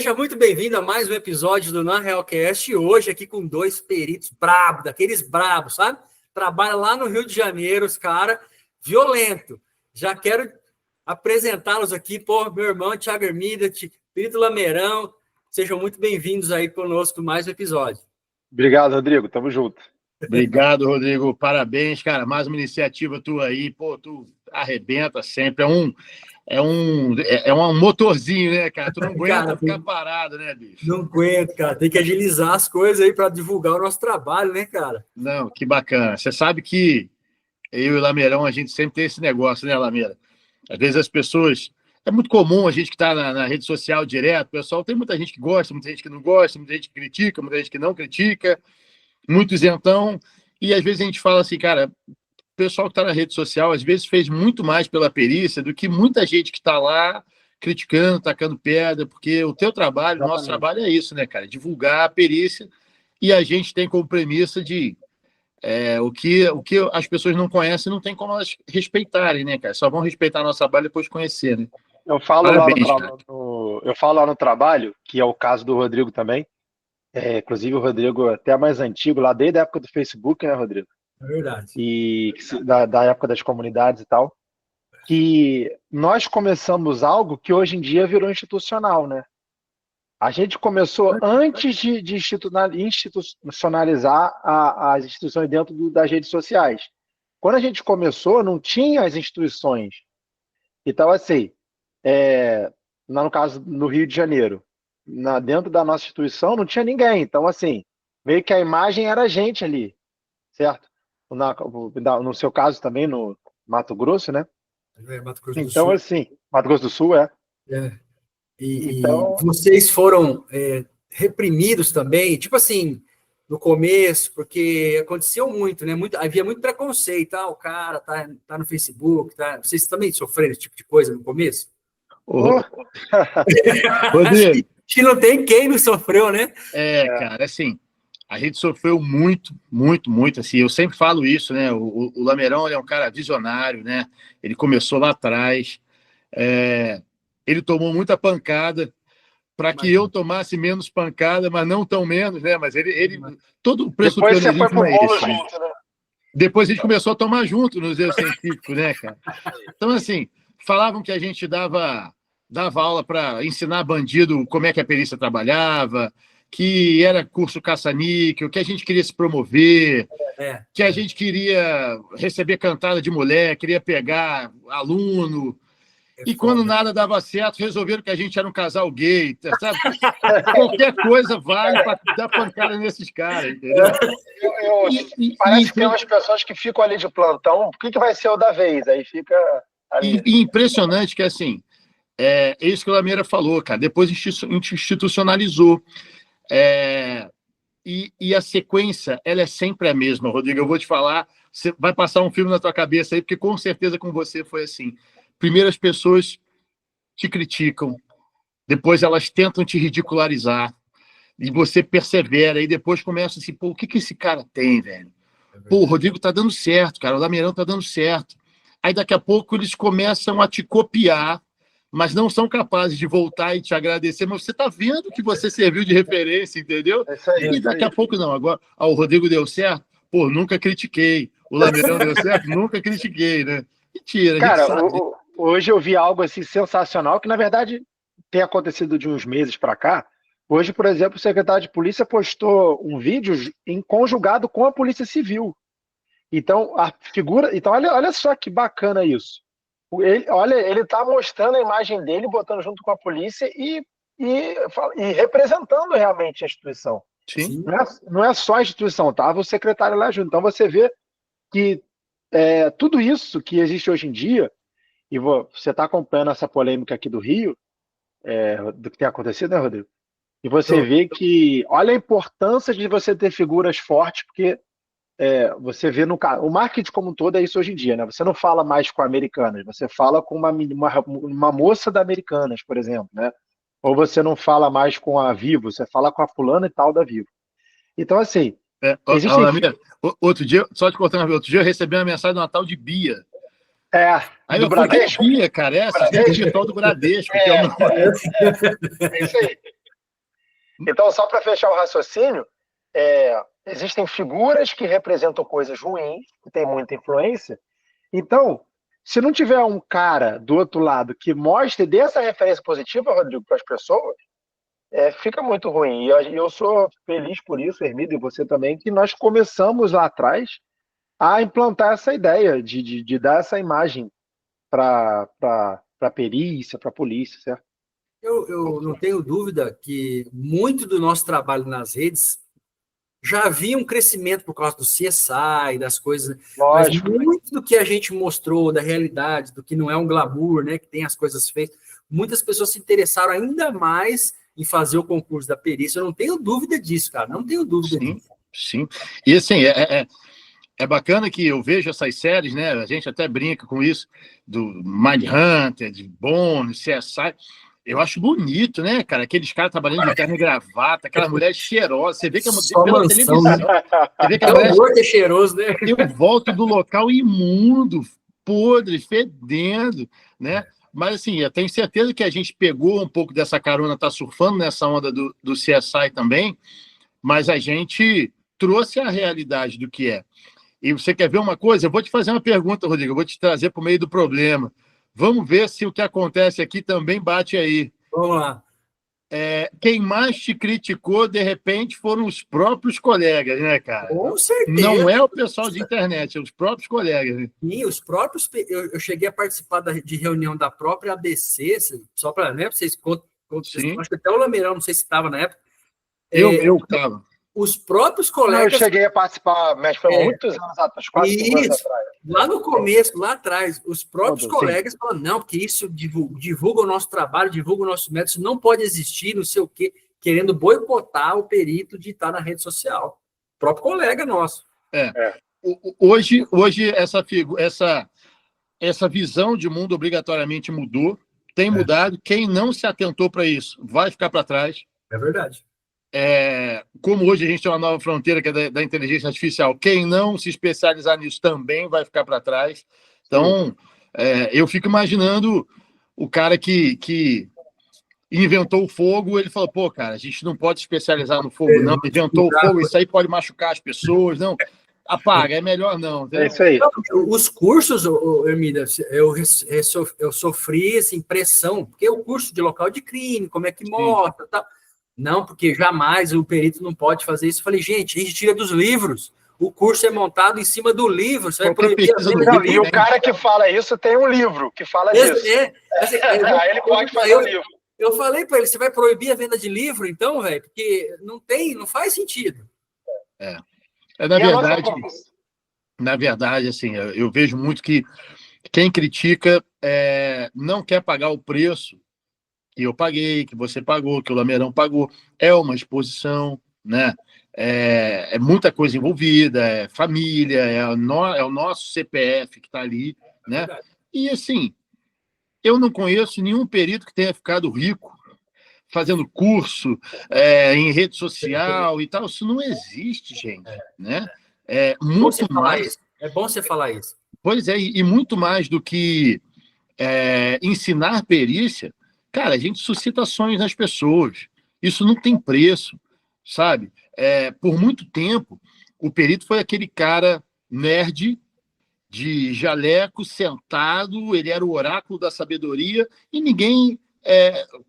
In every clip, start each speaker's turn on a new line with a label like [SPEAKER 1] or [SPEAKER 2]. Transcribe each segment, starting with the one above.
[SPEAKER 1] Seja muito bem-vindo a mais um episódio do Na Realcast. E hoje aqui com dois peritos brabos, daqueles brabos, sabe? Trabalha lá no Rio de Janeiro, os caras, violento. Já quero apresentá-los aqui, meu irmão Thiago Hermida, Perito Lameirão. Sejam muito bem-vindos aí conosco mais um episódio.
[SPEAKER 2] Obrigado, Rodrigo. Tamo junto.
[SPEAKER 3] Obrigado, Rodrigo. Parabéns, cara. Mais uma iniciativa tua aí. Pô, tu arrebenta sempre. É um motorzinho, né, cara? Tu não aguenta ficar parado, né, bicho?
[SPEAKER 1] Não aguento, cara. Tem que agilizar as coisas aí para divulgar o nosso trabalho, né, cara?
[SPEAKER 3] Não, que bacana. Você sabe que eu e o Lameirão, a gente sempre tem esse negócio, né, Lameira? Às vezes as pessoas... É muito comum a gente que está na rede social direto, pessoal, tem muita gente que gosta, muita gente que não gosta, muita gente que critica, muita gente que não critica, muitos então, e às vezes a gente fala assim, cara, o pessoal que está na rede social, às vezes fez muito mais pela perícia do que muita gente que está lá criticando, tacando pedra, porque o teu trabalho, o nosso trabalho é isso, né, cara? Divulgar a perícia, e a gente tem como premissa de o que as pessoas não conhecem, não tem como elas respeitarem, né, cara? Só vão respeitar nosso trabalho depois de conhecer, né?
[SPEAKER 2] Eu falo lá no trabalho, que é o caso do Rodrigo também. Inclusive o Rodrigo até mais antigo, lá desde a época do Facebook, né, Rodrigo?
[SPEAKER 1] É verdade.
[SPEAKER 2] E da época das comunidades e tal. Que nós começamos algo que hoje em dia virou institucional, né? A gente começou antes de institucionalizar as instituições dentro das redes sociais. Quando a gente começou, não tinha as instituições. Então, assim, no caso, no Rio de Janeiro, dentro da nossa instituição, não tinha ninguém. Então, assim, meio que a imagem era a gente ali, certo? No seu caso também, no Mato Grosso, né?
[SPEAKER 1] Mato Grosso do
[SPEAKER 2] então,
[SPEAKER 1] Sul.
[SPEAKER 2] assim, Mato Grosso do Sul,
[SPEAKER 1] Então... vocês foram reprimidos também, tipo assim, no começo, porque aconteceu muito, né? Havia muito preconceito, o cara tá no Facebook, tá? Vocês também sofreram esse tipo de coisa no começo?
[SPEAKER 3] Rodrigo,
[SPEAKER 1] que não tem quem não sofreu, né?
[SPEAKER 3] Cara, assim, a gente sofreu muito, muito, muito, assim, eu sempre falo isso, né? O Lameirão, ele é um cara visionário, né? Ele começou lá atrás, ele tomou muita pancada para que eu tomasse menos pancada, mas não tão menos, né? Mas ele todo o preço do pioneirismo é esse, né? Depois a gente começou a tomar junto nos erros científicos, né, cara? Então, assim, falavam que a gente dava aula para ensinar bandido como é que a perícia trabalhava, que era curso caça-níquel, que a gente queria se promover, que a gente queria receber cantada de mulher, queria pegar aluno. E quando nada dava certo, resolveram que a gente era um casal gay, sabe? Qualquer coisa vale para dar pancada nesses caras, entendeu?
[SPEAKER 2] Parece que tem umas pessoas que ficam ali de plantão, o que vai ser o da vez? Aí fica ali.
[SPEAKER 3] E impressionante que, assim, é isso que o Lameira falou, cara, depois institucionalizou. E a sequência, ela é sempre a mesma, Rodrigo. Eu vou te falar, você vai passar um filme na tua cabeça aí, porque com certeza com você foi assim. Primeiro as pessoas te criticam, depois elas tentam te ridicularizar, e você persevera, e depois começa assim, pô, o que esse cara tem, velho? Pô, o Rodrigo tá dando certo, cara, o Lameirão tá dando certo. Aí daqui a pouco eles começam a te copiar, mas não são capazes de voltar e te agradecer, mas você tá vendo que você serviu de referência, entendeu? E daqui a pouco não, agora o Rodrigo deu certo, pô, nunca critiquei, o Lameirão deu certo, nunca critiquei, né? Mentira,
[SPEAKER 2] cara, hoje eu vi algo assim sensacional, que na verdade tem acontecido de uns meses para cá. Hoje, por exemplo, o secretário de polícia postou um vídeo em conjugado com a Polícia Civil. Então, a figura. Então, olha só que bacana isso. Ele está mostrando a imagem dele, botando junto com a polícia e representando realmente a instituição.
[SPEAKER 3] Sim.
[SPEAKER 2] Não é só a instituição, estava o secretário lá junto. Então, você vê que tudo isso que existe hoje em dia, e você está acompanhando essa polêmica aqui do Rio, do que tem acontecido, né, Rodrigo? E você vê que, olha a importância de você ter figuras fortes, porque você vê o marketing como um todo é isso hoje em dia, né? Você não fala mais com Americanas, você fala com uma moça da Americanas, por exemplo, né? Ou você não fala mais com a Vivo, você fala com a fulana e tal da Vivo. Então, assim...
[SPEAKER 3] outro dia, só te cortando, outro dia eu recebi uma mensagem de uma tal de Bia. Aí
[SPEAKER 2] do Bradesco?
[SPEAKER 3] Bia, cara, assistente digital do Bradesco.
[SPEAKER 2] É isso aí. Então, só para fechar o raciocínio, existem figuras que representam coisas ruins, que têm muita influência. Então, se não tiver um cara do outro lado que mostre, dê essa referência positiva, Rodrigo, para as pessoas, fica muito ruim. E eu sou feliz por isso, Hermida, e você também, que nós começamos lá atrás a implantar essa ideia de dar essa imagem para a perícia, para a polícia, certo?
[SPEAKER 1] Eu não tenho dúvida que muito do nosso trabalho nas redes já havia um crescimento por causa do CSI, das coisas,
[SPEAKER 2] Lógico.
[SPEAKER 1] Mas muito do que a gente mostrou da realidade, do que não é um glamour, né, que tem as coisas feitas, muitas pessoas se interessaram ainda mais em fazer o concurso da perícia. Eu não tenho dúvida disso, cara, não tenho dúvida disso.
[SPEAKER 3] Sim. E assim, é bacana que eu vejo essas séries, né? A gente até brinca com isso, do Mindhunter, de Bourne, CSI. Eu acho bonito, né, cara? Aqueles caras trabalhando de terno e gravata, aquelas mulheres cheirosas. Você vê que pela televisão,
[SPEAKER 1] né?
[SPEAKER 3] Você vê que
[SPEAKER 1] é horror cheiroso, né?
[SPEAKER 3] Eu volto do local imundo, podre, fedendo, né? Mas assim, eu tenho certeza que a gente pegou um pouco dessa carona, tá surfando nessa onda do CSI também, mas a gente trouxe a realidade do que é. E você quer ver uma coisa? Eu vou te fazer uma pergunta, Rodrigo, eu vou te trazer para o meio do problema. Vamos ver se o que acontece aqui também bate aí.
[SPEAKER 1] Vamos lá.
[SPEAKER 3] Quem mais te criticou, de repente, foram os próprios colegas, né, cara?
[SPEAKER 1] Com certeza.
[SPEAKER 3] Não é o pessoal de internet, é os próprios colegas. Né?
[SPEAKER 1] Sim, os próprios... Eu cheguei a participar de reunião da própria ABC, só para, né, vocês contam, acho que até o Lameirão, não sei se estava na época.
[SPEAKER 3] Eu estava.
[SPEAKER 1] Os próprios colegas...
[SPEAKER 2] Eu cheguei a participar, mas foi muitos anos atrás, quase 5 anos atrás.
[SPEAKER 1] Lá no começo, lá atrás, os próprios colegas falam, não, porque isso divulga o nosso trabalho, divulga o nosso método, isso não pode existir, não sei o quê, querendo boicotar o perito de estar na rede social. O próprio colega nosso.
[SPEAKER 3] Hoje essa visão de mundo obrigatoriamente mudou, tem mudado. Quem não se atentou para isso vai ficar para trás.
[SPEAKER 1] É verdade.
[SPEAKER 3] Como hoje a gente tem uma nova fronteira que é da inteligência artificial, quem não se especializar nisso também vai ficar para trás. Então, eu fico imaginando o cara que inventou o fogo, ele falou, pô, cara, a gente não pode se especializar no fogo, não. Inventou o fogo, isso aí pode machucar as pessoas, não. Apaga, é melhor não. Entendeu?
[SPEAKER 2] É isso aí.
[SPEAKER 1] Os cursos, Hermida, eu sofri assim, pressão, porque o curso de local de crime, como é que mostra, tal. Não, porque jamais o perito não pode fazer isso. Eu falei, gente, a gente tira dos livros. O curso é montado em cima do livro. Você vai proibir a venda de livro.
[SPEAKER 2] E o cara que fala isso tem um livro que fala disso. Aí ele pode fazer o livro.
[SPEAKER 1] Eu falei para ele, você vai proibir a venda de livro, então, velho? Porque não faz sentido.
[SPEAKER 3] Na verdade, assim, eu vejo muito que quem critica não quer pagar o preço que eu paguei, que você pagou, que o Lameirão pagou. É uma exposição, né? É muita coisa envolvida, é família, é o nosso CPF que está ali, né? E, assim, eu não conheço nenhum perito que tenha ficado rico fazendo curso em rede social e tal. Isso não existe, gente, né? Muito mais...
[SPEAKER 1] É bom você falar isso.
[SPEAKER 3] Pois é, e muito mais do que ensinar perícia, cara, a gente suscita sonhos nas pessoas. Isso não tem preço, sabe? Por muito tempo, o perito foi aquele cara nerd, de jaleco, sentado, ele era o oráculo da sabedoria e ninguém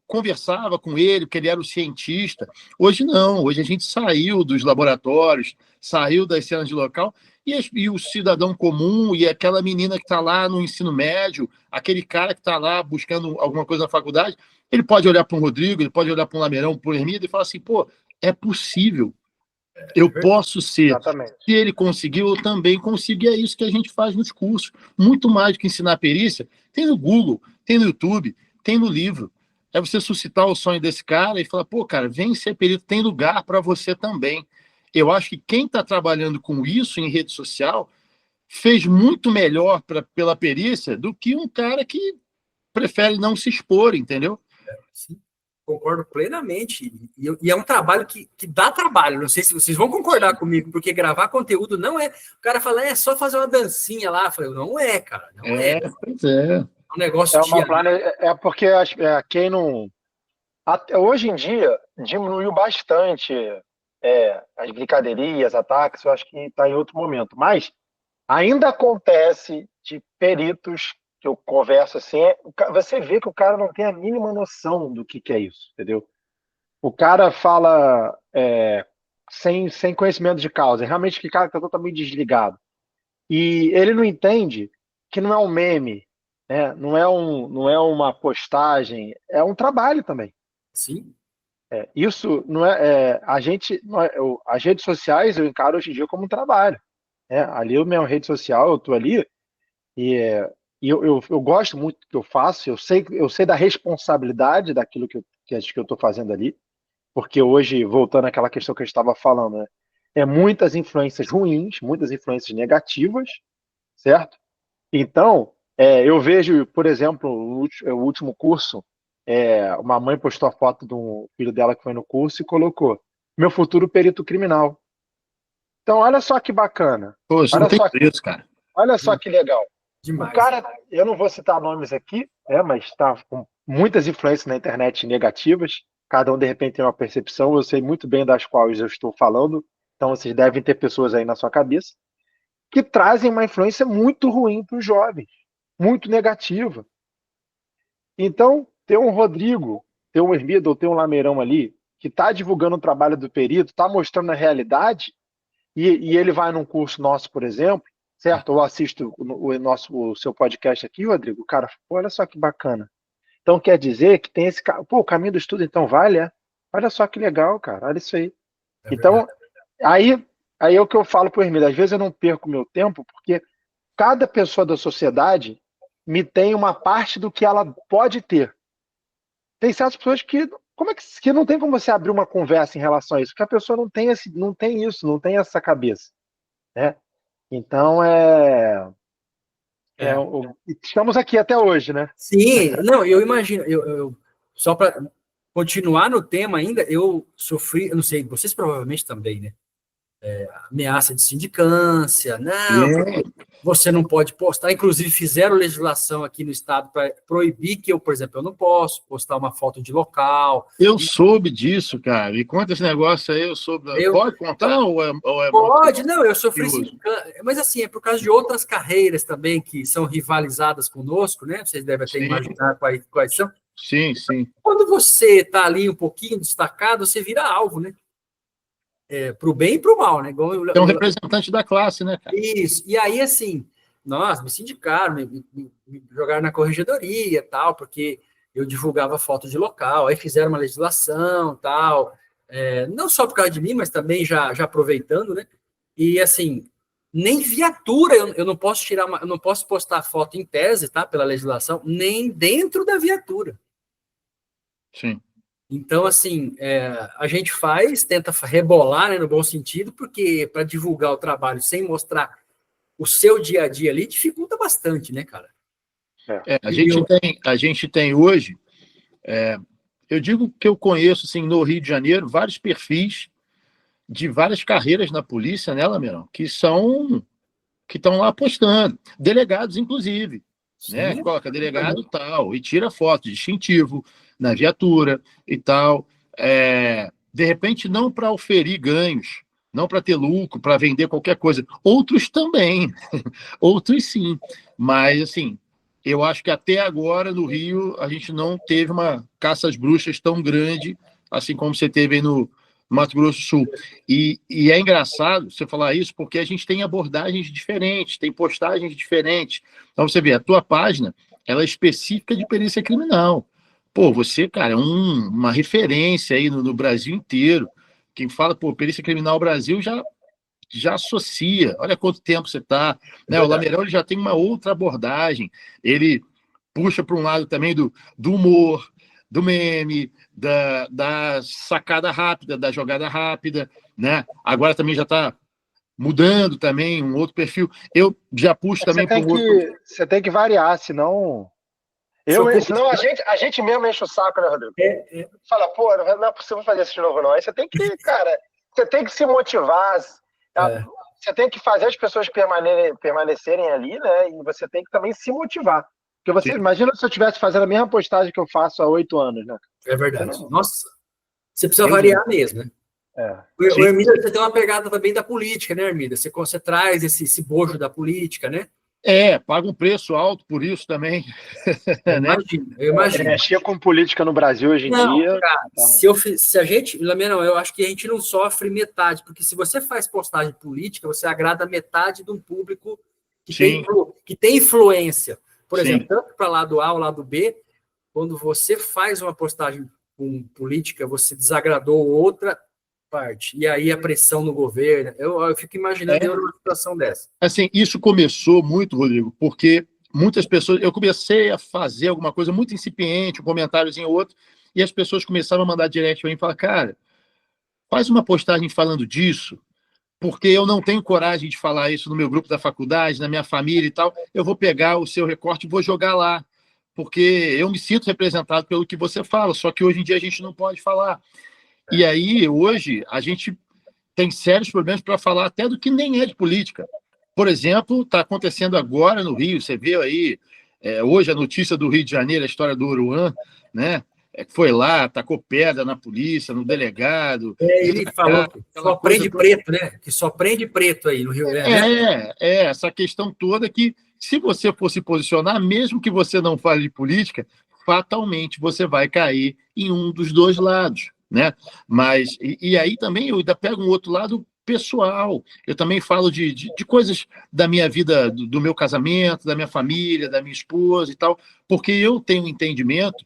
[SPEAKER 3] conversava com ele, porque ele era o cientista. Hoje não, hoje a gente saiu dos laboratórios, saiu das cenas de local, e o cidadão comum e aquela menina que está lá no ensino médio, aquele cara que está lá buscando alguma coisa na faculdade, ele pode olhar para um Rodrigo, ele pode olhar para um Lameirão, para um Hermida e falar assim, pô, é possível, eu posso ser.
[SPEAKER 2] Exatamente.
[SPEAKER 3] Se ele conseguiu, eu também consigo, e é isso que a gente faz nos cursos. Muito mais do que ensinar a perícia, tem no Google, tem no YouTube, tem no livro. É você suscitar o sonho desse cara e falar, pô, cara, vem ser perito, tem lugar para você também. Eu acho que quem está trabalhando com isso em rede social fez muito melhor pela perícia do que um cara que prefere não se expor, entendeu?
[SPEAKER 1] Sim, concordo plenamente. E é um trabalho que dá trabalho. Não sei se vocês vão concordar comigo, porque gravar conteúdo não é... O cara fala, é só fazer uma dancinha lá. Eu falei, não é, cara. Não é.
[SPEAKER 3] Pois é.
[SPEAKER 1] É um negócio
[SPEAKER 2] porque quem não... Até hoje em dia, diminuiu bastante as brincadeirinhas, ataques, eu acho que está em outro momento. Mas ainda acontece de peritos que eu converso assim, você vê que o cara não tem a mínima noção do que é isso, entendeu? O cara fala sem conhecimento de causa, realmente que o cara está totalmente desligado. E ele não entende que não é um meme, né? Não é uma postagem, é um trabalho também.
[SPEAKER 1] Sim.
[SPEAKER 2] Isso não a gente, as redes sociais eu encaro hoje em dia como um trabalho, né? Ali eu minha rede social, eu tô ali e eu gosto muito do que eu faço, eu sei da responsabilidade daquilo que eu estou fazendo ali, porque hoje, voltando àquela questão que a gente estava falando, né? Muitas influências ruins, muitas influências negativas, certo? Então, eu vejo, por exemplo, o último curso, uma mãe postou a foto do filho dela que foi no curso e colocou: meu futuro perito criminal. Então, olha só que bacana.
[SPEAKER 3] Pô, isso não
[SPEAKER 2] Olha
[SPEAKER 3] tem
[SPEAKER 2] só,
[SPEAKER 3] preço, cara.
[SPEAKER 2] olha só que legal. O
[SPEAKER 1] Demais.
[SPEAKER 2] cara, eu não vou citar nomes aqui, mas está com muitas influências na internet negativas. Cada um, de repente, tem uma percepção. Eu sei muito bem das quais eu estou falando. Então, vocês devem ter pessoas aí na sua cabeça que trazem uma influência muito ruim para os jovens, muito negativa. Então, ter um Rodrigo, ter um Hermida ou ter um Lameirão ali, que está divulgando o trabalho do perito, está mostrando a realidade, e ele vai num curso nosso, por exemplo, certo? Ou assisto o seu podcast aqui, Rodrigo, cara, pô, olha só que bacana. Então quer dizer que tem esse. Pô, o caminho do estudo então vale, é? Olha só que legal, cara, olha isso aí.
[SPEAKER 1] É
[SPEAKER 2] Então,
[SPEAKER 1] verdade.
[SPEAKER 2] aí é o que eu falo pro Hermida, às vezes eu não perco meu tempo, porque cada pessoa da sociedade me tem uma parte do que ela pode ter. Tem certas pessoas que que não tem como você abrir uma conversa em relação a isso, porque a pessoa não tem isso, não tem essa cabeça, né? Então
[SPEAKER 1] É.
[SPEAKER 2] estamos aqui até hoje, né?
[SPEAKER 1] Sim, não, eu imagino, só para continuar no tema ainda, eu sofri, eu não sei, vocês provavelmente também, né? Ameaça de sindicância, não,
[SPEAKER 3] É,
[SPEAKER 1] porque você não pode postar. Inclusive, fizeram legislação aqui no estado para proibir que eu, por exemplo, eu não posso postar uma foto de local.
[SPEAKER 3] eu soube disso, cara. E conta esse negócio aí, eu soube.
[SPEAKER 1] Eu,
[SPEAKER 3] Pode contar ou é muito
[SPEAKER 1] pode, não, eu sofri
[SPEAKER 3] curioso?
[SPEAKER 1] sindicância, mas assim, é por causa de outras carreiras também que são rivalizadas conosco, né? Vocês devem até
[SPEAKER 3] Sim,
[SPEAKER 1] imaginar quais são.
[SPEAKER 3] sim, sim.
[SPEAKER 1] Quando você está ali um pouquinho destacado, você vira alvo, né? Para o bem e para o mal, né?
[SPEAKER 3] É um representante da classe, né, cara?
[SPEAKER 1] Isso. E aí, assim, nós me sindicaram, me jogaram na corregedoria tal, porque eu divulgava foto de local, aí fizeram uma legislação tal, não só por causa de mim, mas também já aproveitando, né? E assim, nem viatura eu não posso tirar, eu não posso postar foto em tese, tá? Pela legislação, nem dentro da viatura.
[SPEAKER 3] Sim.
[SPEAKER 1] Então, assim, a gente tenta rebolar, né, no bom sentido, porque para divulgar o trabalho sem mostrar o seu dia a dia ali, dificulta bastante, né, cara?
[SPEAKER 3] A gente tem hoje, eu digo que eu conheço, assim, no Rio de Janeiro, vários perfis de várias carreiras na polícia, né, Lameirão, que estão lá postando, delegados, inclusive, né?
[SPEAKER 1] Sim.
[SPEAKER 3] Coloca delegado tal, e tira foto, distintivo na viatura e tal. De repente, não para oferir ganhos, não para ter lucro, para vender qualquer coisa. Outros também, outros sim. Mas, assim, eu acho que até agora no Rio a gente não teve uma caça às bruxas tão grande, assim como você teve aí no Mato Grosso do Sul. E é engraçado você falar isso, porque a gente tem abordagens diferentes, tem postagens diferentes. Então você vê, a tua página, ela é específica de perícia criminal. Pô, você, cara, é uma referência aí no Brasil inteiro. Quem fala, pô, perícia criminal Brasil já associa. Olha quanto tempo você está. Né? O Lameirão ele já tem uma outra abordagem. Ele puxa para um lado também do humor, do meme, da sacada rápida, da jogada rápida, né? Agora também já está mudando também um outro perfil. Eu já puxo também para um outro.
[SPEAKER 2] Você tem que variar, senão. Senão a gente mesmo enche o saco, né, Rodrigo? Fala, pô, não é possível fazer isso de novo, não. Aí você tem que, cara, você tem que se motivar. Você tem que fazer as pessoas permanecerem ali, né? E você tem que também se motivar. Porque você imagina se eu estivesse fazendo a mesma postagem que eu faço há 8 anos, né?
[SPEAKER 1] É verdade. Nossa, você precisa variar mesmo, né? O Hermida, você tem uma pegada também da política, né, Hermida? Você traz esse bojo da política, né?
[SPEAKER 3] Paga um preço alto por isso também. Né?
[SPEAKER 1] Eu imagino.
[SPEAKER 2] Mexer com política no Brasil hoje em dia.
[SPEAKER 1] Cara, se a gente, Lameirão, eu acho que a gente não sofre metade, porque se você faz postagem política, você agrada metade de um público que tem influência. Por exemplo, tanto para o lado A ou lado B, quando você faz uma postagem com política, você desagradou outra parte. E aí a pressão no governo. Eu fico imaginando uma situação dessa.
[SPEAKER 3] Assim, isso começou muito, Rodrigo, porque muitas pessoas... Eu comecei a fazer alguma coisa muito incipiente, um comentáriozinho ou outro, e as pessoas começaram a mandar direct para mim e falar, cara, faz uma postagem falando disso, porque eu não tenho coragem de falar isso no meu grupo da faculdade, na minha família e tal. Eu vou pegar o seu recorte e vou jogar lá, porque eu me sinto representado pelo que você fala, só que hoje em dia a gente não pode falar. E aí, hoje, a gente tem sérios problemas para falar até do que nem é de política. Por exemplo, está acontecendo agora no Rio, você viu aí, hoje a notícia do Rio de Janeiro, a história do Oruan, né? Foi lá, tacou pedra na polícia, no delegado.
[SPEAKER 1] Ele falou que só prende preto, né? Que só prende preto aí no Rio Grande.
[SPEAKER 3] Essa questão toda que, se você for se posicionar, mesmo que você não fale de política, fatalmente você vai cair em um dos dois lados, né? Mas, e aí também eu ainda pego um outro lado pessoal. Eu também falo de coisas da minha vida, do meu casamento, da minha família, da minha esposa e tal, porque eu tenho um entendimento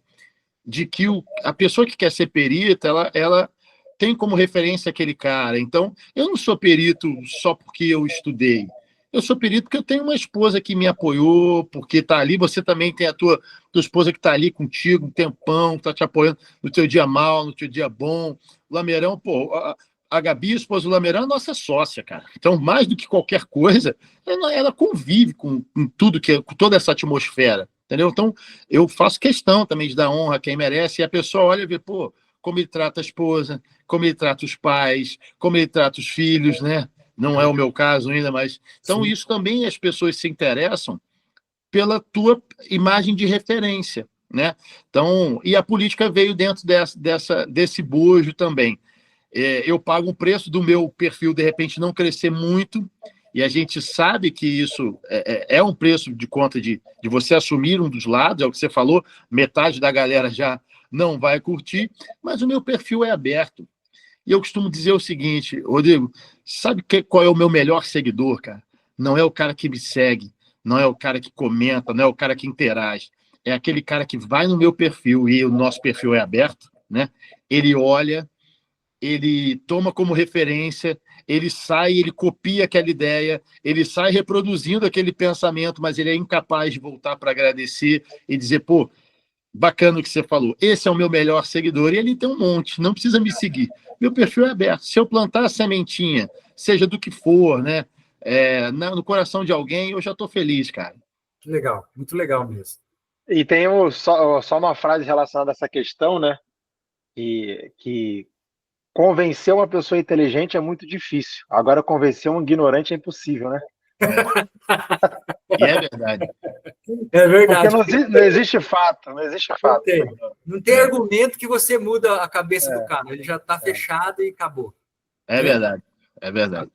[SPEAKER 3] de que a pessoa que quer ser perita, ela tem como referência aquele cara. Então, eu não sou perito só porque eu estudei. Eu sou perito porque eu tenho uma esposa que me apoiou, porque está ali. Você também tem a tua esposa que está ali contigo um tempão, está te apoiando no teu dia mal, no teu dia bom. O Lameirão, pô, a Gabi, a esposa do Lameirão, é nossa sócia, cara. Então, mais do que qualquer coisa, ela convive com tudo, com toda essa atmosfera. Entendeu? Então, eu faço questão também de dar honra a quem merece, e a pessoa olha e vê, pô, como ele trata a esposa, como ele trata os pais, como ele trata os filhos, né? Não é o meu caso ainda, mas... Então, isso também as pessoas se interessam pela tua imagem de referência, né? Então, e a política veio dentro desse bojo também. Eu pago um preço do meu perfil, de repente, não crescer muito, e a gente sabe que isso é um preço de conta de você assumir um dos lados, é o que você falou, metade da galera já não vai curtir, mas o meu perfil é aberto. E eu costumo dizer o seguinte, Rodrigo, sabe qual é o meu melhor seguidor, cara? Não é o cara que me segue, não é o cara que comenta, não é o cara que interage, é aquele cara que vai no meu perfil, e o nosso perfil é aberto, né? Ele olha, ele toma como referência, ele sai, ele copia aquela ideia, ele sai reproduzindo aquele pensamento, mas ele é incapaz de voltar para agradecer e dizer, pô, bacana o que você falou, esse é o meu melhor seguidor, e ele tem um monte, não precisa me seguir. Meu perfil é aberto, se eu plantar a sementinha, seja do que for, né, no coração de alguém, eu já estou feliz, cara.
[SPEAKER 1] Que legal, muito legal mesmo.
[SPEAKER 2] E tem só uma frase relacionada a essa questão, né, que convencer uma pessoa inteligente é muito difícil. Agora, convencer um ignorante é impossível, né?
[SPEAKER 3] E é verdade.
[SPEAKER 1] É verdade.
[SPEAKER 2] Porque não existe fato, não existe fato.
[SPEAKER 1] Não tem argumento que você muda a cabeça do cara. Ele já está fechado e acabou.
[SPEAKER 3] É verdade, é verdade.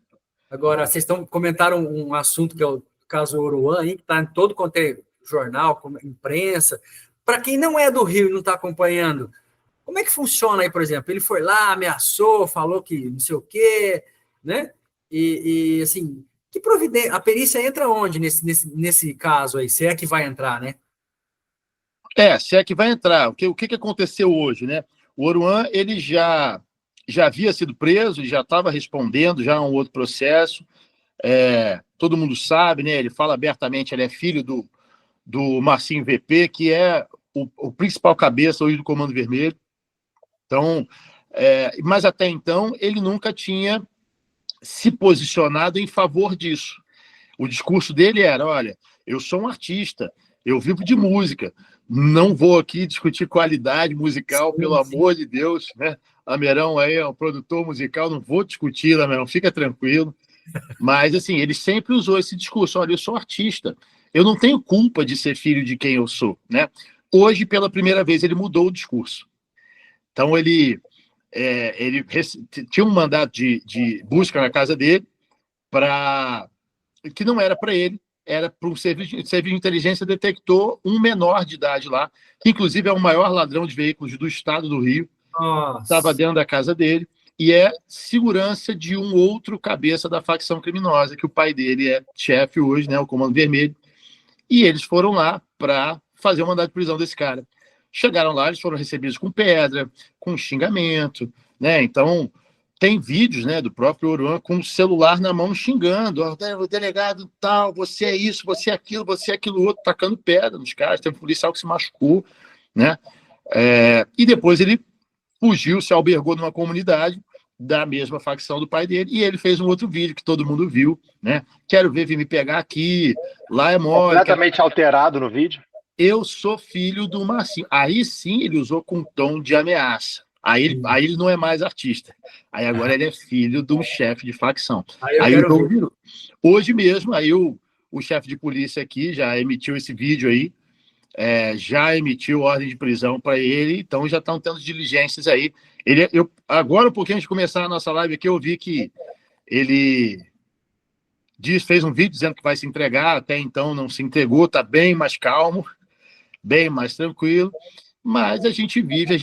[SPEAKER 1] Agora, vocês comentaram um assunto que é o caso Oruan, que está em todo quanto é jornal, imprensa. Para quem não é do Rio e não está acompanhando, como é que funciona aí, por exemplo? Ele foi lá, ameaçou, falou que não sei o quê, né? E assim, que providência... A perícia entra onde nesse caso aí? Se é que vai entrar, né?
[SPEAKER 3] Se é que vai entrar. O que aconteceu hoje, né? O Oruan, ele já havia sido preso, já estava respondendo já a um outro processo. Todo mundo sabe, né? Ele fala abertamente, ele é filho do Marcinho VP, que é o principal cabeça hoje do Comando Vermelho. Então, mas até então ele nunca tinha se posicionado em favor disso. O discurso dele era, olha, eu sou um artista, eu vivo de música, não vou aqui discutir qualidade musical, pelo amor de Deus, né? Lameirão aí é um produtor musical, não vou discutir, Lameirão, fica tranquilo. Mas, assim, ele sempre usou esse discurso, olha, eu sou artista, eu não tenho culpa de ser filho de quem eu sou, né? Hoje, pela primeira vez, ele mudou o discurso. Então, ele tinha um mandato de busca na casa dele, que não era para ele, era para o serviço de inteligência, detectou um menor de idade lá, que inclusive é o maior ladrão de veículos do estado do Rio, estava dentro da casa dele, e é segurança de um outro cabeça da facção criminosa, que o pai dele é chefe hoje, né, o Comando Vermelho, e eles foram lá para fazer o mandado de prisão desse cara. Chegaram lá, eles foram recebidos com pedra, com xingamento, né? Então, tem vídeos, né, do próprio Oruan com o celular na mão xingando, o delegado tal, você é isso, você é aquilo outro, tacando pedra nos caras, tem um policial que se machucou, né? E depois ele fugiu, se albergou numa comunidade da mesma facção do pai dele, e ele fez um outro vídeo que todo mundo viu, né? Quero ver, vir me pegar aqui, lá é mole.
[SPEAKER 2] Completamente alterado no vídeo.
[SPEAKER 3] Eu sou filho do Marcinho. Aí sim ele usou com tom de ameaça. Aí ele não é mais artista. Aí agora ele é filho de um chefe de facção. Aí o jogo virou. Hoje mesmo, aí o chefe de polícia aqui já emitiu esse vídeo aí, já emitiu ordem de prisão para ele, então já estão tendo diligências aí. Agora, um pouquinho antes de começar a nossa live aqui, eu vi que ele fez um vídeo dizendo que vai se entregar, até então não se entregou, está bem mais calmo, bem mais tranquilo, mas a gente vive,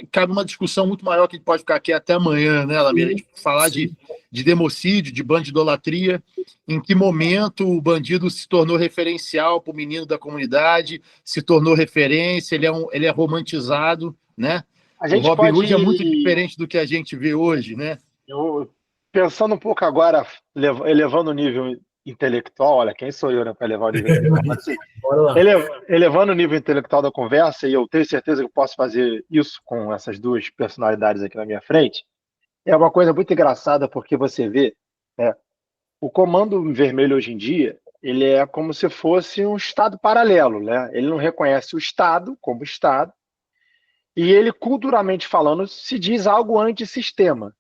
[SPEAKER 3] cabe uma discussão muito maior que a gente pode ficar aqui até amanhã, né, Lameira? A gente falar de democídio, de bandidolatria, em que momento o bandido se tornou referencial para o menino da comunidade, se tornou referência, ele é romantizado, né? O Robin Hood é muito diferente do que a gente vê hoje, né?
[SPEAKER 2] Pensando um pouco agora, elevando o nível intelectual, olha, quem sou eu, né, para elevar o nível intelectual? Mas, assim, elevando o nível intelectual da conversa, e eu tenho certeza que eu posso fazer isso com essas duas personalidades aqui na minha frente, é uma coisa muito engraçada, porque você vê, o Comando Vermelho hoje em dia, ele é como se fosse um Estado paralelo, né? Ele não reconhece o Estado como Estado, e ele, culturalmente falando, se diz algo antissistema.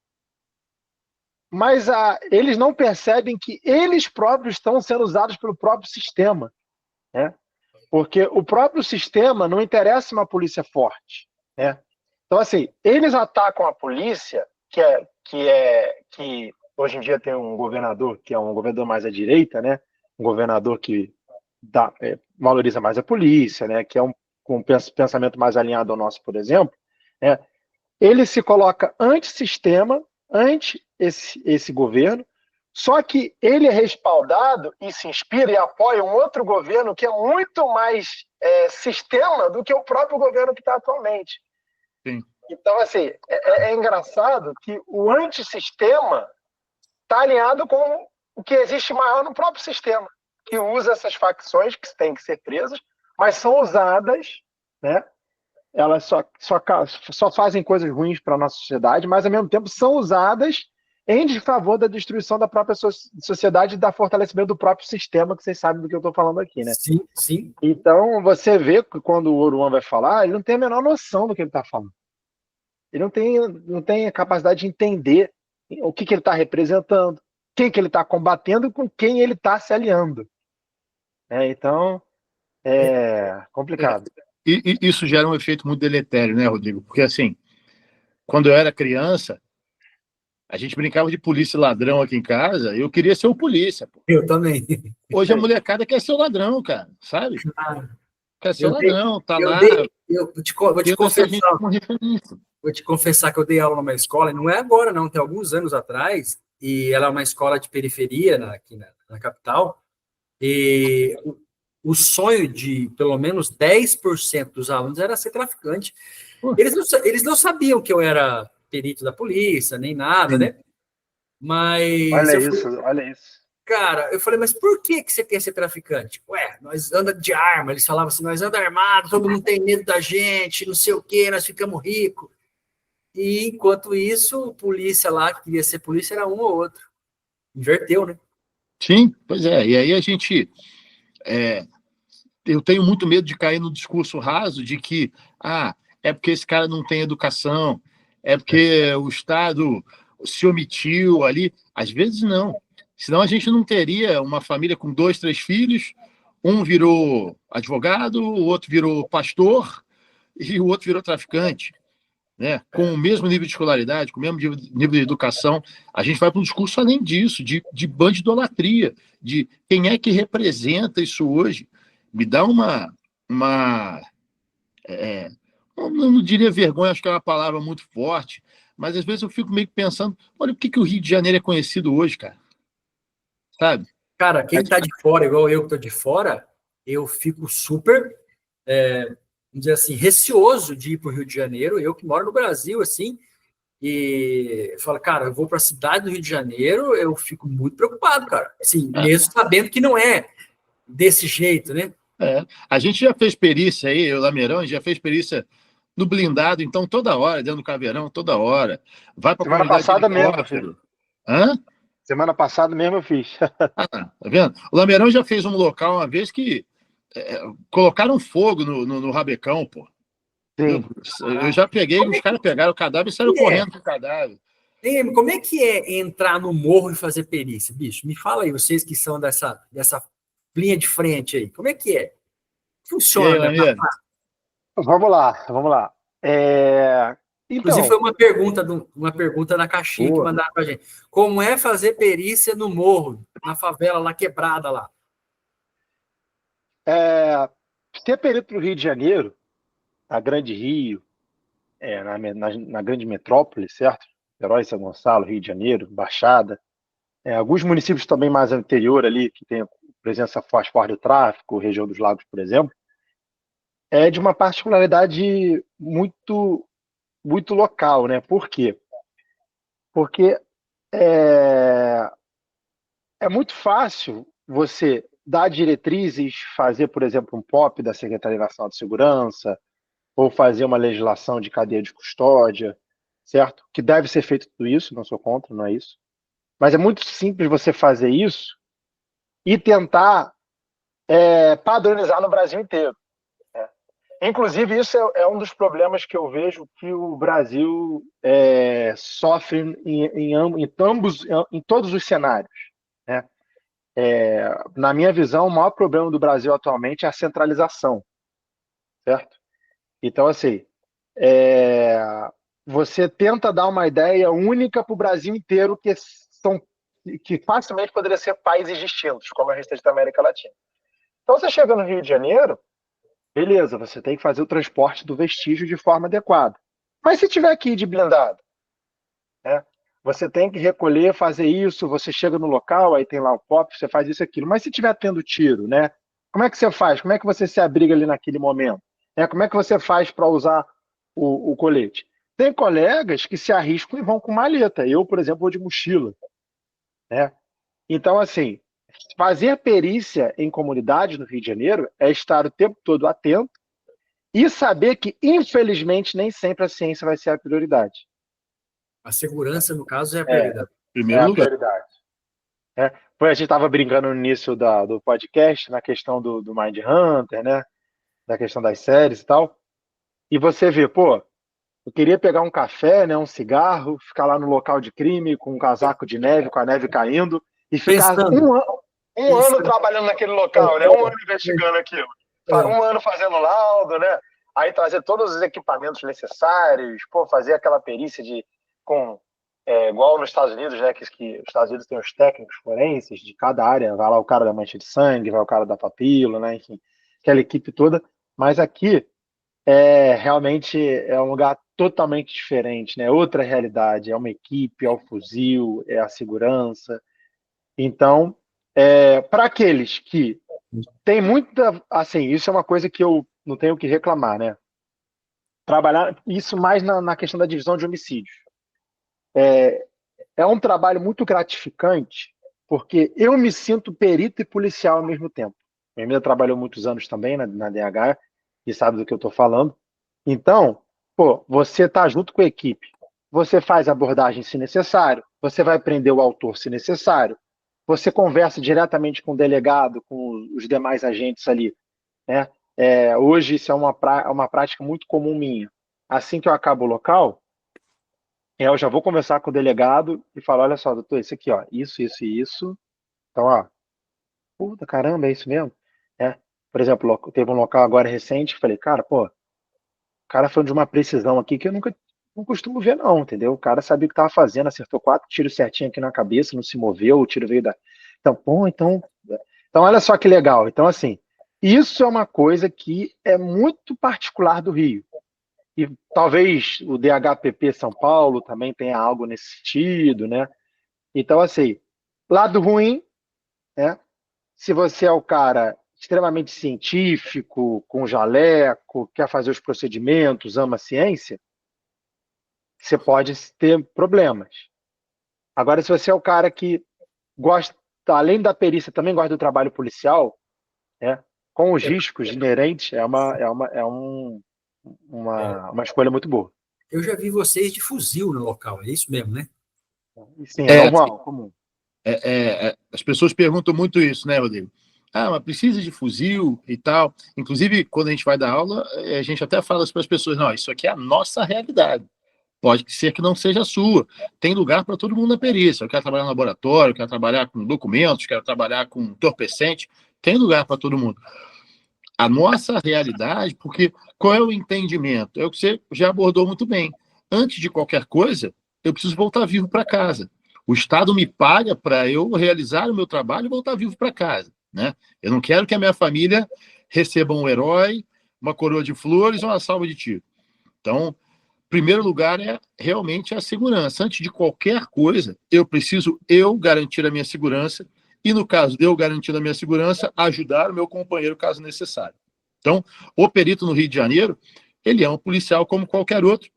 [SPEAKER 2] Mas eles não percebem que eles próprios estão sendo usados pelo próprio sistema, né? Porque o próprio sistema não interessa uma polícia forte, né? Então, assim, eles atacam a polícia, que hoje em dia tem um governador, que é um governador mais à direita, né? Um governador que valoriza mais a polícia, né? Que é com um pensamento mais alinhado ao nosso, por exemplo, né? Ele se coloca antissistema, ante esse governo, só que ele é respaldado e se inspira e apoia um outro governo que é muito mais sistema do que o próprio governo que está atualmente.
[SPEAKER 3] Sim.
[SPEAKER 2] Então, assim, é engraçado que o antissistema está alinhado com o que existe maior no próprio sistema, que usa essas facções que têm que ser presas, mas são usadas, né? Elas só fazem coisas ruins para a nossa sociedade, mas, ao mesmo tempo, são usadas em favor da destruição da própria sociedade e da fortalecimento do próprio sistema, que vocês sabem do que eu estou falando aqui, né?
[SPEAKER 1] Sim, sim.
[SPEAKER 2] Então, você vê que quando o Oruan vai falar, ele não tem a menor noção do que ele está falando. Ele não tem a capacidade de entender o que ele está representando, quem que ele está combatendo e com quem ele está se aliando. Então, é complicado.
[SPEAKER 3] E isso gera um efeito muito deletério, né, Rodrigo? Porque, assim, quando eu era criança, a gente brincava de polícia e ladrão aqui em casa, eu queria ser o polícia. Pô.
[SPEAKER 1] Eu também.
[SPEAKER 3] Hoje a molecada quer ser o ladrão, cara, sabe? Quer ser o ladrão, tá lá.
[SPEAKER 1] Vou te confessar que eu dei aula numa escola, e não é agora, não, tem alguns anos atrás, e ela é uma escola de periferia aqui na capital, e o sonho de pelo menos 10% dos alunos era ser traficante. Eles não sabiam que eu era perito da polícia, nem nada, né? Mas...
[SPEAKER 2] Olha isso.
[SPEAKER 1] Cara, eu falei, mas por que você quer ser traficante? Ué, nós anda de arma. Eles falavam assim, nós anda armado, todo mundo tem medo da gente, não sei o quê, nós ficamos ricos. E, enquanto isso, o polícia lá, que queria ser polícia, era um ou outro. Inverteu, né?
[SPEAKER 3] Sim, pois é. E aí a gente... eu tenho muito medo de cair no discurso raso de que é porque esse cara não tem educação, é porque o Estado se omitiu ali. Às vezes não. Senão a gente não teria uma família com 2, 3 filhos, um virou advogado, o outro virou pastor e o outro virou traficante, né, com o mesmo nível de escolaridade, com o mesmo nível de educação, a gente vai para um discurso além disso, de bandidolatria, de quem é que representa isso hoje. Me dá uma não diria vergonha, acho que é uma palavra muito forte, mas às vezes eu fico meio que pensando, olha, por que o Rio de Janeiro é conhecido hoje, cara? Sabe?
[SPEAKER 1] Cara, quem tá de fora, igual eu que tô de fora, eu fico super, vamos dizer assim, receoso de ir para o Rio de Janeiro. Eu que moro no Brasil, assim, e falo, cara, eu vou para a cidade do Rio de Janeiro, eu fico muito preocupado, cara. Assim, mesmo sabendo que não é desse jeito, né?
[SPEAKER 3] A gente já fez perícia aí, o Lameirão já fez perícia no blindado, então toda hora, dentro do caveirão, toda hora. Vai para a
[SPEAKER 2] Semana
[SPEAKER 3] comunidade de
[SPEAKER 2] passada mesmo,
[SPEAKER 3] helicóptero. Hã?
[SPEAKER 2] Semana passada mesmo eu fiz.
[SPEAKER 3] Tá vendo? O Lameirão já fez um local uma vez que colocaram fogo no rabecão, pô.
[SPEAKER 2] Sim.
[SPEAKER 3] Eu já peguei, os caras pegaram o cadáver e saíram correndo com o cadáver.
[SPEAKER 1] Como é que é entrar no morro e fazer perícia, bicho? Me fala aí, vocês que são dessa linha de frente aí. Como é que é?
[SPEAKER 3] E aí,
[SPEAKER 1] Funciona, né?
[SPEAKER 3] Lameiro?
[SPEAKER 2] Vamos lá.
[SPEAKER 1] Inclusive,
[SPEAKER 2] Então,
[SPEAKER 1] foi uma pergunta na caixinha que
[SPEAKER 2] boa.
[SPEAKER 1] mandaram pra gente. Como é fazer perícia no morro, na favela lá quebrada lá?
[SPEAKER 2] Ser perito no Rio de Janeiro, na Grande Rio, na grande metrópole, certo? Herói, São Gonçalo, Rio de Janeiro, Baixada. Alguns municípios também mais anterior ali, que tem presença forte do tráfico, região dos lagos, por exemplo, é de uma particularidade muito, muito local, né? Por quê? Porque é, é muito fácil você dar diretrizes, fazer, por exemplo, um POP da Secretaria Nacional de Segurança, ou fazer uma legislação de cadeia de custódia, certo? Que deve ser feito tudo isso, não sou contra, não é isso. Mas é muito simples você fazer isso e tentar padronizar no Brasil inteiro. Inclusive, isso é um dos problemas que eu vejo que o Brasil sofre em todos os cenários. Né? Na minha visão, o maior problema do Brasil atualmente é a centralização, certo? Então, assim, é, você tenta dar uma ideia única para o Brasil inteiro que facilmente poderia ser países distintos, como a restante da América Latina. Então, você chega no Rio de Janeiro, beleza, você tem que fazer o transporte do vestígio de forma adequada. Mas se tiver que ir de blindado, né? Você tem que recolher, fazer isso, você chega no local, aí tem lá o POP, você faz isso e aquilo. Mas se tiver tendo tiro, né? Como é que você faz? Como é que você se abriga ali naquele momento? Como é que você faz para usar o colete? Tem colegas que se arriscam e vão com maleta. Eu, por exemplo, vou de mochila. Né? Então, assim, fazer perícia em comunidade no Rio de Janeiro é estar o tempo todo atento e saber que, infelizmente, nem sempre a ciência vai ser a prioridade.
[SPEAKER 1] A segurança, no caso, é a prioridade.
[SPEAKER 3] Primeiro lugar.
[SPEAKER 2] Prioridade. A gente estava brincando no início do podcast, na questão do Mind Hunter, né? Da questão das séries e tal. E você vê, pô, eu queria pegar um café, né, um cigarro, ficar lá no local de crime com um casaco de neve, com a neve caindo, e ficar
[SPEAKER 1] Pensando.
[SPEAKER 2] um ano trabalhando naquele local, né? Um ano investigando aquilo. Um ano fazendo laudo, né? Aí trazer todos os equipamentos necessários, pô, fazer aquela perícia igual nos Estados Unidos, né? Que os Estados Unidos tem os técnicos forenses de cada área, vai lá o cara da mancha de sangue, vai o cara da papila, né? Enfim, aquela equipe toda. Mas aqui realmente é um lugar totalmente diferente, né? Outra realidade, é uma equipe, é o fuzil, é a segurança. Então, para aqueles que tem muita, assim, isso é uma coisa que eu não tenho o que reclamar, né? Trabalhar isso mais na questão da divisão de homicídios. É um trabalho muito gratificante, porque eu me sinto perito e policial ao mesmo tempo. Minha amiga trabalhou muitos anos também na DH e sabe do que eu estou falando. Então, pô, você está junto com a equipe, você faz abordagem se necessário, você vai prender o autor se necessário, você conversa diretamente com o delegado, com os demais agentes ali, né? Hoje isso é uma prática muito comum minha. Assim que eu acabo o local, eu já vou conversar com o delegado e falar, olha só, doutor, isso aqui, ó, isso e isso. Então, ó, puta caramba, é isso mesmo? Por exemplo, teve um local agora recente que falei, cara, pô, o cara foi de uma precisão aqui que eu nunca não costumo ver, não, entendeu? O cara sabia o que estava fazendo, acertou 4 tiros certinho aqui na cabeça, não se moveu, o tiro veio da. Então, pô, então olha só que legal. Então, assim, isso é uma coisa que é muito particular do Rio. E talvez o DHPP São Paulo também tenha algo nesse sentido, né? Então, assim, lado ruim, né? Se você é o cara extremamente científico, com jaleco, quer fazer os procedimentos, ama a ciência, você pode ter problemas. Agora, se você é o cara que gosta, além da perícia, também gosta do trabalho policial, né? Com os riscos inerentes, uma escolha muito boa.
[SPEAKER 1] Eu já vi vocês de fuzil no local, é isso mesmo, né?
[SPEAKER 2] E sim, é
[SPEAKER 3] É,
[SPEAKER 2] normal, comum.
[SPEAKER 3] as pessoas perguntam muito isso, né, Rodrigo? Ah, mas precisa de fuzil e tal. Inclusive, quando a gente vai dar aula, a gente até fala para as pessoas: não, isso aqui é a nossa realidade. Pode ser que não seja a sua. Tem lugar para todo mundo na perícia. Eu quero trabalhar no laboratório, eu quero trabalhar com documentos, quero trabalhar com entorpecente. Tem lugar para todo mundo. A nossa realidade, porque qual é o entendimento? É o que você já abordou muito bem. Antes de qualquer coisa, eu preciso voltar vivo para casa. O Estado me paga para eu realizar o meu trabalho e voltar vivo para casa, né? Eu não quero que a minha família receba um herói, uma coroa de flores ou uma salva de tiro. Então, primeiro lugar é realmente a segurança. Antes de qualquer coisa, eu preciso garantir a minha segurança e, no caso de eu garantir a minha segurança, ajudar o meu companheiro caso necessário. Então, o perito no Rio de Janeiro, ele é um policial como qualquer outro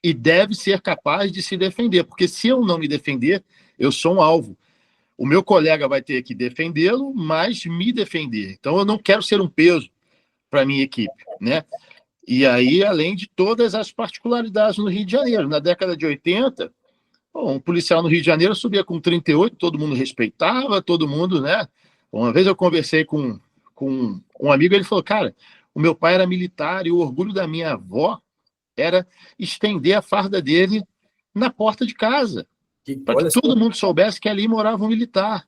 [SPEAKER 3] e deve ser capaz de se defender, porque se eu não me defender, eu sou um alvo. O meu colega vai ter que defendê-lo, mas me defender. Então, eu não quero ser um peso para a minha equipe, né? E aí, além de todas as particularidades no Rio de Janeiro. Na década de 80, um policial no Rio de Janeiro subia com 38, todo mundo respeitava, todo mundo, né? Uma vez eu conversei com um amigo, ele falou: cara, o meu pai era militar e o orgulho da minha avó era estender a farda dele na porta de casa, para que
[SPEAKER 1] Olha
[SPEAKER 3] todo
[SPEAKER 1] só.
[SPEAKER 3] mundo soubesse que ali morava um militar.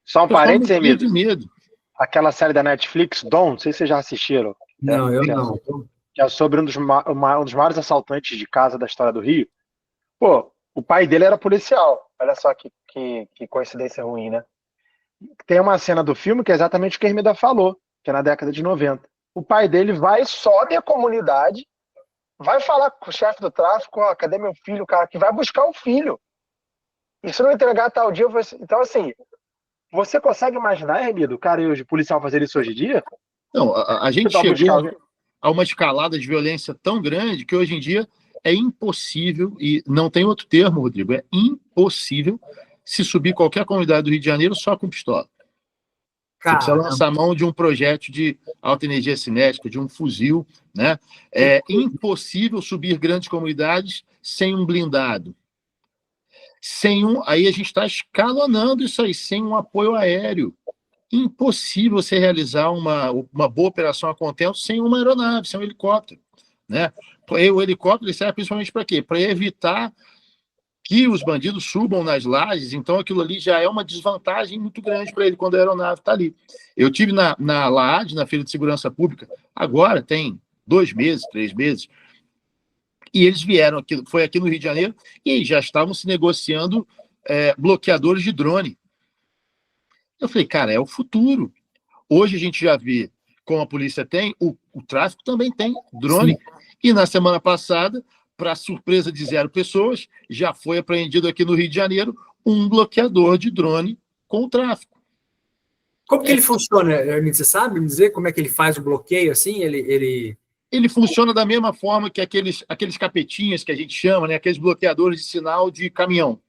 [SPEAKER 2] Só um
[SPEAKER 3] O pessoal
[SPEAKER 2] parênteses,
[SPEAKER 3] morria
[SPEAKER 2] Emílio.
[SPEAKER 3] de medo.
[SPEAKER 2] Aquela série da Netflix, Dom, não sei se vocês já assistiram, né?
[SPEAKER 1] Não, eu
[SPEAKER 2] Que é,
[SPEAKER 1] não.
[SPEAKER 2] que é sobre um dos maiores assaltantes de casa da história do Rio. Pô, o pai dele era policial. Olha só que coincidência ruim, né? Tem uma cena do filme que é exatamente o que a Hermida falou, que é na década de 90. O pai dele vai, sobe a comunidade, vai falar com o chefe do tráfico: ó, cadê meu filho, cara? Que vai buscar o filho. E se não entregar tal dia, então assim, você consegue imaginar, Hermida, o cara e o policial fazer isso hoje em dia?
[SPEAKER 3] Não, a gente
[SPEAKER 2] Pra buscar
[SPEAKER 3] chegou
[SPEAKER 2] alguém?
[SPEAKER 3] a uma escalada de violência tão grande que hoje em dia é impossível, e não tem outro termo, Rodrigo, é impossível se subir qualquer comunidade do Rio de Janeiro só com pistola. Você precisa
[SPEAKER 1] Caramba.
[SPEAKER 3] lançar a mão de um projétil de alta energia cinética, de um fuzil, né? É impossível subir grandes comunidades sem um blindado. Aí a gente está escalonando isso aí, sem um apoio aéreo. Impossível você realizar uma boa operação a contento sem uma aeronave, sem um helicóptero, né? O helicóptero serve principalmente para quê? Para evitar que os bandidos subam nas lajes, então aquilo ali já é uma desvantagem muito grande para ele quando a aeronave está ali. Eu tive na LAAD, na Feira de Segurança Pública, agora tem 2 meses, 3 meses, e eles vieram aqui, foi aqui no Rio de Janeiro, e aí já estavam se negociando bloqueadores de drone. Eu falei, cara, é o futuro. Hoje a gente já vê como a polícia tem, o tráfico também tem drone.
[SPEAKER 1] Sim.
[SPEAKER 3] E na semana passada, para surpresa de 0 pessoas, já foi apreendido aqui no Rio de Janeiro um bloqueador de drone com o tráfico.
[SPEAKER 1] Como que ele funciona, Hermínio? Você sabe me dizer como é que ele faz o bloqueio assim?
[SPEAKER 3] Ele funciona da mesma forma que aqueles capetinhas que a gente chama, né? Aqueles bloqueadores de sinal de caminhão.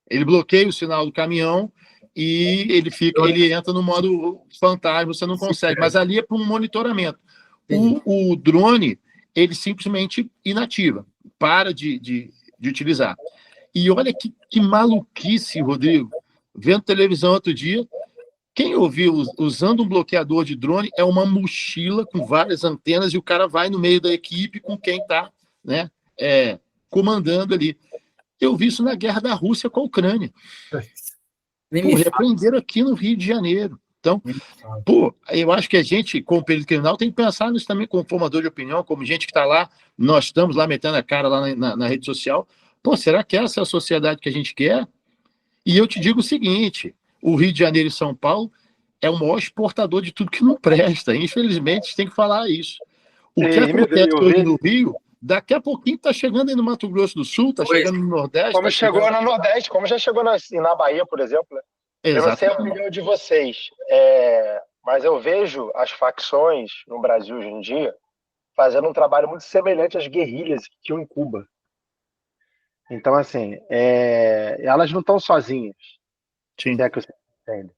[SPEAKER 3] Ele bloqueia o sinal do caminhão e ele entra no modo fantasma, você não consegue. Mas ali é para um monitoramento. O drone, ele simplesmente inativa, para de utilizar. E olha que maluquice, Rodrigo. Vendo televisão outro dia, quem ouviu usando um bloqueador de drone é uma mochila com várias antenas e o cara vai no meio da equipe com quem está, né, comandando ali. Eu vi isso na guerra da Rússia com a Ucrânia.
[SPEAKER 1] Nem
[SPEAKER 3] Pô,
[SPEAKER 1] me fala.
[SPEAKER 3] repreenderam aqui no Rio de Janeiro. Então, pô, eu acho que a gente, como perito criminal, tem que pensar nisso também como formador de opinião, como gente que está lá, nós estamos lá metendo a cara lá na rede social. Pô, será que essa é a sociedade que a gente quer? E eu te digo o seguinte, o Rio de Janeiro e São Paulo é o maior exportador de tudo que não presta. Infelizmente, a gente tem que falar isso. O que acontece hoje no Rio, daqui a pouquinho está chegando aí no Mato Grosso do Sul, está chegando no Nordeste.
[SPEAKER 2] Como chegou
[SPEAKER 3] chegando...
[SPEAKER 2] no Nordeste, como já chegou na Bahia, por exemplo. Né? Eu não sei a opinião de vocês, mas eu vejo as facções no Brasil hoje em dia fazendo um trabalho muito semelhante às guerrilhas que tinham em Cuba. Então, assim, elas não estão sozinhas.
[SPEAKER 3] Sim.
[SPEAKER 2] Se é que você entende.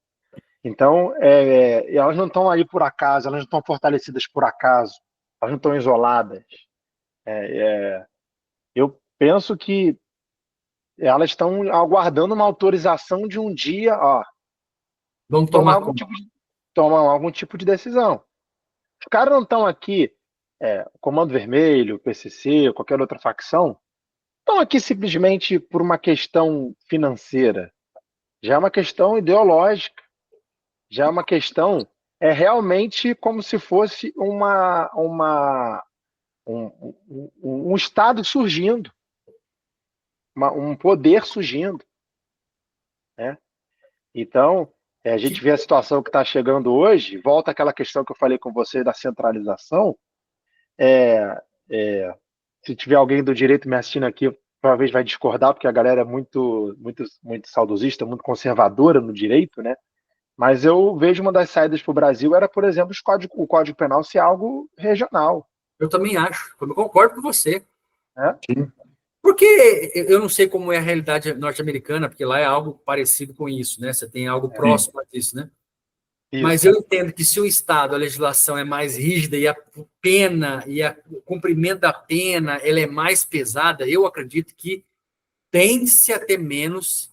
[SPEAKER 2] Então, elas não estão ali por acaso, elas não estão fortalecidas por acaso, elas não estão isoladas. Eu penso que elas estão aguardando uma autorização de um dia,
[SPEAKER 1] vamos
[SPEAKER 2] tomar algum tipo de decisão. Os caras não estão aqui, Comando Vermelho, PCC, qualquer outra facção, estão aqui simplesmente por uma questão financeira. Já é uma questão ideológica, já é uma questão, realmente como se fosse um Estado surgindo, um poder surgindo. Né? Então, a gente vê a situação que está chegando hoje, volta àquela questão que eu falei com você da centralização. Se tiver alguém do direito me assistindo aqui, provavelmente vai discordar, porque a galera é muito, muito, muito saudosista, muito conservadora no direito, né? Mas eu vejo uma das saídas para o Brasil era, por exemplo, o Código Penal ser algo regional.
[SPEAKER 1] Eu também acho, eu concordo com você.
[SPEAKER 2] Né?
[SPEAKER 1] Porque eu não sei como é a realidade norte-americana, porque lá é algo parecido com isso, né? Você tem algo próximo disso, né? Isso. Mas eu entendo que se o Estado, a legislação é mais rígida e a pena e o cumprimento da pena ela é mais pesada, eu acredito que tende-se a ter menos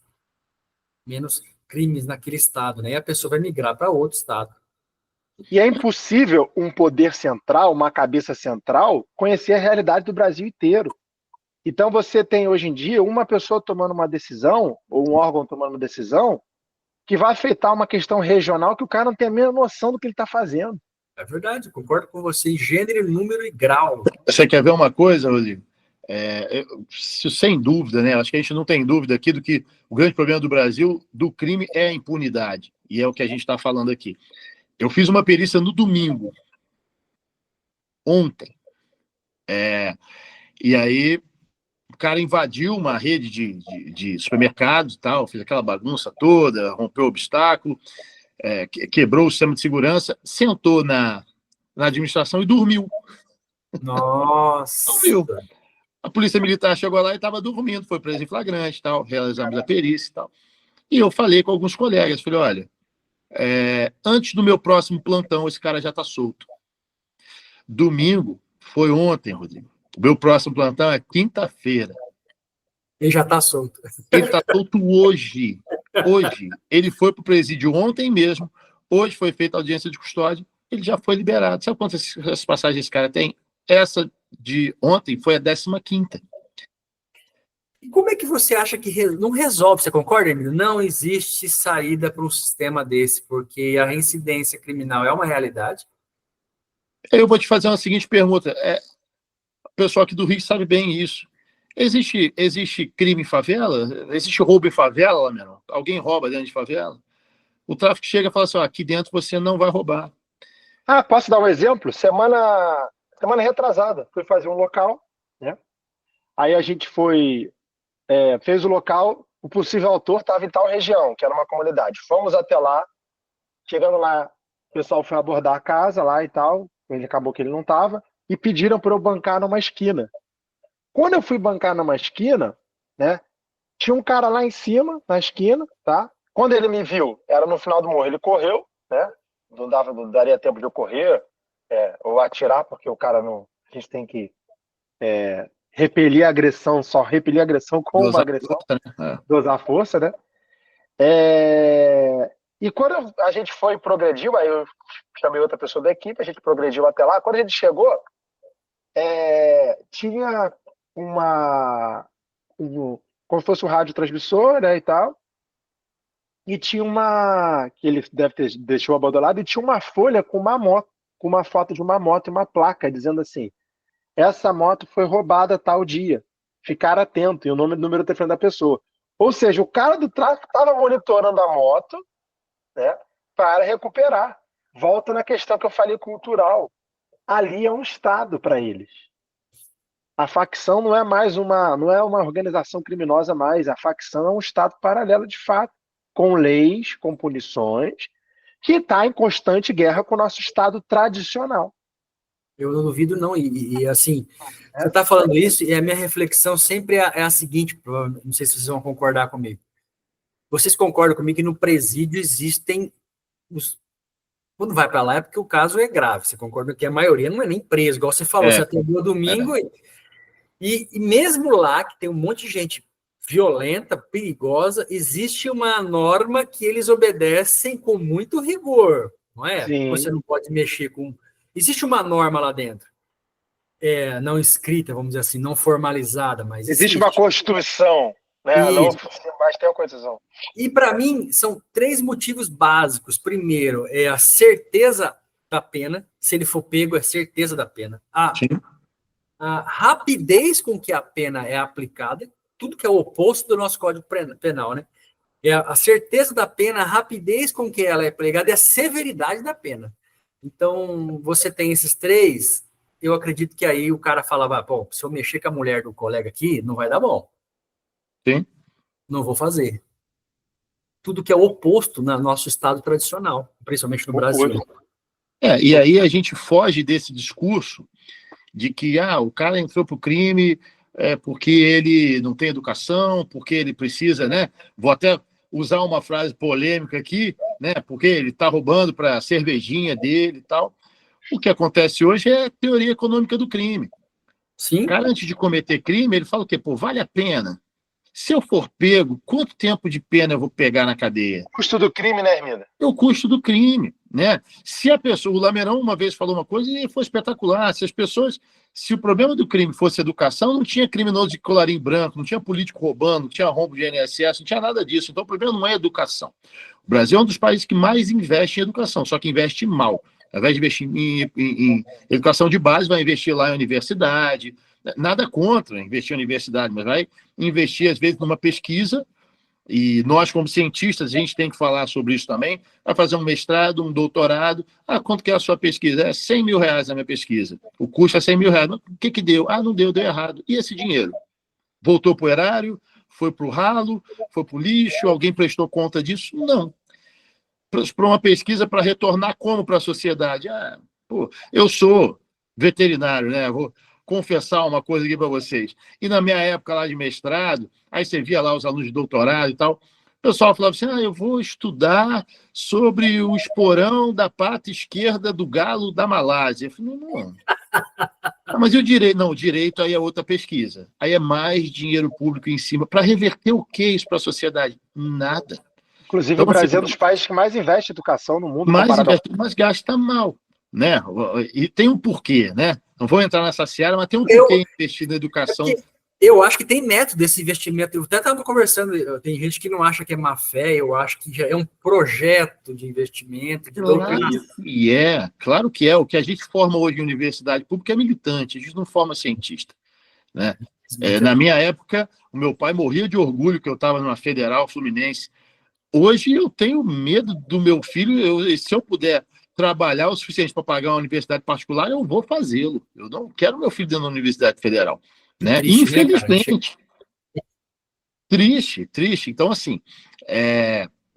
[SPEAKER 1] crimes naquele estado, né? E a pessoa vai migrar para outro estado.
[SPEAKER 2] E é impossível um poder central, uma cabeça central, conhecer a realidade do Brasil inteiro. Então você tem hoje em dia uma pessoa tomando uma decisão, ou um órgão tomando uma decisão, que vai afetar uma questão regional que o cara não tem a mínima noção do que ele está fazendo.
[SPEAKER 1] É verdade, concordo com você em gênero, número e grau.
[SPEAKER 3] Você quer ver uma coisa, Rodrigo? Sem dúvida, né? Acho que a gente não tem dúvida aqui do que o grande problema do Brasil, do crime, é a impunidade. E é o que a gente está falando aqui. Eu fiz uma perícia no domingo, ontem. E aí o cara invadiu uma rede de supermercados e tal, fez aquela bagunça toda, rompeu o obstáculo, quebrou o sistema de segurança, sentou na administração e dormiu.
[SPEAKER 1] Nossa!
[SPEAKER 3] Dormiu. A polícia militar chegou lá e estava dormindo, foi preso em flagrante, tal, realizamos a perícia e tal. E eu falei com alguns colegas, falei, olha, antes do meu próximo plantão, esse cara já está solto. Domingo foi ontem, Rodrigo. O meu próximo plantão é quinta-feira.
[SPEAKER 1] Ele já está solto.
[SPEAKER 3] Ele está solto hoje. Hoje. Ele foi para o presídio ontem mesmo. Hoje foi feita a audiência de custódia. Ele já foi liberado. Sabe quantas passagens esse cara tem? Essa de ontem foi a 15ª.
[SPEAKER 1] E como é que você acha que não resolve? Você concorda, Emílio? Não existe saída para um sistema desse, porque a reincidência criminal é uma realidade.
[SPEAKER 3] Eu vou te fazer uma seguinte pergunta. O pessoal aqui do Rio sabe bem isso. Existe crime em favela? Existe roubo em favela, Lamerão? Alguém rouba dentro de favela? O tráfico chega e fala assim, aqui dentro você não vai roubar.
[SPEAKER 2] Posso dar um exemplo? Semana retrasada, fui fazer um local, né? Aí a gente fez o local, o possível autor estava em tal região, que era uma comunidade. Fomos até lá, chegando lá, o pessoal foi abordar a casa lá e tal, ele acabou que ele não estava, e pediram para eu bancar numa esquina. Quando eu fui bancar numa esquina, né, tinha um cara lá em cima, na esquina, tá? Quando ele me viu, era no final do morro, ele correu, né? Não daria tempo de eu correr ou atirar, porque o cara não... A gente tem que repelir a agressão, só repelir a agressão com uma agressão. Dosar a força, né? E quando a gente foi progrediu, aí eu chamei outra pessoa da equipe, a gente progrediu até lá. Quando a gente chegou, tinha como se fosse um radiotransmissor, né, e tal. e tinha que ele deve ter deixou abandonado, e tinha uma folha com uma moto, com uma foto de uma moto e uma placa dizendo assim: essa moto foi roubada tal dia. Ficar atento, e o nome do número do telefone da pessoa. Ou seja, o cara do tráfico estava monitorando a moto, né, para recuperar. Volta na questão que eu falei cultural. Ali é um Estado para eles. A facção não é mais não é uma organização criminosa mais. A facção é um Estado paralelo de fato, com leis, com punições, que está em constante guerra com o nosso Estado tradicional.
[SPEAKER 1] Eu não duvido, não. Assim, você está falando isso, e a minha reflexão sempre é a seguinte, não sei se vocês vão concordar comigo. Vocês concordam comigo que no presídio existem quando vai para lá é porque o caso é grave. Você concorda que a maioria não é nem preso, igual você falou, você atendeu domingo. E mesmo lá, que tem um monte de gente violenta, perigosa, existe uma norma que eles obedecem com muito rigor, não é?
[SPEAKER 2] Sim.
[SPEAKER 1] Você não pode mexer com... Existe uma norma lá dentro, não escrita, vamos dizer assim, não formalizada, mas
[SPEAKER 2] existe uma Constituição, né? Não, mas tem uma Constituição.
[SPEAKER 1] E para mim são 3 motivos básicos. Primeiro é a certeza da pena, se ele for pego é certeza da pena. A rapidez com que a pena é aplicada, tudo que é o oposto do nosso Código Penal, né? É a certeza da pena, a rapidez com que ela é aplicada e a severidade da pena. Então, você tem esses 3, eu acredito que aí o cara falava, pô, se eu mexer com a mulher do colega aqui, não vai dar bom.
[SPEAKER 3] Sim.
[SPEAKER 1] Não vou fazer. Tudo que é o oposto no nosso Estado tradicional, principalmente no Brasil.
[SPEAKER 3] E aí a gente foge desse discurso de que o cara entrou para o crime porque ele não tem educação, porque ele precisa, né? Vou até usar uma frase polêmica aqui, né? Porque ele está roubando para a cervejinha dele e tal. O que acontece hoje é a teoria econômica do crime.
[SPEAKER 1] Sim.
[SPEAKER 3] O cara, antes de cometer crime, ele fala o quê? Pô, vale a pena. Se eu for pego, quanto tempo de pena eu vou pegar na cadeia?
[SPEAKER 2] O custo do crime, né, Hermida?
[SPEAKER 3] É o custo do crime, né? Se a pessoa, o Lameirão uma vez falou uma coisa e foi espetacular. Se o problema do crime fosse educação, não tinha criminoso de colarinho branco, não tinha político roubando, não tinha rombo de INSS, não tinha nada disso. Então o problema não é educação. O Brasil é um dos países que mais investe em educação, só que investe mal. Ao invés de investir em educação de base, vai investir lá em universidade. Nada contra investir em universidade, mas vai investir, às vezes, numa pesquisa, e nós, como cientistas, a gente tem que falar sobre isso também, vai fazer um mestrado, um doutorado. Quanto que é a sua pesquisa? É 100 mil reais a minha pesquisa. O custo é 100 mil reais. O que deu? Não deu, deu errado. E esse dinheiro? Voltou para o erário? Foi para o ralo? Foi para o lixo? Alguém prestou conta disso? Não. Para uma pesquisa para retornar como para a sociedade? Eu sou veterinário, né? Vou confessar uma coisa aqui para vocês. E na minha época lá de mestrado, aí você via lá os alunos de doutorado e tal, o pessoal falava assim, eu vou estudar sobre o esporão da pata esquerda do galo da Malásia. Eu falei, não. Mas e o direito? Não, o direito aí é outra pesquisa. Aí é mais dinheiro público em cima. Para reverter o que isso para a sociedade? Nada.
[SPEAKER 2] Inclusive, então, o Brasil é um dos países que mais investe em educação no mundo.
[SPEAKER 3] Mas gasta mal, né? E tem um porquê, né? Não vou entrar nessa seara, mas tem um porquê investir na educação.
[SPEAKER 1] Eu acho que tem método desse investimento. Eu até estava conversando, tem gente que não acha que é má fé, eu acho que já é um projeto de investimento.
[SPEAKER 3] Claro que é. O que a gente forma hoje em universidade pública é militante, a gente não forma cientista, né? Na minha época, o meu pai morria de orgulho que eu estava numa federal fluminense. Hoje eu tenho medo do meu filho, se eu puder trabalhar o suficiente para pagar uma universidade particular, eu vou fazê-lo. Eu não quero meu filho dentro da universidade federal, né?
[SPEAKER 1] Triste,
[SPEAKER 3] infelizmente. Triste. Então, assim,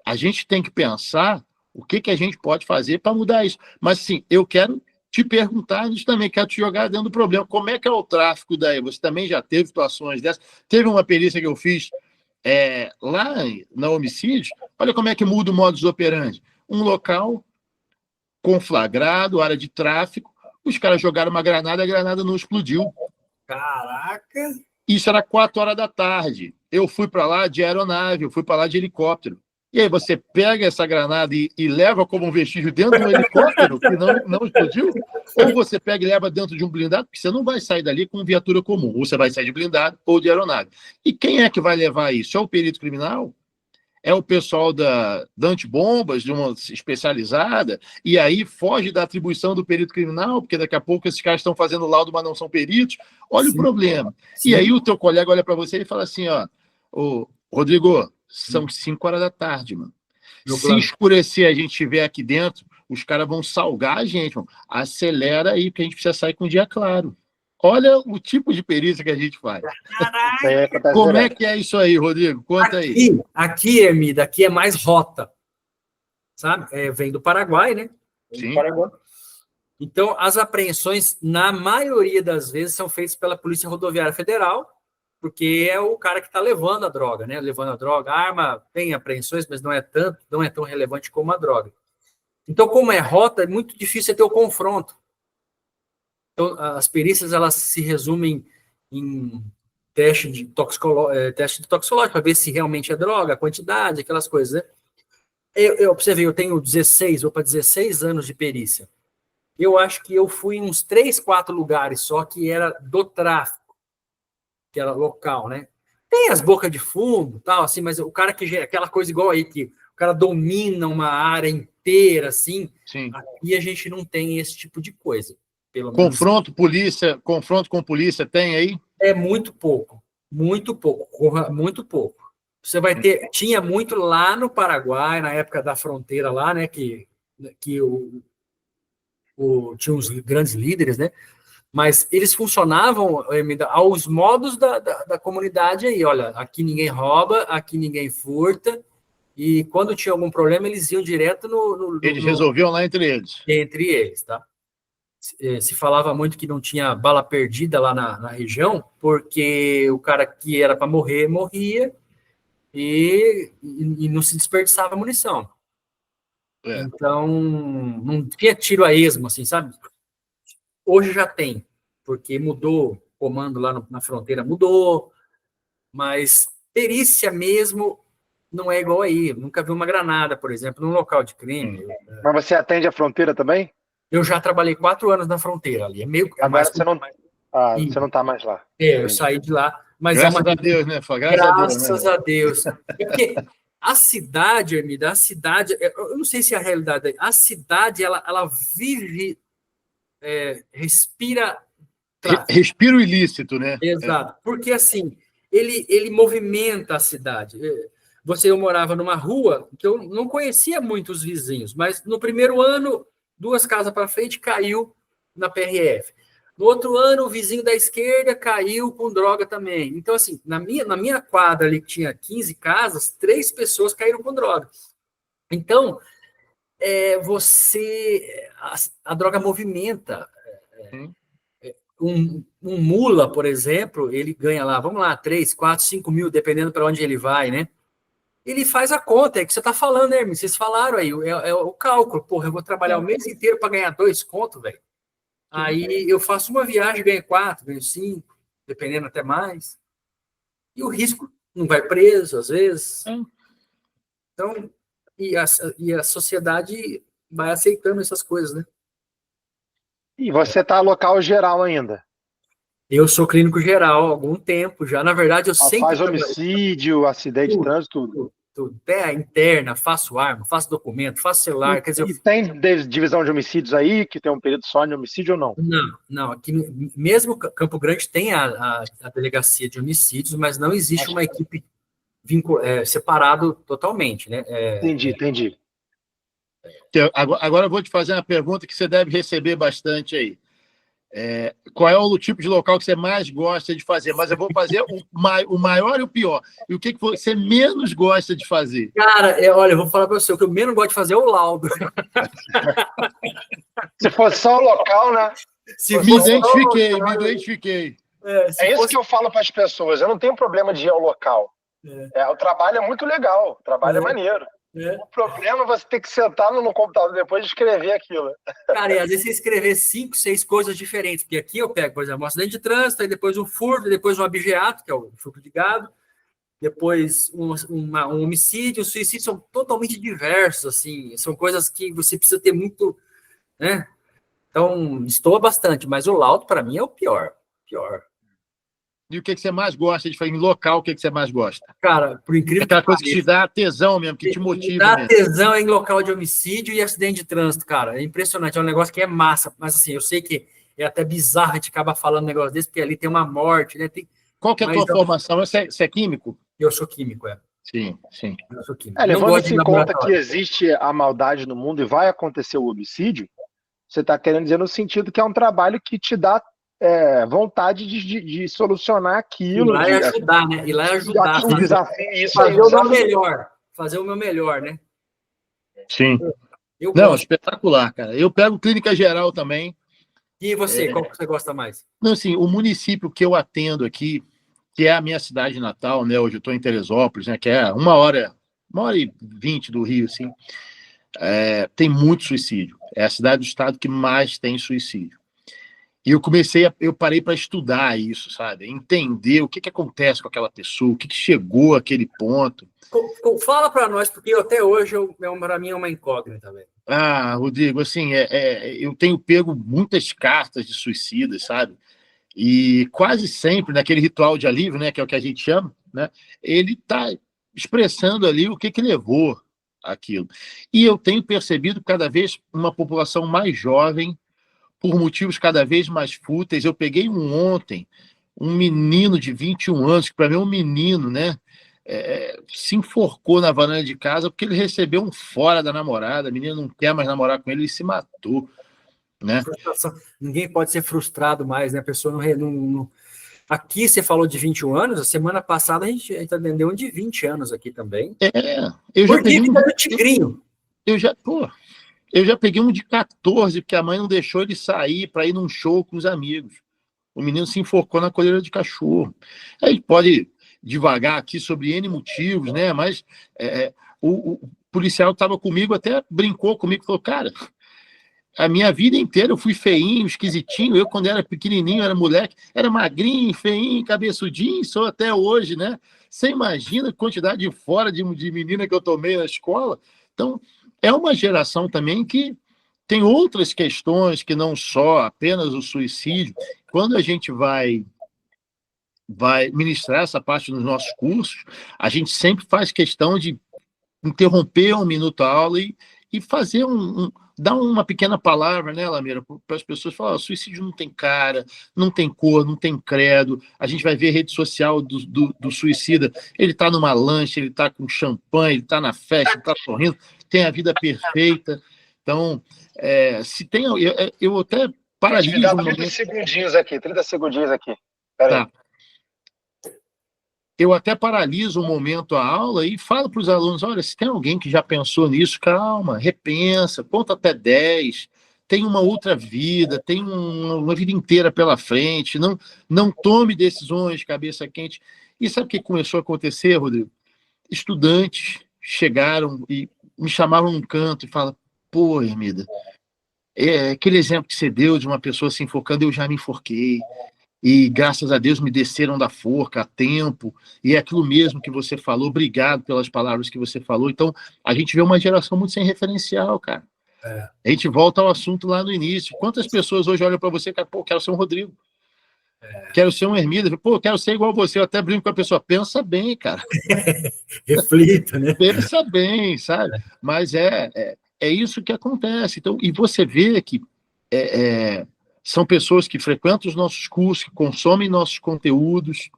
[SPEAKER 3] a gente tem que pensar o que a gente pode fazer para mudar isso. Mas, assim, eu quero te perguntar isso também, quero te jogar dentro do problema. Como é que é o tráfico daí? Você também já teve situações dessas? Teve uma perícia que eu fiz lá na homicídio, olha como é que muda o modus operandi. Um local conflagrado, área de tráfico, os caras jogaram uma granada, a granada não explodiu.
[SPEAKER 1] Caraca!
[SPEAKER 3] Isso era 4 horas da tarde. Eu fui para lá de aeronave, eu fui para lá de helicóptero. E aí você pega essa granada e leva como um vestígio dentro do helicóptero, que não explodiu, ou você pega e leva dentro de um blindado, porque você não vai sair dali com viatura comum, ou você vai sair de blindado ou de aeronave. E quem é que vai levar isso? É o perito criminal? é o pessoal da antibombas, de uma especializada, e aí foge da atribuição do perito criminal, porque daqui a pouco esses caras estão fazendo laudo, mas não são peritos. Olha
[SPEAKER 1] Sim.
[SPEAKER 3] o problema.
[SPEAKER 1] Sim.
[SPEAKER 3] E aí o teu colega olha para você e fala assim, ó, ô, Rodrigo, são 5 horas da tarde, mano. Se escurecer, a gente estiver aqui dentro, os caras vão salgar a gente, mano. Acelera aí, porque a gente precisa sair com o dia claro. Olha o tipo de perícia que a gente faz.
[SPEAKER 1] Caraca!
[SPEAKER 3] Como é que é isso aí, Rodrigo? Conta aí.
[SPEAKER 1] Aqui, Hermida, aqui é mais rota, sabe? Vem do Paraguai, né?
[SPEAKER 3] Sim.
[SPEAKER 1] Do Paraguai. Então, as apreensões, na maioria das vezes, são feitas pela Polícia Rodoviária Federal, porque é o cara que está levando a droga, né? Levando a droga. A arma tem apreensões, mas não é tão relevante como a droga. Então, como é rota, é muito difícil ter o confronto. Então, as perícias, elas se resumem em teste de toxicológico, para ver se realmente é droga, a quantidade, aquelas coisas, né? Pra você ver, eu tenho 16 anos de perícia. Eu acho que eu fui em uns 3, 4 lugares só que era do tráfico, que era local, né? Tem as bocas de fundo, tal, assim, mas o cara que aquela coisa igual aí, que o cara domina uma área inteira, assim,
[SPEAKER 3] Sim.
[SPEAKER 1] Aqui a gente não tem esse tipo de coisa.
[SPEAKER 3] Confronto com polícia tem aí?
[SPEAKER 1] É muito pouco, muito pouco, muito pouco. Você vai ter, tinha muito lá no Paraguai, na época da fronteira lá, né, que tinha uns grandes líderes, né, mas eles funcionavam aos modos da comunidade aí, olha, aqui ninguém rouba, aqui ninguém furta, e quando tinha algum problema, eles iam direto
[SPEAKER 3] Eles resolviam lá entre eles.
[SPEAKER 1] Entre eles, tá? Se falava muito que não tinha bala perdida lá na região, porque o cara que era para morrer, morria, e não se desperdiçava munição. Então, não tinha tiro a esmo, assim, sabe? Hoje já tem, porque mudou o comando lá na fronteira, mudou, mas perícia mesmo não é igual aí. Eu nunca vi uma granada, por exemplo, num local de crime.
[SPEAKER 2] Mas você atende a fronteira também?
[SPEAKER 1] Eu já trabalhei 4 anos na fronteira ali.
[SPEAKER 2] Agora você não está mais lá.
[SPEAKER 1] Eu saí de lá. Mas
[SPEAKER 3] graças a Deus, né?
[SPEAKER 1] Graças a Deus. Porque a cidade, Hermida, eu não sei se é a realidade, a cidade, ela vive, respira tráfico.
[SPEAKER 3] Respiro ilícito, né?
[SPEAKER 1] Exato. Porque, assim, ele movimenta a cidade. Eu morava numa rua que eu não conhecia muito os vizinhos, mas no primeiro ano, 2 casas para frente, caiu na PRF. No outro ano, o vizinho da esquerda caiu com droga também. Então, assim, na minha quadra ali, que tinha 15 casas, 3 pessoas caíram com droga. Então, a droga movimenta. Um mula, por exemplo, ele ganha lá, vamos lá, 3, 4, 5 mil, dependendo para onde ele vai, né? Ele faz a conta, é que você está falando, né, Hermes? Vocês falaram aí, é o cálculo. Porra, eu vou trabalhar o mês inteiro para ganhar 2 contos, velho. Aí eu faço uma viagem, ganho 4, ganho 5, dependendo até mais. E o risco não vai preso, às vezes. Então, e a sociedade vai aceitando essas coisas, né?
[SPEAKER 2] E você está local geral ainda?
[SPEAKER 1] Eu sou clínico geral há algum tempo já. Na verdade, eu sempre...
[SPEAKER 2] Faz homicídio, acidente de trânsito, tudo.
[SPEAKER 1] Até a interna, faço arma, faço documento, faço celular. Quer dizer,
[SPEAKER 2] tem divisão de homicídios aí, que tem um período só de homicídio ou não?
[SPEAKER 1] Não. Aqui, mesmo Campo Grande tem a delegacia de homicídios, mas não existe uma equipe separado totalmente, né?
[SPEAKER 2] Entendi.
[SPEAKER 3] Agora eu vou te fazer uma pergunta que você deve receber bastante aí. Qual é o tipo de local que você mais gosta de fazer? Mas eu vou fazer o maior e o pior. E o que você menos gosta de fazer?
[SPEAKER 1] Cara, olha, eu vou falar para você, o que eu menos gosto de fazer é o laudo.
[SPEAKER 2] Se fosse só o local, né?
[SPEAKER 3] Me identifiquei.
[SPEAKER 2] É isso que eu falo para as pessoas. Eu não tenho problema de ir ao local. O trabalho é muito legal, o trabalho é maneiro. O problema é você ter que sentar no computador depois de escrever aquilo.
[SPEAKER 1] Cara, e às vezes você escrever 5, 6 coisas diferentes, porque aqui eu pego, por exemplo, um acidente de trânsito, aí depois um furto, depois um abigeato, que é o furto de gado, depois um homicídio, um suicídio, são totalmente diversos, assim, são coisas que você precisa ter muito, né? Então, estou bastante, mas o laudo, para mim, é o pior.
[SPEAKER 3] E o que você mais gosta de fazer em local? O que você mais gosta?
[SPEAKER 1] Cara, por incrível
[SPEAKER 3] Aquela coisa que te dá tesão mesmo, que te motiva
[SPEAKER 1] dá
[SPEAKER 3] mesmo.
[SPEAKER 1] tesão em local de homicídio e acidente de trânsito, cara. É impressionante, é um negócio que é massa. Mas assim, eu sei que é até bizarro a gente acabar falando um negócio desse, porque ali tem uma morte, né?
[SPEAKER 3] Qual que é a tua formação? Você é químico?
[SPEAKER 1] Eu sou químico, é.
[SPEAKER 3] Sim, sim.
[SPEAKER 1] Eu sou químico. Não
[SPEAKER 2] Levando
[SPEAKER 1] gosto de
[SPEAKER 2] em conta que
[SPEAKER 1] laboratório.
[SPEAKER 2] existe a maldade no mundo e vai acontecer o homicídio, você está querendo dizer no sentido que é um trabalho que te dá vontade de solucionar
[SPEAKER 1] Ir
[SPEAKER 2] aquilo,
[SPEAKER 1] lá e ajudar, né? Ir lá e ajudar.
[SPEAKER 2] um desafio, isso aí,
[SPEAKER 1] Fazer o meu melhor. Fazer o meu melhor, né?
[SPEAKER 3] Sim.
[SPEAKER 1] Eu
[SPEAKER 3] Não,
[SPEAKER 1] gosto.
[SPEAKER 3] espetacular, cara. Eu pego clínica geral também.
[SPEAKER 1] E você, qual que você gosta mais?
[SPEAKER 3] Não, assim, o município que eu atendo aqui, que é a minha cidade natal, né? Hoje eu estou em Teresópolis, né? Que é 1h20 do Rio, assim. Tem muito suicídio. É a cidade do estado que mais tem suicídio. E eu parei para estudar isso, sabe? Entender o que acontece com aquela pessoa, o que chegou àquele ponto.
[SPEAKER 1] Fala para nós, porque até hoje, para mim, é uma incógnita, velho.
[SPEAKER 3] Ah, Rodrigo, assim, eu tenho pego muitas cartas de suicidas, sabe? E quase sempre, naquele ritual de alívio, né, que é o que a gente chama, né, ele está expressando ali o que levou aquilo. E eu tenho percebido cada vez uma população mais jovem, por motivos cada vez mais fúteis. Eu peguei ontem um menino de 21 anos, que para mim é um menino, né? Se enforcou na varanda de casa porque ele recebeu um fora da namorada, a menina não quer mais namorar com ele, ele se matou, né?
[SPEAKER 1] Ninguém pode ser frustrado mais, né? A pessoa não. Aqui você falou de 21 anos, a semana passada a gente atendeu um de 20 anos aqui também.
[SPEAKER 3] Eu já peguei
[SPEAKER 1] do Tigrinho.
[SPEAKER 3] Eu já peguei um de 14, porque a mãe não deixou ele sair para ir num show com os amigos. O menino se enforcou na coleira de cachorro. Aí pode devagar aqui sobre N motivos, né? Mas o policial que estava comigo até brincou comigo, falou, cara, a minha vida inteira eu fui feinho, esquisitinho. Eu, quando era pequenininho, era moleque, era magrinho, feinho, cabeçudinho, sou até hoje, né? Você imagina a quantidade de fora de menina que eu tomei na escola? Então, é uma geração também que tem outras questões que não só apenas o suicídio. Quando a gente vai ministrar essa parte nos nossos cursos, a gente sempre faz questão de interromper um minuto a aula e fazer dar uma pequena palavra, né, Lameira, para as pessoas falar, suicídio não tem cara, não tem cor, não tem credo. A gente vai ver a rede social do suicida, ele está numa lancha, ele está com champanhe, ele está na festa, ele está sorrindo, tem a vida perfeita. Então, se tem... Eu até paraliso...
[SPEAKER 2] 30 segundinhos aqui. Peraí.
[SPEAKER 3] Tá. Eu até paraliso um momento a aula e falo para os alunos, olha, se tem alguém que já pensou nisso, calma, repensa, conta até 10, tem uma outra vida, tem uma vida inteira pela frente, não tome decisões de cabeça quente. E sabe o que começou a acontecer, Rodrigo? Estudantes chegaram e me chamavam num canto e falaram, pô, Hermida, aquele exemplo que você deu de uma pessoa se enforcando, eu já me enforquei. E graças a Deus me desceram da forca a tempo, e é aquilo mesmo que você falou, obrigado pelas palavras que você falou. Então, a gente vê uma geração muito sem referencial, cara. A gente volta ao assunto lá no início. Quantas pessoas hoje olham para você e falam, pô, quero ser um Rodrigo, quero ser um Hermida, pô, quero ser igual você. Eu até brinco com a pessoa, pensa bem, cara.
[SPEAKER 1] Reflita, né?
[SPEAKER 3] Pensa bem, sabe? Mas é isso que acontece. Então, e você vê que são pessoas que frequentam os nossos cursos, que consomem nossos conteúdos.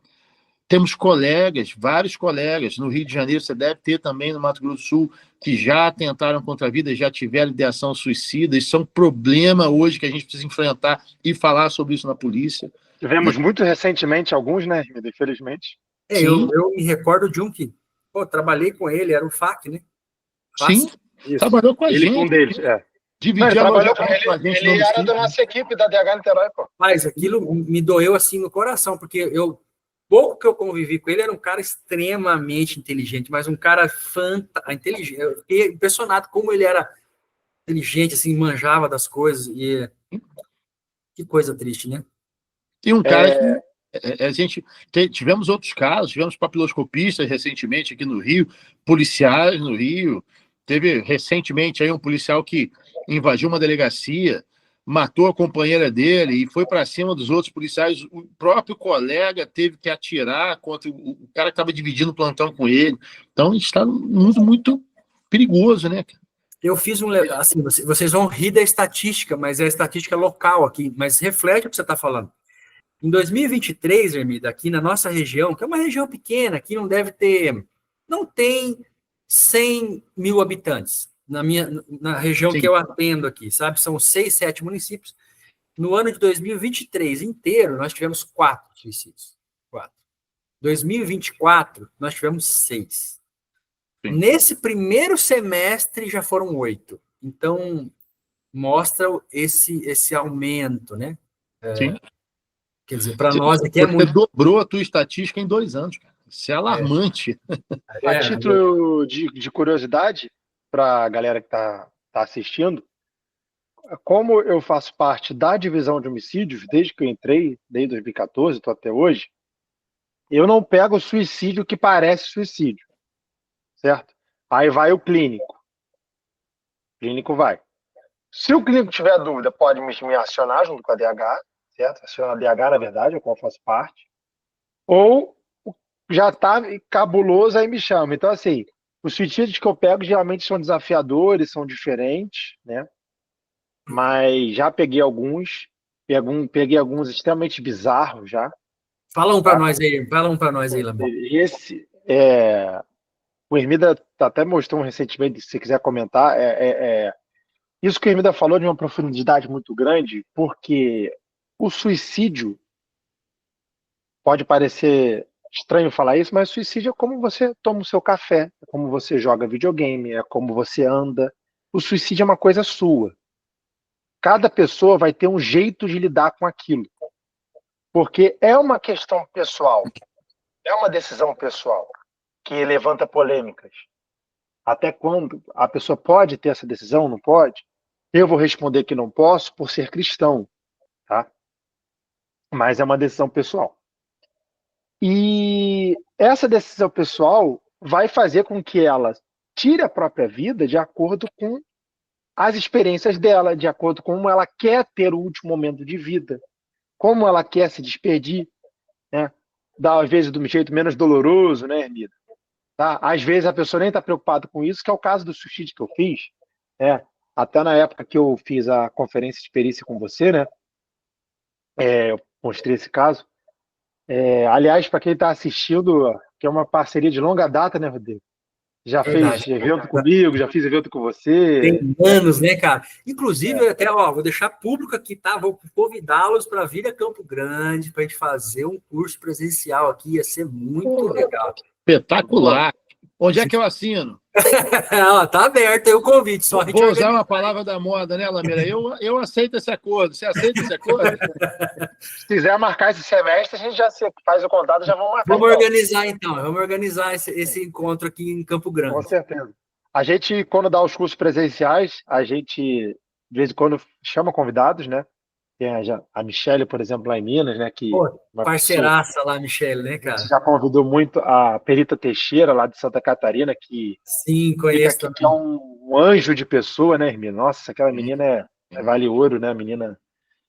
[SPEAKER 3] Temos colegas, vários colegas, no Rio de Janeiro, você deve ter também no Mato Grosso do Sul, que já atentaram contra a vida, já tiveram ideação suicida. Isso é um problema hoje que a gente precisa enfrentar e falar sobre isso na polícia.
[SPEAKER 2] Tivemos muito recentemente alguns, né, infelizmente.
[SPEAKER 1] Eu me recordo de um que, trabalhei com ele, era o FAC, né?
[SPEAKER 3] Sim, trabalhou com a gente.
[SPEAKER 2] Um deles,
[SPEAKER 3] Dividiu
[SPEAKER 2] ele era da nossa equipe da DH Niterói, pô.
[SPEAKER 1] Mas aquilo me doeu assim no coração, porque pouco que eu convivi com ele, era um cara extremamente inteligente, mas um cara inteligente. Eu fiquei impressionado como ele era inteligente, assim, manjava das coisas. E que coisa triste, né?
[SPEAKER 3] Tem um cara que a gente tivemos outros casos, tivemos papiloscopistas recentemente aqui no Rio, policiais no Rio. Teve recentemente aí um policial que invadiu uma delegacia, matou a companheira dele e foi para cima dos outros policiais. O próprio colega teve que atirar contra o cara que estava dividindo o plantão com ele. Então, a gente está num mundo muito perigoso, né?
[SPEAKER 1] Eu fiz assim, vocês vão rir da estatística, mas é a estatística local aqui, mas reflete o que você está falando. Em 2023, Hermida, aqui na nossa região, que é uma região pequena, aqui não tem 100 mil habitantes na região
[SPEAKER 3] Sim.
[SPEAKER 1] que eu atendo aqui, sabe? São 6, 7 municípios. No ano de 2023 inteiro, nós tivemos 4 suicídios. 4. 2024, nós tivemos 6. Sim. Nesse primeiro semestre, já foram 8. Então, mostra esse aumento, né?
[SPEAKER 3] Sim.
[SPEAKER 1] Quer dizer, para nós aqui é muito...
[SPEAKER 3] Você dobrou a tua estatística em 2 anos, cara. Isso é alarmante.
[SPEAKER 2] A título de curiosidade, para a galera que está assistindo, como eu faço parte da divisão de homicídios, desde que eu entrei, desde 2014, estou até hoje, eu não pego o suicídio que parece suicídio, certo? Aí vai o clínico. O clínico vai. Se o clínico tiver dúvida, pode me acionar junto com a DH, certo? Acionar a DH, na verdade, eu qual faço parte. Ou já está cabuloso, aí me chama. Então, assim, os suicídios que eu pego geralmente são desafiadores, são diferentes, né? Mas já peguei alguns, peguei alguns extremamente bizarros já.
[SPEAKER 1] Fala um para nós aí, Lambão.
[SPEAKER 2] O Hermida até mostrou recentemente, se você quiser comentar, isso que o Hermida falou de uma profundidade muito grande, porque o suicídio, pode parecer estranho falar isso, mas suicídio é como você toma o seu café, é como você joga videogame, é como você anda. O suicídio é uma coisa sua. Cada pessoa vai ter um jeito de lidar com aquilo. Porque é uma questão pessoal, é uma decisão pessoal que levanta polêmicas. Até quando a pessoa pode ter essa decisão, não pode? Eu vou responder que não posso por ser cristão, tá? Mas é uma decisão pessoal. E essa decisão pessoal vai fazer com que ela tire a própria vida de acordo com as experiências dela, de acordo com como ela quer ter o último momento de vida, como ela quer se despedir, né? Às vezes de um jeito menos doloroso, né, Hermida? Tá? Às vezes a pessoa nem está preocupada com isso, que é o caso do suicídio que eu fiz, né? Até na época que eu fiz a conferência de perícia com você, né? Eu mostrei esse caso. Aliás, para quem está assistindo, que é uma parceria de longa data, né, Rodrigo? Já fez evento comigo, já fiz evento com você.
[SPEAKER 1] Tem anos, né, cara? Inclusive, até, vou deixar público aqui, tá? Vou convidá-los para vir a Campo Grande para a gente fazer um curso presencial aqui. Ia ser muito legal.
[SPEAKER 3] Espetacular. Onde é que eu assino?
[SPEAKER 1] Tá aberto aí o convite. Só
[SPEAKER 3] Vou usar uma palavra da moda, né, Lameira? Eu aceito esse acordo. Você aceita esse acordo?
[SPEAKER 2] Se quiser marcar esse semestre, a gente já faz o contato, já vamos marcar.
[SPEAKER 1] Vamos organizar, então. Vamos organizar esse encontro aqui em Campo Grande.
[SPEAKER 2] Com certeza. A gente, quando dá os cursos presenciais, a gente, de vez em quando, chama convidados, né? Tem a Michelle, por exemplo, lá em Minas, né? Que
[SPEAKER 1] parceiraça lá, Michelle, né, cara?
[SPEAKER 2] Já convidou muito a Perita Teixeira, lá de Santa Catarina, que...
[SPEAKER 1] Sim, conheço
[SPEAKER 2] também. Que é um anjo de pessoa, né, Hermina? Nossa, aquela menina vale ouro, né? Menina,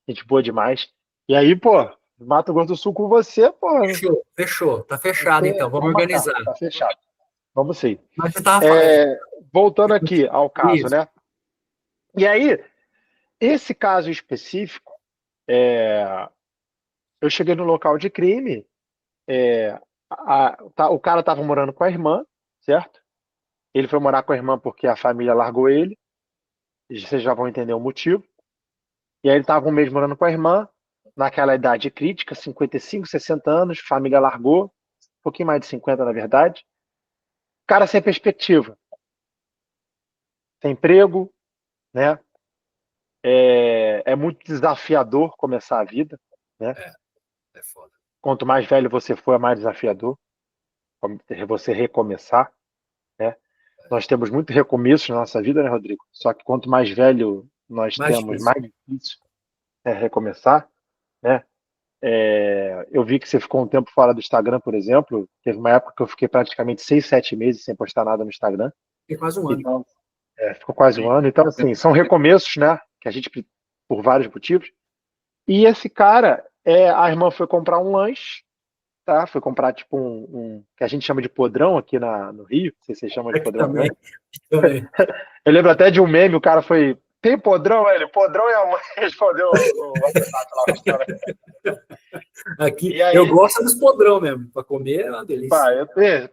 [SPEAKER 2] gente boa demais. E aí, pô, Mato Grosso do Sul com você, pô...
[SPEAKER 1] Fechou. Tá fechado, então. Vamos organizar.
[SPEAKER 2] Tá fechado. Vamos sim.
[SPEAKER 1] Mas você tava falando.
[SPEAKER 2] Voltando aqui ao caso, né? E aí, esse caso específico, eu cheguei no local de crime, o cara estava morando com a irmã, certo? Ele foi morar com a irmã porque a família largou ele, vocês já vão entender o motivo. E aí ele estava um mês morando com a irmã, naquela idade crítica, 55, 60 anos, família largou, um pouquinho mais de 50 na verdade. Cara sem perspectiva, sem emprego, né? É muito desafiador começar a vida, né?
[SPEAKER 1] É foda.
[SPEAKER 2] Quanto mais velho você for, é mais desafiador você recomeçar, né? Nós temos muito recomeço na nossa vida, né, Rodrigo? Só que quanto mais velho nós temos, mais difícil é recomeçar, né? Eu vi que você ficou um tempo fora do Instagram, por exemplo. Teve uma época que eu fiquei praticamente 6, 7 meses sem postar nada no Instagram.
[SPEAKER 1] Ficou quase um ano.
[SPEAKER 2] Então, ficou quase um ano. Então, assim, são recomeços, né? Que a gente por vários motivos. E esse cara, a irmã foi comprar um lanche, tá? Foi comprar tipo que a gente chama de podrão aqui no Rio, não sei se vocês chamam de
[SPEAKER 1] Aqui
[SPEAKER 2] podrão também.
[SPEAKER 1] também.
[SPEAKER 2] Eu lembro até de um meme, o cara foi, tem podrão? Ele, podrão é a mãe, respondeu o atendente lá no restaurante.
[SPEAKER 1] Aqui,
[SPEAKER 2] E aí,
[SPEAKER 1] eu gosto dos podrão mesmo, para comer é uma delícia.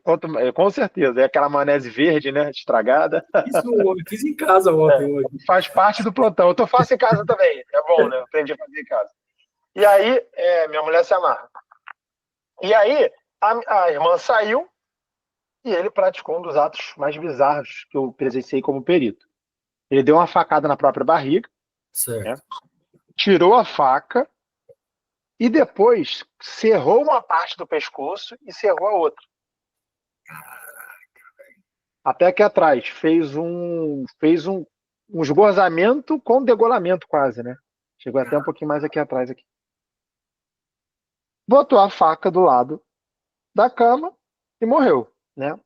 [SPEAKER 2] pá, com certeza, é aquela maionese verde, né, estragada.
[SPEAKER 1] Fiz em casa ontem. Hoje.
[SPEAKER 2] Faz parte do plantão. Eu faço em casa também, é bom, né? Aprendi a fazer em casa. E aí, minha mulher se amarra. E aí, a irmã saiu e ele praticou um dos atos mais bizarros que eu presenciei como perito. Ele deu uma facada na própria barriga,
[SPEAKER 1] Certo.
[SPEAKER 2] né? Tirou a faca e depois cerrou uma parte do pescoço e cerrou a outra. Até aqui atrás. Fez um esgozamento com degolamento quase, né? Chegou até um pouquinho mais aqui atrás. Aqui. Botou a faca do lado da cama e morreu, né?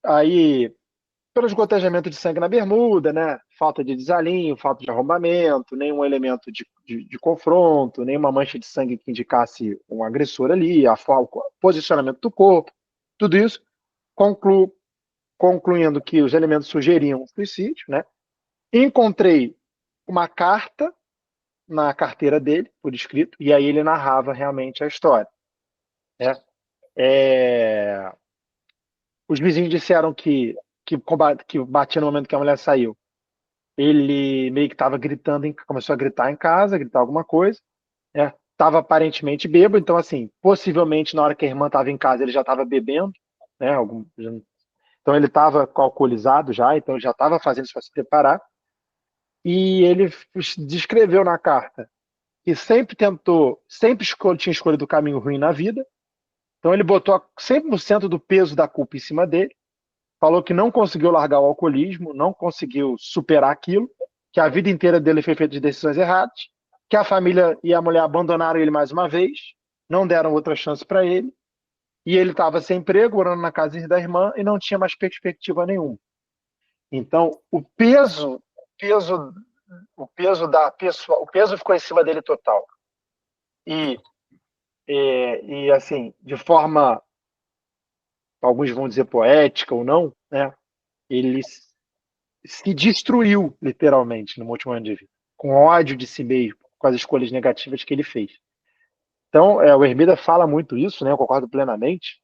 [SPEAKER 2] Aí, pelo esgotejamento de sangue na bermuda, né? Falta de desalinho, falta de arrombamento, nenhum elemento de confronto, nenhuma mancha de sangue que indicasse um agressor ali, o posicionamento do corpo, tudo isso concluindo que os elementos sugeriam um suicídio, né? Encontrei uma carta na carteira dele, por escrito, e aí ele narrava realmente a história, né? Os vizinhos disseram que batia no momento que a mulher saiu. Ele meio que estava gritando, começou a gritar em casa, gritar alguma coisa, né? Estava aparentemente bêbado, então assim, possivelmente na hora que a irmã estava em casa ele já estava bebendo, né? Então ele estava alcoolizado já, então ele já estava fazendo isso para se preparar. E ele descreveu na carta que sempre tinha escolhido o caminho ruim na vida. Então ele botou 100% do peso da culpa em cima dele. Falou que não conseguiu largar o alcoolismo, não conseguiu superar aquilo, que a vida inteira dele foi feita de decisões erradas, que a família e a mulher abandonaram ele mais uma vez, não deram outra chance para ele, e ele estava sem emprego, morando na casa da irmã e não tinha mais perspectiva nenhuma. Então, o peso ficou em cima dele total. E assim, de forma, alguns vão dizer poética ou não, né? Ele se destruiu, literalmente, no último ano de vida, com ódio de si mesmo, com as escolhas negativas que ele fez. Então, o Hermida fala muito isso, né? Eu concordo plenamente.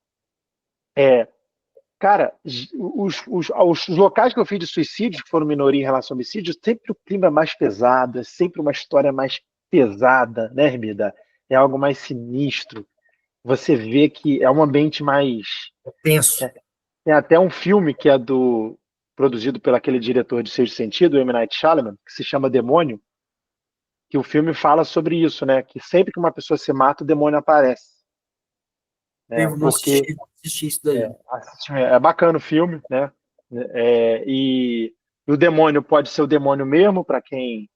[SPEAKER 2] Cara, os locais que eu fiz de suicídio, que foram minoria em relação ao homicídio, sempre o clima é mais pesado, é sempre uma história mais pesada, né, Hermida? É algo mais sinistro. Você vê que é um ambiente mais...
[SPEAKER 1] Tenso.
[SPEAKER 2] Tem até um filme que é produzido pelo aquele diretor de Sexto Sentido, o M. Night Shyamalan, que se chama Demônio, que o filme fala sobre isso, né? Que sempre que uma pessoa se mata, o demônio aparece.
[SPEAKER 1] Eu não assisti isso daí.
[SPEAKER 2] É bacana o filme, né? E o demônio pode ser o demônio mesmo, para quem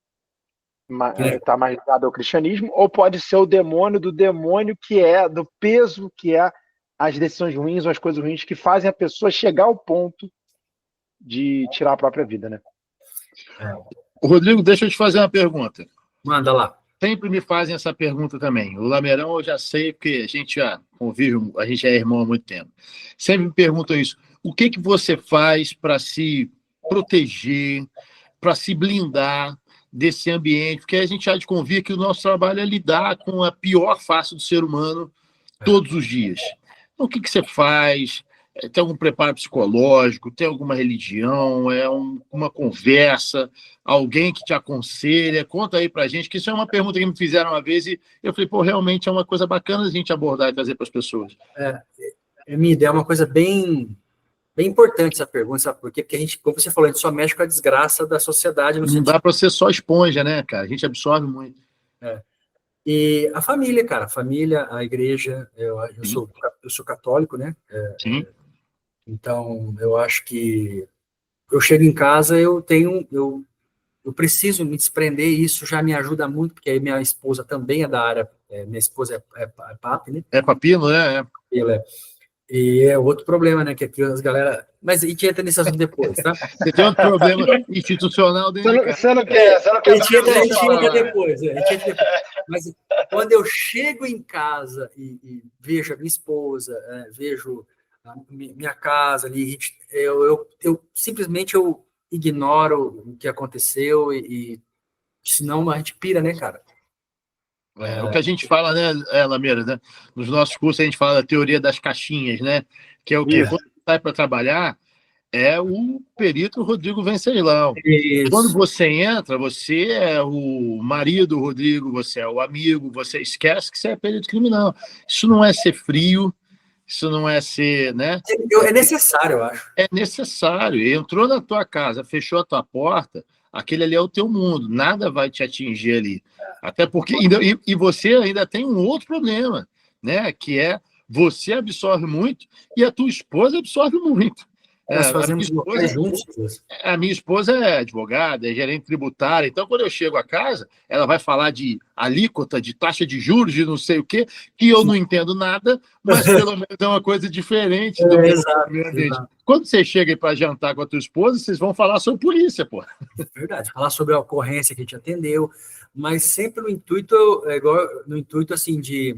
[SPEAKER 2] está mais ligado ao cristianismo, ou pode ser o demônio do demônio, que é do peso, que é as decisões ruins ou as coisas ruins que fazem a pessoa chegar ao ponto de tirar a própria vida, né?
[SPEAKER 3] Rodrigo, deixa eu te fazer uma pergunta.
[SPEAKER 1] Manda lá.
[SPEAKER 3] Sempre me fazem essa pergunta também. O Lameirão eu já sei, porque a gente já convive, a gente é irmão há muito tempo. Sempre me perguntam isso. O que você faz para se proteger, para se blindar desse ambiente? Porque a gente há de convir que o nosso trabalho é lidar com a pior face do ser humano todos os dias. Então, o que você faz? Tem algum preparo psicológico? Tem alguma religião? Uma conversa? Alguém que te aconselha? Conta aí pra gente, que isso é uma pergunta que me fizeram uma vez e eu falei, realmente é uma coisa bacana a gente abordar e trazer para as pessoas.
[SPEAKER 1] Emília, é uma coisa bem importante essa pergunta, sabe por quê? Porque a gente, como você falou, a gente só mexe com a desgraça da sociedade.
[SPEAKER 3] Não dá para ser só esponja, né, cara? A gente absorve muito.
[SPEAKER 1] E a família, cara, a família, a igreja, eu sou católico, né?
[SPEAKER 3] Sim.
[SPEAKER 1] Então, eu acho que eu chego em casa, eu preciso me desprender, e isso já me ajuda muito, porque aí minha esposa também é da área, minha esposa é PAP, né?
[SPEAKER 3] É papilo, né?
[SPEAKER 1] Ela E é outro problema, né? Que aqui as galera. Mas a gente entra nesse assunto depois, tá?
[SPEAKER 3] Você tem outro problema institucional dentro de casa.
[SPEAKER 2] Você não quer
[SPEAKER 1] A gente entra
[SPEAKER 2] falar.
[SPEAKER 1] depois, a gente entra depois. Mas quando eu chego em casa e vejo a minha esposa, vejo a minha casa ali, eu simplesmente eu ignoro o que aconteceu e senão a gente pira, né, cara?
[SPEAKER 3] O que a gente fala, né, Lameira, né? Nos nossos cursos a gente fala da teoria das caixinhas, né? Que é o que? Quando você sai para trabalhar, é o perito Rodrigo Venceslau.
[SPEAKER 1] Isso.
[SPEAKER 3] Quando você entra, você é o marido Rodrigo, você é o amigo, você esquece que você é perito criminal. Isso não é ser frio, isso não é ser, né?
[SPEAKER 1] É necessário, eu acho.
[SPEAKER 3] É necessário. Entrou na tua casa, fechou a tua porta, aquele ali é o teu mundo, nada vai te atingir ali. Até porque e você ainda tem um outro problema, né? Que é você absorve muito e a tua esposa absorve muito.
[SPEAKER 1] Nós fazemos locais juntos.
[SPEAKER 3] A minha esposa é advogada, é gerente tributária, então quando eu chego a casa, ela vai falar de alíquota, de taxa de juros, de não sei o quê, que eu não entendo nada, mas pelo menos é uma coisa diferente do meu ambiente. Quando você chega para jantar com a tua esposa, vocês vão falar sobre polícia, pô.
[SPEAKER 1] Verdade, falar sobre a ocorrência que a gente atendeu, mas sempre no intuito, assim, de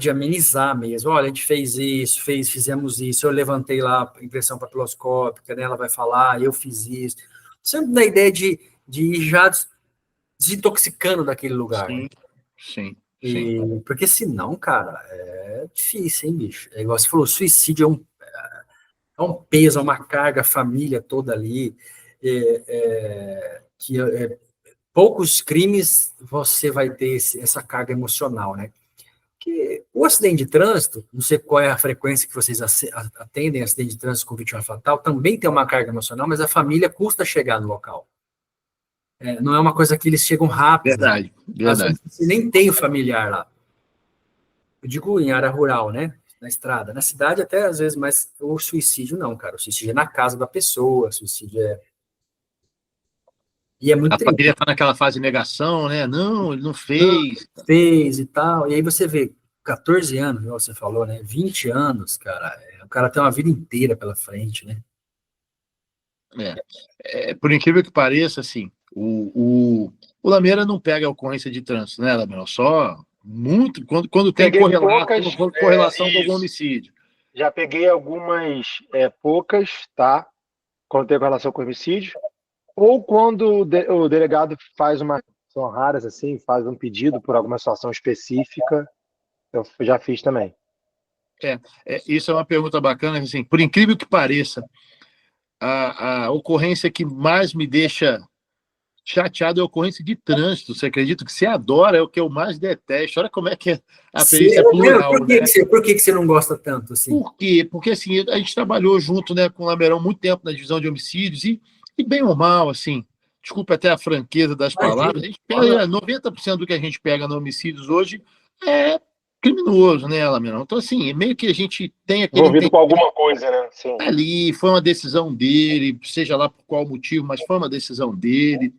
[SPEAKER 1] amenizar mesmo. Olha, a gente fez isso, fizemos isso, eu levantei lá a impressão papiloscópica, né, ela vai falar, eu fiz isso. Sempre na ideia de ir já desintoxicando daquele lugar.
[SPEAKER 3] Sim,
[SPEAKER 1] né?
[SPEAKER 3] sim.
[SPEAKER 1] Porque senão, cara, é difícil, hein, bicho? É igual você falou, suicídio é um peso, é uma carga, a família toda ali, poucos crimes você vai ter essa carga emocional, né? Que o acidente de trânsito, não sei qual é a frequência que vocês atendem acidente de trânsito com vítima fatal, também tem uma carga emocional, mas a família custa chegar no local. Não é uma coisa que eles chegam rápido.
[SPEAKER 3] Verdade.
[SPEAKER 1] Às vezes você nem tem o familiar lá. Eu digo em área rural, né? Na estrada. Na cidade até às vezes, mas o suicídio não, cara. O suicídio é na casa da pessoa, o suicídio é... E é muito triste.
[SPEAKER 3] A família está naquela fase de negação, né? Não, ele não fez.
[SPEAKER 1] Não fez e tal. E aí você vê 14 anos, como você falou, né? 20 anos, cara. O cara tem uma vida inteira pela frente, né?
[SPEAKER 3] Por incrível que pareça, assim, o Lameira não pega a ocorrência de trânsito, né, Lameira? Só muito quando tem correlação com algum homicídio.
[SPEAKER 2] Já peguei algumas poucas, tá? Quando tem relação com homicídio. Ou quando o delegado faz são raras assim, faz um pedido por alguma situação específica, eu já fiz também.
[SPEAKER 3] Isso é uma pergunta bacana, assim, por incrível que pareça, a ocorrência que mais me deixa chateado é a ocorrência de trânsito. Você acredita que você adora? É o que eu mais detesto. Olha como é que a perícia é plural.
[SPEAKER 1] Por que você não gosta tanto? Assim?
[SPEAKER 3] Por quê? Porque assim, a gente trabalhou junto, né, com o Lameirão muito tempo na divisão de homicídios e bem ou mal, assim, desculpa até a franqueza das palavras, a gente pega 90% do que a gente pega no homicídios hoje é criminoso, né, Lameirão? Então, assim, meio que a gente tem aquele...
[SPEAKER 2] Envolvido com alguma coisa, né? Sim.
[SPEAKER 3] Ali, foi uma decisão dele, seja lá por qual motivo, mas foi uma decisão dele.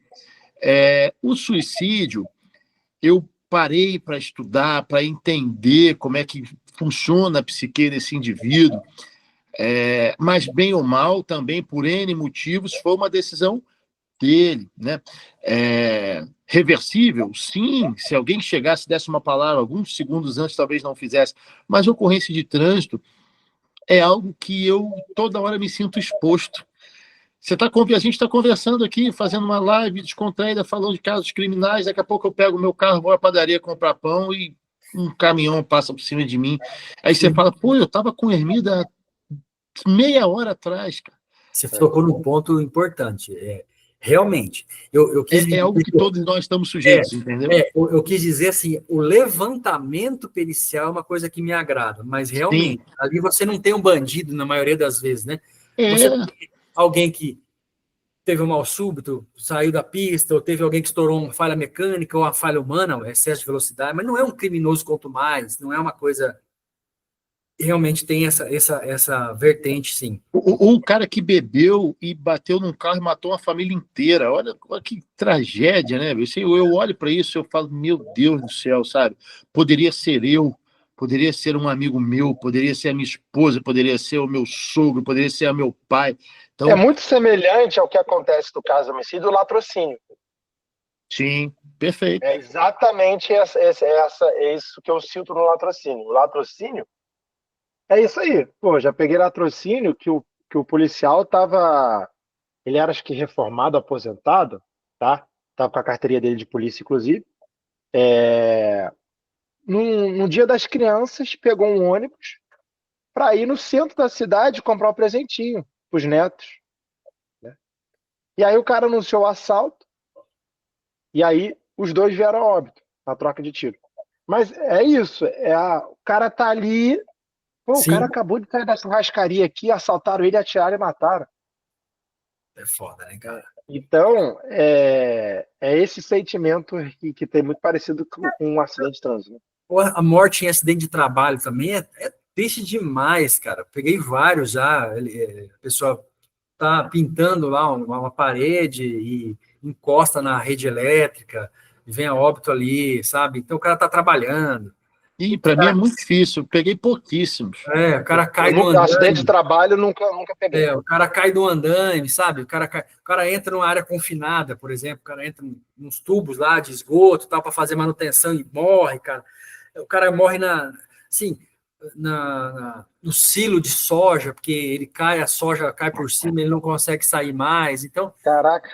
[SPEAKER 3] O suicídio, eu parei para estudar, para entender como é que funciona a psique desse indivíduo, mas bem ou mal, também por N motivos, foi uma decisão dele, né? Reversível, sim, se alguém chegasse, desse uma palavra alguns segundos antes, talvez não fizesse, mas a ocorrência de trânsito é algo que eu toda hora me sinto exposto. A gente está conversando aqui, fazendo uma live descontraída, falando de casos criminais, daqui a pouco eu pego o meu carro, vou à padaria comprar pão e um caminhão passa por cima de mim. Aí você fala, pô, eu estava com Hermida meia hora atrás, cara.
[SPEAKER 1] Você tocou num ponto importante. Realmente. Eu quis dizer,
[SPEAKER 3] algo que todos nós estamos sujeitos, entendeu?
[SPEAKER 1] Eu quis dizer assim, o levantamento pericial é uma coisa que me agrada, mas realmente, sim, ali você não tem um bandido na maioria das vezes, né? Você tem alguém que teve um mal súbito, saiu da pista, ou teve alguém que estourou uma falha mecânica ou uma falha humana, excesso de velocidade, mas não é um criminoso quanto mais, não é uma coisa... Realmente tem essa vertente, sim.
[SPEAKER 3] O cara que bebeu e bateu num carro e matou uma família inteira. Olha que tragédia, né? Eu olho para isso e eu falo, meu Deus do céu, sabe? Poderia ser eu, poderia ser um amigo meu, poderia ser a minha esposa, poderia ser o meu sogro, poderia ser o meu pai. Então,
[SPEAKER 2] É muito semelhante ao que acontece no caso do homicídio do latrocínio.
[SPEAKER 3] sim, perfeito.
[SPEAKER 2] É exatamente é isso que eu sinto no latrocínio. O latrocínio é isso aí. Pô, já peguei latrocínio que o policial tava. Ele era, acho que, reformado, aposentado, tá? Tava com a carteirinha dele de polícia, inclusive. No Dia das Crianças, pegou um ônibus para ir no centro da cidade comprar um presentinho pros netos, né? E aí o cara anunciou o assalto, e aí os dois vieram a óbito na troca de tiro. Mas é isso, o cara tá ali, pô, o
[SPEAKER 1] Sim,
[SPEAKER 2] cara acabou de sair da churrascaria aqui, assaltaram ele, atiraram e mataram.
[SPEAKER 1] é foda, né, cara?
[SPEAKER 2] Então, é esse sentimento que tem muito parecido com um acidente de trânsito, né?
[SPEAKER 1] Pô, a morte em acidente de trabalho também é triste demais, cara. Peguei vários já. A pessoa tá pintando lá uma parede e encosta na rede elétrica e vem a óbito ali, sabe? Então o cara tá trabalhando.
[SPEAKER 3] E para mim é muito difícil, eu peguei pouquíssimos.
[SPEAKER 1] O cara cai do
[SPEAKER 2] Nunca, acidente de
[SPEAKER 1] andaime.
[SPEAKER 2] trabalho, nunca peguei.
[SPEAKER 1] O cara cai do andaime, sabe? O cara entra numa área confinada, por exemplo, o cara entra nos tubos lá de esgoto, tal, para fazer manutenção e morre, cara. O cara morre assim, no silo de soja, porque ele cai, a soja cai por cima, ele não consegue sair mais. Então,
[SPEAKER 2] Caraca.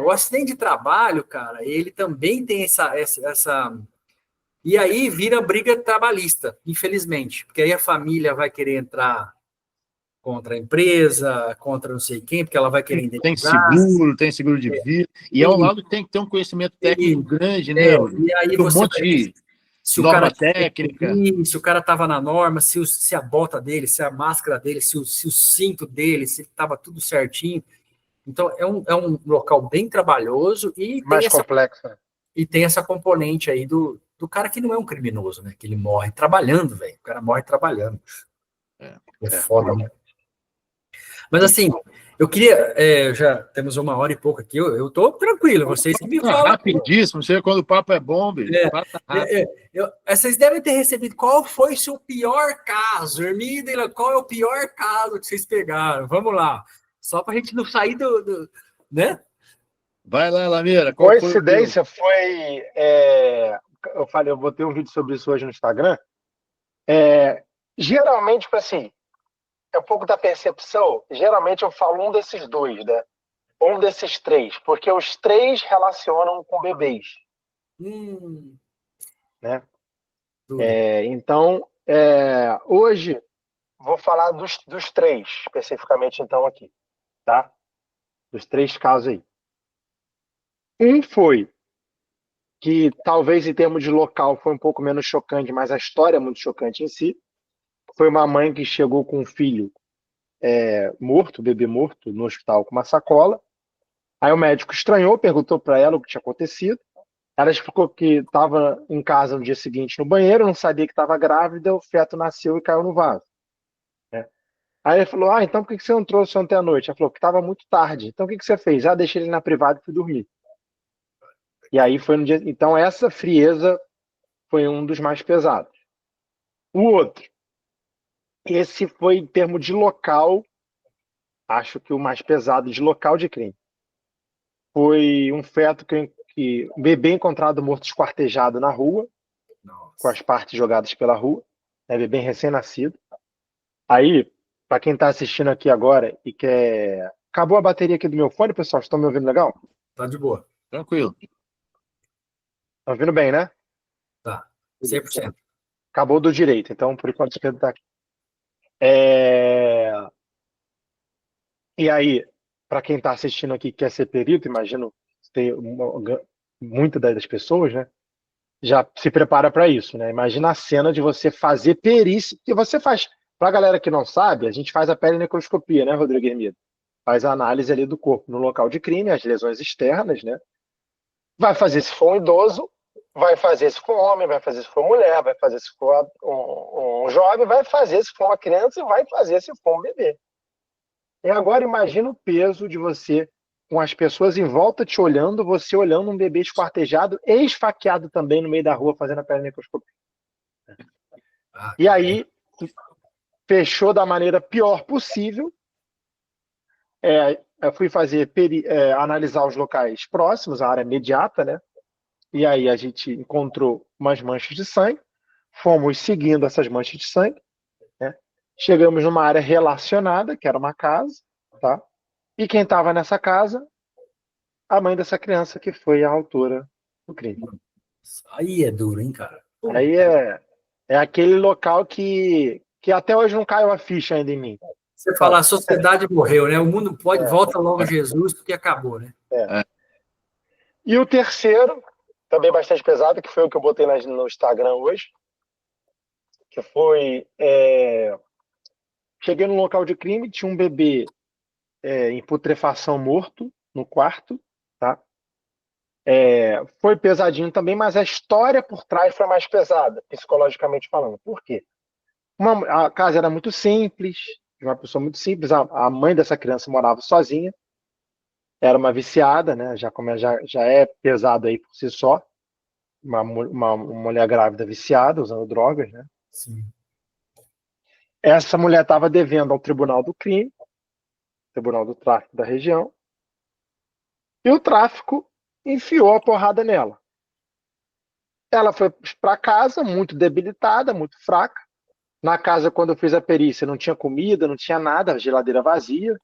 [SPEAKER 1] o acidente de trabalho, cara, ele também tem essa. E aí vira briga trabalhista, infelizmente, porque aí a família vai querer entrar contra a empresa, contra não sei quem, porque ela vai querer indenização.
[SPEAKER 3] Tem seguro de vida. E é um lado que tem que ter um conhecimento técnico grande, né?
[SPEAKER 1] E aí
[SPEAKER 3] Um
[SPEAKER 1] você
[SPEAKER 3] monte de
[SPEAKER 1] se o
[SPEAKER 3] norma
[SPEAKER 1] cara
[SPEAKER 3] técnica.
[SPEAKER 1] se o cara estava na norma, se a bota dele, se a máscara dele, se o cinto dele, se estava tudo certinho. Então é um local bem trabalhoso
[SPEAKER 2] Mais complexo, né?
[SPEAKER 1] e tem essa componente aí do cara que não é um criminoso, né? Que ele morre trabalhando, velho. O cara morre trabalhando. É foda, né? Mas assim, eu queria. Já temos 1 hora e pouco aqui. Eu tô tranquilo, vocês que me falam.
[SPEAKER 3] Rapidíssimo, você quando o papo é bom, bicho. Passa rápido.
[SPEAKER 1] Vocês devem ter recebido. Qual foi o seu pior caso? Hermídela, qual é o pior caso que vocês pegaram? Vamos lá. Só para a gente não sair né?
[SPEAKER 3] Vai lá, Lameira. Qual foi o teu?
[SPEAKER 2] Coincidência foi. Eu falei, eu botei um vídeo sobre isso hoje no Instagram. Geralmente, tipo assim, é um pouco da percepção. Geralmente eu falo um desses dois, né? Um desses três, porque os três relacionam com bebês, né? Então, hoje vou falar dos três, especificamente então aqui, tá? Dos três casos aí. Um foi que talvez em termos de local foi um pouco menos chocante, mas a história é muito chocante em si. Foi uma mãe que chegou com um filho morto, bebê morto, no hospital com uma sacola. Aí o médico estranhou, perguntou para ela o que tinha acontecido. Ela explicou que estava em casa no dia seguinte no banheiro, não sabia que estava grávida, o feto nasceu e caiu no vaso, né? Aí ele falou, então por que você não trouxe ontem à noite? Ela falou que estava muito tarde. Então o que você fez? Deixei ele na privada e fui dormir. E aí foi no dia. Então essa frieza foi um dos mais pesados. O outro, esse foi em termos de local, acho que o mais pesado de local de crime. Foi um feto um bebê encontrado morto esquartejado na rua, com as partes jogadas pela rua, né, bebê recém-nascido. Aí, para quem está assistindo aqui agora e quer. Acabou a bateria aqui do meu fone, pessoal? Estão me ouvindo legal?
[SPEAKER 1] Tá de boa.
[SPEAKER 3] Tranquilo.
[SPEAKER 2] Tá ouvindo bem, né?
[SPEAKER 1] Tá. 100%.
[SPEAKER 2] Acabou do direito, então por enquanto você está aqui. E aí, para quem está assistindo aqui que quer ser perito, imagino que tem muitas das pessoas, né? Já se prepara para isso, né? Imagina a cena de você fazer perícia, que você faz. Para a galera que não sabe, a gente faz a pelinecroscopia, né, Rodrigo Hermida? Faz a análise ali do corpo no local de crime, as lesões externas, né? Vai fazer se for um idoso, vai fazer se for homem, vai fazer se for mulher, vai fazer se for um jovem, vai fazer se for uma criança e vai fazer se for um bebê. E agora imagina o peso de você, com as pessoas em volta te olhando, você olhando um bebê esquartejado e esfaqueado também no meio da rua fazendo a pelinecroscopia. E aí fechou da maneira pior possível. Eu fui fazer analisar os locais próximos, a área imediata, né? E aí a gente encontrou umas manchas de sangue, fomos seguindo essas manchas de sangue, né? Chegamos numa área relacionada, que era uma casa, tá? E quem estava nessa casa? A mãe dessa criança, que foi a autora do crime.
[SPEAKER 1] Aí é duro, hein, cara?
[SPEAKER 2] Aí é aquele local que até hoje não caiu a ficha ainda em mim.
[SPEAKER 1] Você fala, a sociedade morreu, né? O mundo volta logo Jesus, porque acabou, né?
[SPEAKER 2] E o terceiro, também bastante pesado, que foi o que eu botei no Instagram hoje, que foi... Cheguei no local de crime, tinha um bebê em putrefação morto no quarto, tá? Foi pesadinho também, mas a história por trás foi mais pesada, psicologicamente falando. Por quê? A casa era muito simples, de uma pessoa muito simples. A mãe dessa criança morava sozinha, era uma viciada, né? Já é pesado aí por si só, uma mulher grávida viciada, usando drogas, né?
[SPEAKER 1] Sim.
[SPEAKER 2] Essa mulher estava devendo ao Tribunal do Crime, Tribunal do Tráfico da região, e o tráfico enfiou a porrada nela. Ela foi para casa muito debilitada, muito fraca. Na casa, quando eu fiz a perícia, não tinha comida, não tinha nada, a geladeira vazia.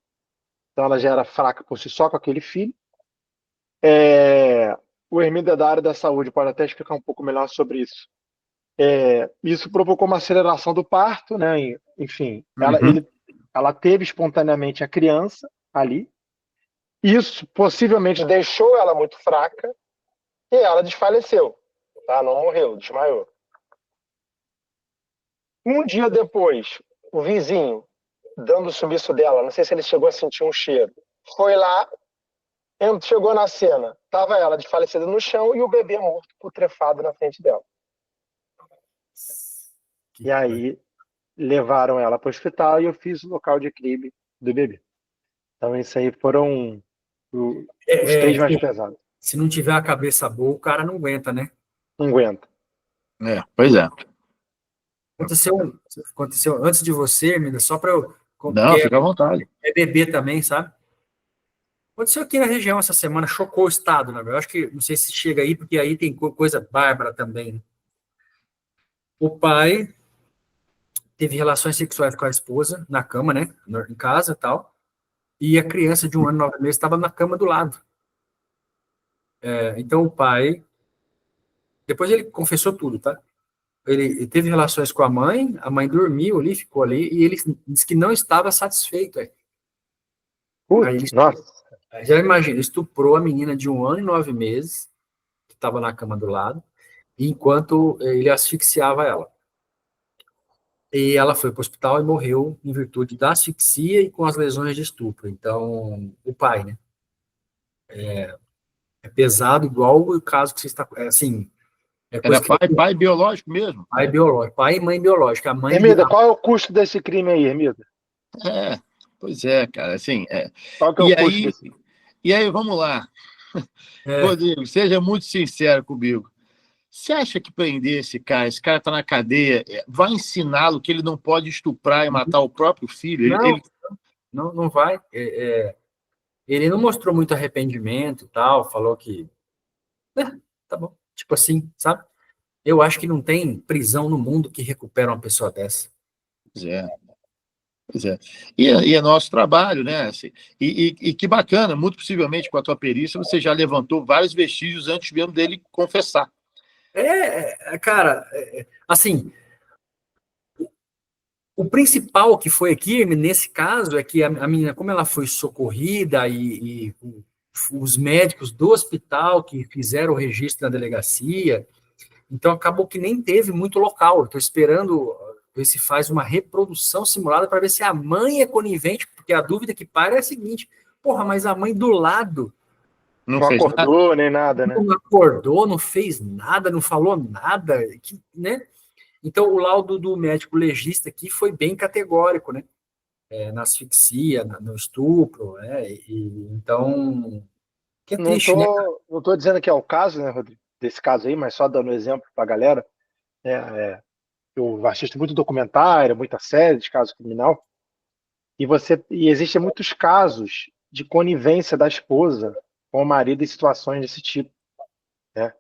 [SPEAKER 2] Então ela já era fraca por si só com aquele filho. O Hermínia da área da saúde pode até explicar um pouco melhor sobre isso. Isso provocou uma aceleração do parto, né? Enfim, ela teve espontaneamente a criança ali. Isso possivelmente deixou ela muito fraca e ela desfaleceu. Tá? Não morreu, desmaiou. Um dia depois, o vizinho, dando o sumiço dela, não sei se ele chegou a sentir um cheiro, foi lá, chegou na cena, estava ela desfalecida no chão e o bebê morto, putrefado na frente dela. E aí levaram ela para o hospital e eu fiz o local de crime do bebê. Então, isso aí foram os 3 mais pesados.
[SPEAKER 1] Se não tiver a cabeça boa, o cara não aguenta, né?
[SPEAKER 2] Não aguenta.
[SPEAKER 3] Pois é.
[SPEAKER 1] Aconteceu antes de você, Hermínia, só para eu...
[SPEAKER 3] Não, fica à vontade.
[SPEAKER 1] É bebê também, sabe? Aconteceu aqui na região essa semana, chocou o estado, né? Eu acho que, não sei se chega aí, porque aí tem coisa bárbara também, né? O pai teve relações sexuais com a esposa, na cama, né? Em casa e tal. E a criança de 1 ano e 9 meses estava na cama do lado. Então o pai... Depois ele confessou tudo, tá? Ele teve relações com a mãe dormiu ali, ficou ali, e ele disse que não estava satisfeito. Aí
[SPEAKER 2] Nossa.
[SPEAKER 1] Já imagina, estuprou a menina de 1 ano e 9 meses, que estava na cama do lado, enquanto ele asfixiava ela. E ela foi para o hospital e morreu em virtude da asfixia e com as lesões de estupro. Então, o pai, né? É pesado, igual o caso que você está... assim,
[SPEAKER 3] Era pai biológico mesmo?
[SPEAKER 1] Pai biológico, pai e mãe biológica. A mãe
[SPEAKER 2] Hermínia, qual é o custo desse crime aí, Hermínia?
[SPEAKER 3] Pois é, cara, assim...
[SPEAKER 2] Qual que é o custo desse?
[SPEAKER 3] E aí, vamos lá. Rodrigo, seja muito sincero comigo. Você acha que prender esse cara está na cadeia, vai ensiná-lo que ele não pode estuprar e matar o próprio filho?
[SPEAKER 1] Não vai. Ele não mostrou muito arrependimento e tal, falou que... tá bom. Tipo assim, sabe? Eu acho que não tem prisão no mundo que recupera uma pessoa dessa.
[SPEAKER 3] Pois é. E é nosso trabalho, né? Assim, e que bacana, muito possivelmente com a tua perícia, você já levantou vários vestígios antes mesmo dele confessar.
[SPEAKER 1] Cara, assim, o principal que foi aqui, nesse caso, é que a menina, como ela foi socorrida e os médicos do hospital que fizeram o registro na delegacia, então acabou que nem teve muito local. Estou esperando ver se faz uma reprodução simulada para ver se a mãe é conivente, porque a dúvida que para é a seguinte: porra, mas a mãe do lado
[SPEAKER 2] não acordou nada. Nem nada, né?
[SPEAKER 1] Não acordou, não fez nada, não falou nada, né? Então o laudo do médico legista aqui foi bem categórico, né? Na asfixia, no estupro, né? Então, que é triste, né?
[SPEAKER 2] Não estou dizendo que é o caso, né, Rodrigo, desse caso aí, mas só dando exemplo para a galera. eu assisto muito documentário, muita série de caso criminal, e existem muitos casos de conivência da esposa com o marido em situações desse tipo, né?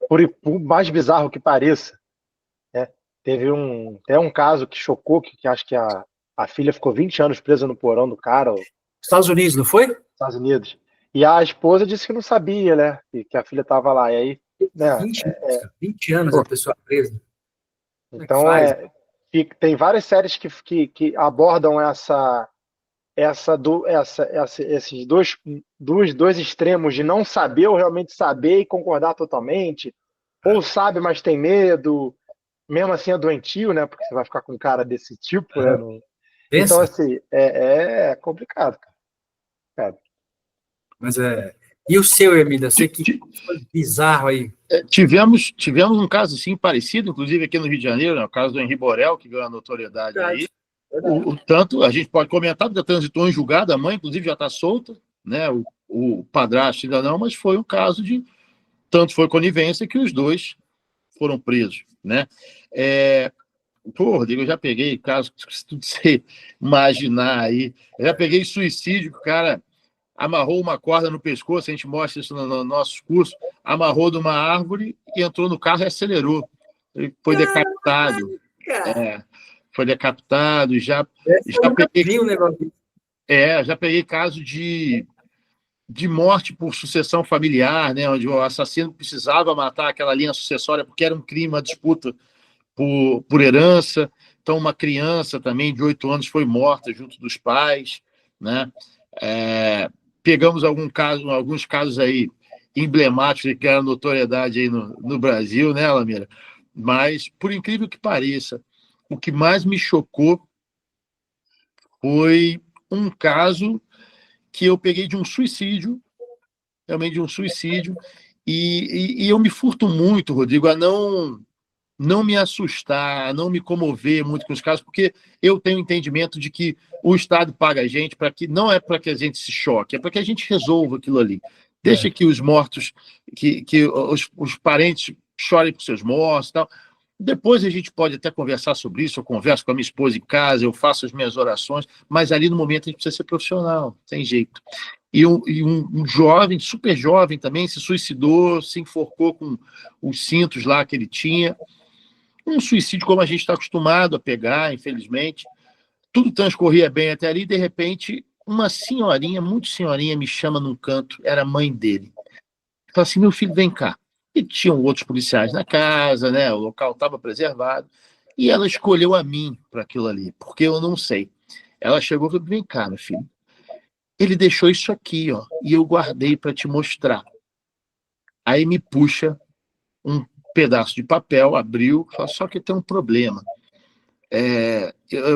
[SPEAKER 2] Por mais bizarro que pareça, né? Teve até um caso que chocou, que acho que a filha ficou 20 anos presa no porão do cara, nos
[SPEAKER 1] Estados Unidos, não foi?
[SPEAKER 2] Estados Unidos. E a esposa disse que não sabia, né? Que a filha estava lá. E aí, né?
[SPEAKER 1] 20 anos, cara. 20 anos a
[SPEAKER 2] Pô,
[SPEAKER 1] pessoa presa. Como é que
[SPEAKER 2] então,
[SPEAKER 1] faz?
[SPEAKER 2] tem várias séries que abordam esses dois extremos de não saber ou realmente saber e concordar totalmente, ou sabe, mas tem medo, mesmo assim é doentio, né? Porque você vai ficar com um cara desse tipo, né? Então,
[SPEAKER 1] Pensa?
[SPEAKER 2] assim, é complicado, cara.
[SPEAKER 1] Mas E o seu, Emília? Você que foi bizarro aí.
[SPEAKER 3] Tivemos um caso assim parecido, inclusive aqui no Rio de Janeiro, né, o caso do Henri Borel, que ganhou a notoriedade aí. Tanto a gente pode comentar, porque transitou em julgado, a mãe, inclusive, já está solta, né? O padrasto ainda não, mas foi um caso de. Tanto foi conivência que os dois foram presos, né? Pô, Rodrigo, eu já peguei caso, se tudo você imaginar aí, eu já peguei suicídio, que o cara amarrou uma corda no pescoço, a gente mostra isso no nosso curso, amarrou de uma árvore e entrou no carro e acelerou. Ele foi decapitado. Foi decapitado, já peguei,
[SPEAKER 1] Vi um negócio.
[SPEAKER 3] já peguei caso de morte por sucessão familiar, né, onde o assassino precisava matar aquela linha sucessória porque era um crime, uma disputa por herança. Então, uma criança também de 8 anos foi morta junto dos pais, né? Pegamos alguns casos aí emblemáticos que eram notoriedade aí no Brasil, né, Lamira? Mas, por incrível que pareça, o que mais me chocou foi um caso que eu peguei de um suicídio, realmente de um suicídio, e eu me furto muito, Rodrigo, a não me assustar, a não me comover muito com os casos, porque eu tenho entendimento de que o Estado paga a gente para que não é para que a gente se choque, é para que a gente resolva aquilo ali. Deixa que os mortos, que os parentes chorem por seus mortos e tal. Depois a gente pode até conversar sobre isso, eu converso com a minha esposa em casa, eu faço as minhas orações, mas ali no momento a gente precisa ser profissional, tem jeito. E um jovem, super jovem também, se suicidou, se enforcou com os cintos lá que ele tinha. Um suicídio como a gente está acostumado a pegar, infelizmente. Tudo transcorria bem até ali, e de repente, uma senhorinha, muito senhorinha, me chama num canto, era a mãe dele. Fala assim, meu filho, vem cá. E tinham outros policiais na casa, né? O local estava preservado. E ela escolheu a mim para aquilo ali, porque eu não sei. Ela chegou e falou, vem cá, meu filho. Ele deixou isso aqui, ó, e eu guardei para te mostrar. Aí me puxa um pedaço de papel, abriu, fala, só que tem um problema.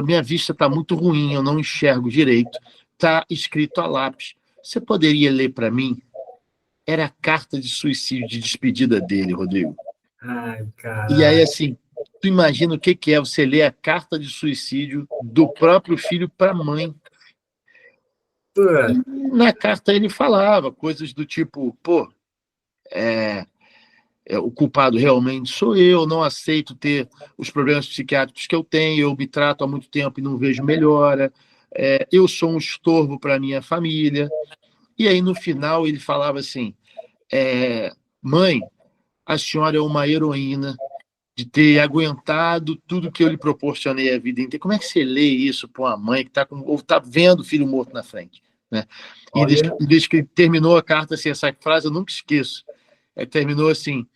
[SPEAKER 3] Minha vista está muito ruim, eu não enxergo direito. Está escrito a lápis. Você poderia ler para mim? Era a carta de suicídio, de despedida dele, Rodrigo.
[SPEAKER 1] Ai,
[SPEAKER 3] E aí,
[SPEAKER 1] caralho.
[SPEAKER 3] assim, tu imagina o que é você ler a carta de suicídio do próprio filho para a mãe. E na carta ele falava coisas do tipo, pô, o culpado realmente sou eu, não aceito ter os problemas psiquiátricos que eu tenho, eu me trato há muito tempo e não vejo melhora, eu sou um estorvo para a minha família. E aí, no final, ele falava assim, mãe, a senhora é uma heroína de ter aguentado tudo que eu lhe proporcionei a vida inteira. Como é que você lê isso para uma mãe que está vendo o filho morto na frente? Né? E desde que terminou a carta, assim, essa frase eu nunca esqueço. Terminou assim,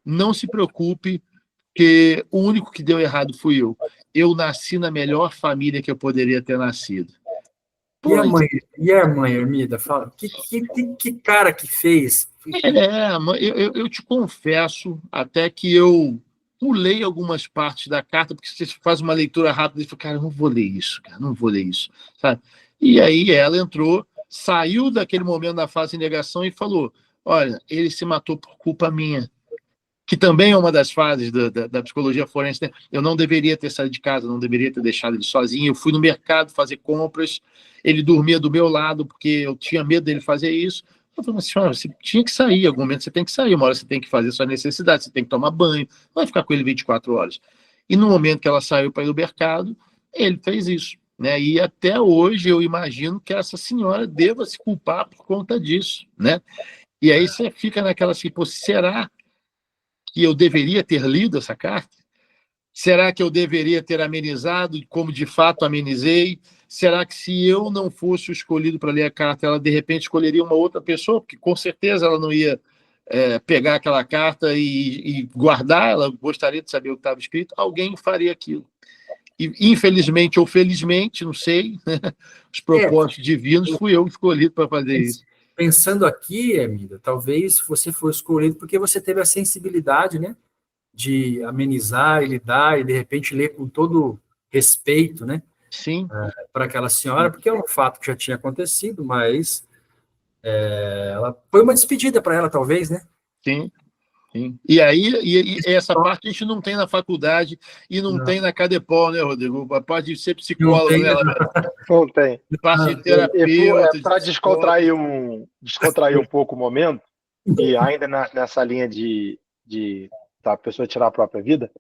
[SPEAKER 3] não se preocupe, que o único que deu errado fui eu. Eu nasci na melhor família que eu poderia ter nascido.
[SPEAKER 1] E a mãe, Ermida? Fala, que cara que fez?
[SPEAKER 3] Eu te confesso até que eu pulei algumas partes da carta, porque você faz uma leitura rápida e fala, cara, não vou ler isso, cara, não vou ler isso. Sabe? E aí ela entrou, saiu daquele momento da fase de negação e falou, olha, ele se matou por culpa minha, que também é uma das fases da psicologia forense, né? Eu não deveria ter saído de casa, não deveria ter deixado ele sozinho, eu fui no mercado fazer compras, ele dormia do meu lado porque eu tinha medo dele fazer isso. Eu falei, senhora, você tinha que sair, em algum momento você tem que sair, uma hora você tem que fazer sua necessidade, você tem que tomar banho, não vai ficar com ele 24 horas. E no momento que ela saiu para ir no mercado, ele fez isso. Né? E até hoje eu imagino que essa senhora deva se culpar por conta disso. Né? E aí você fica naquela assim, pô, será que eu deveria ter lido essa carta? Será que eu deveria ter amenizado como de fato amenizei? Será que se eu não fosse o escolhido para ler a carta, ela de repente escolheria uma outra pessoa? Porque com certeza ela não ia pegar aquela carta e guardar, ela gostaria de saber o que estava escrito, alguém faria aquilo. E, infelizmente ou felizmente, não sei, né? Os propósitos divinos, fui eu escolhido para fazer isso.
[SPEAKER 1] Pensando aqui, Emília, talvez você foi escolhido porque você teve a sensibilidade, né, de amenizar e lidar e, de repente, ler com todo respeito, né?
[SPEAKER 3] Sim.
[SPEAKER 1] Para aquela senhora, porque é um fato que já tinha acontecido, mas ela foi uma despedida para ela, talvez, né?
[SPEAKER 3] Sim. Sim. E aí, e essa parte a gente não tem na faculdade e não tem na Cadepol, né, Rodrigo? A parte de ser psicólogo, né, Lamero?
[SPEAKER 2] Não tem.
[SPEAKER 3] Parte de terapeuta.
[SPEAKER 2] Para descontrair um pouco o momento, e ainda nessa linha de a pessoa tirar a própria vida,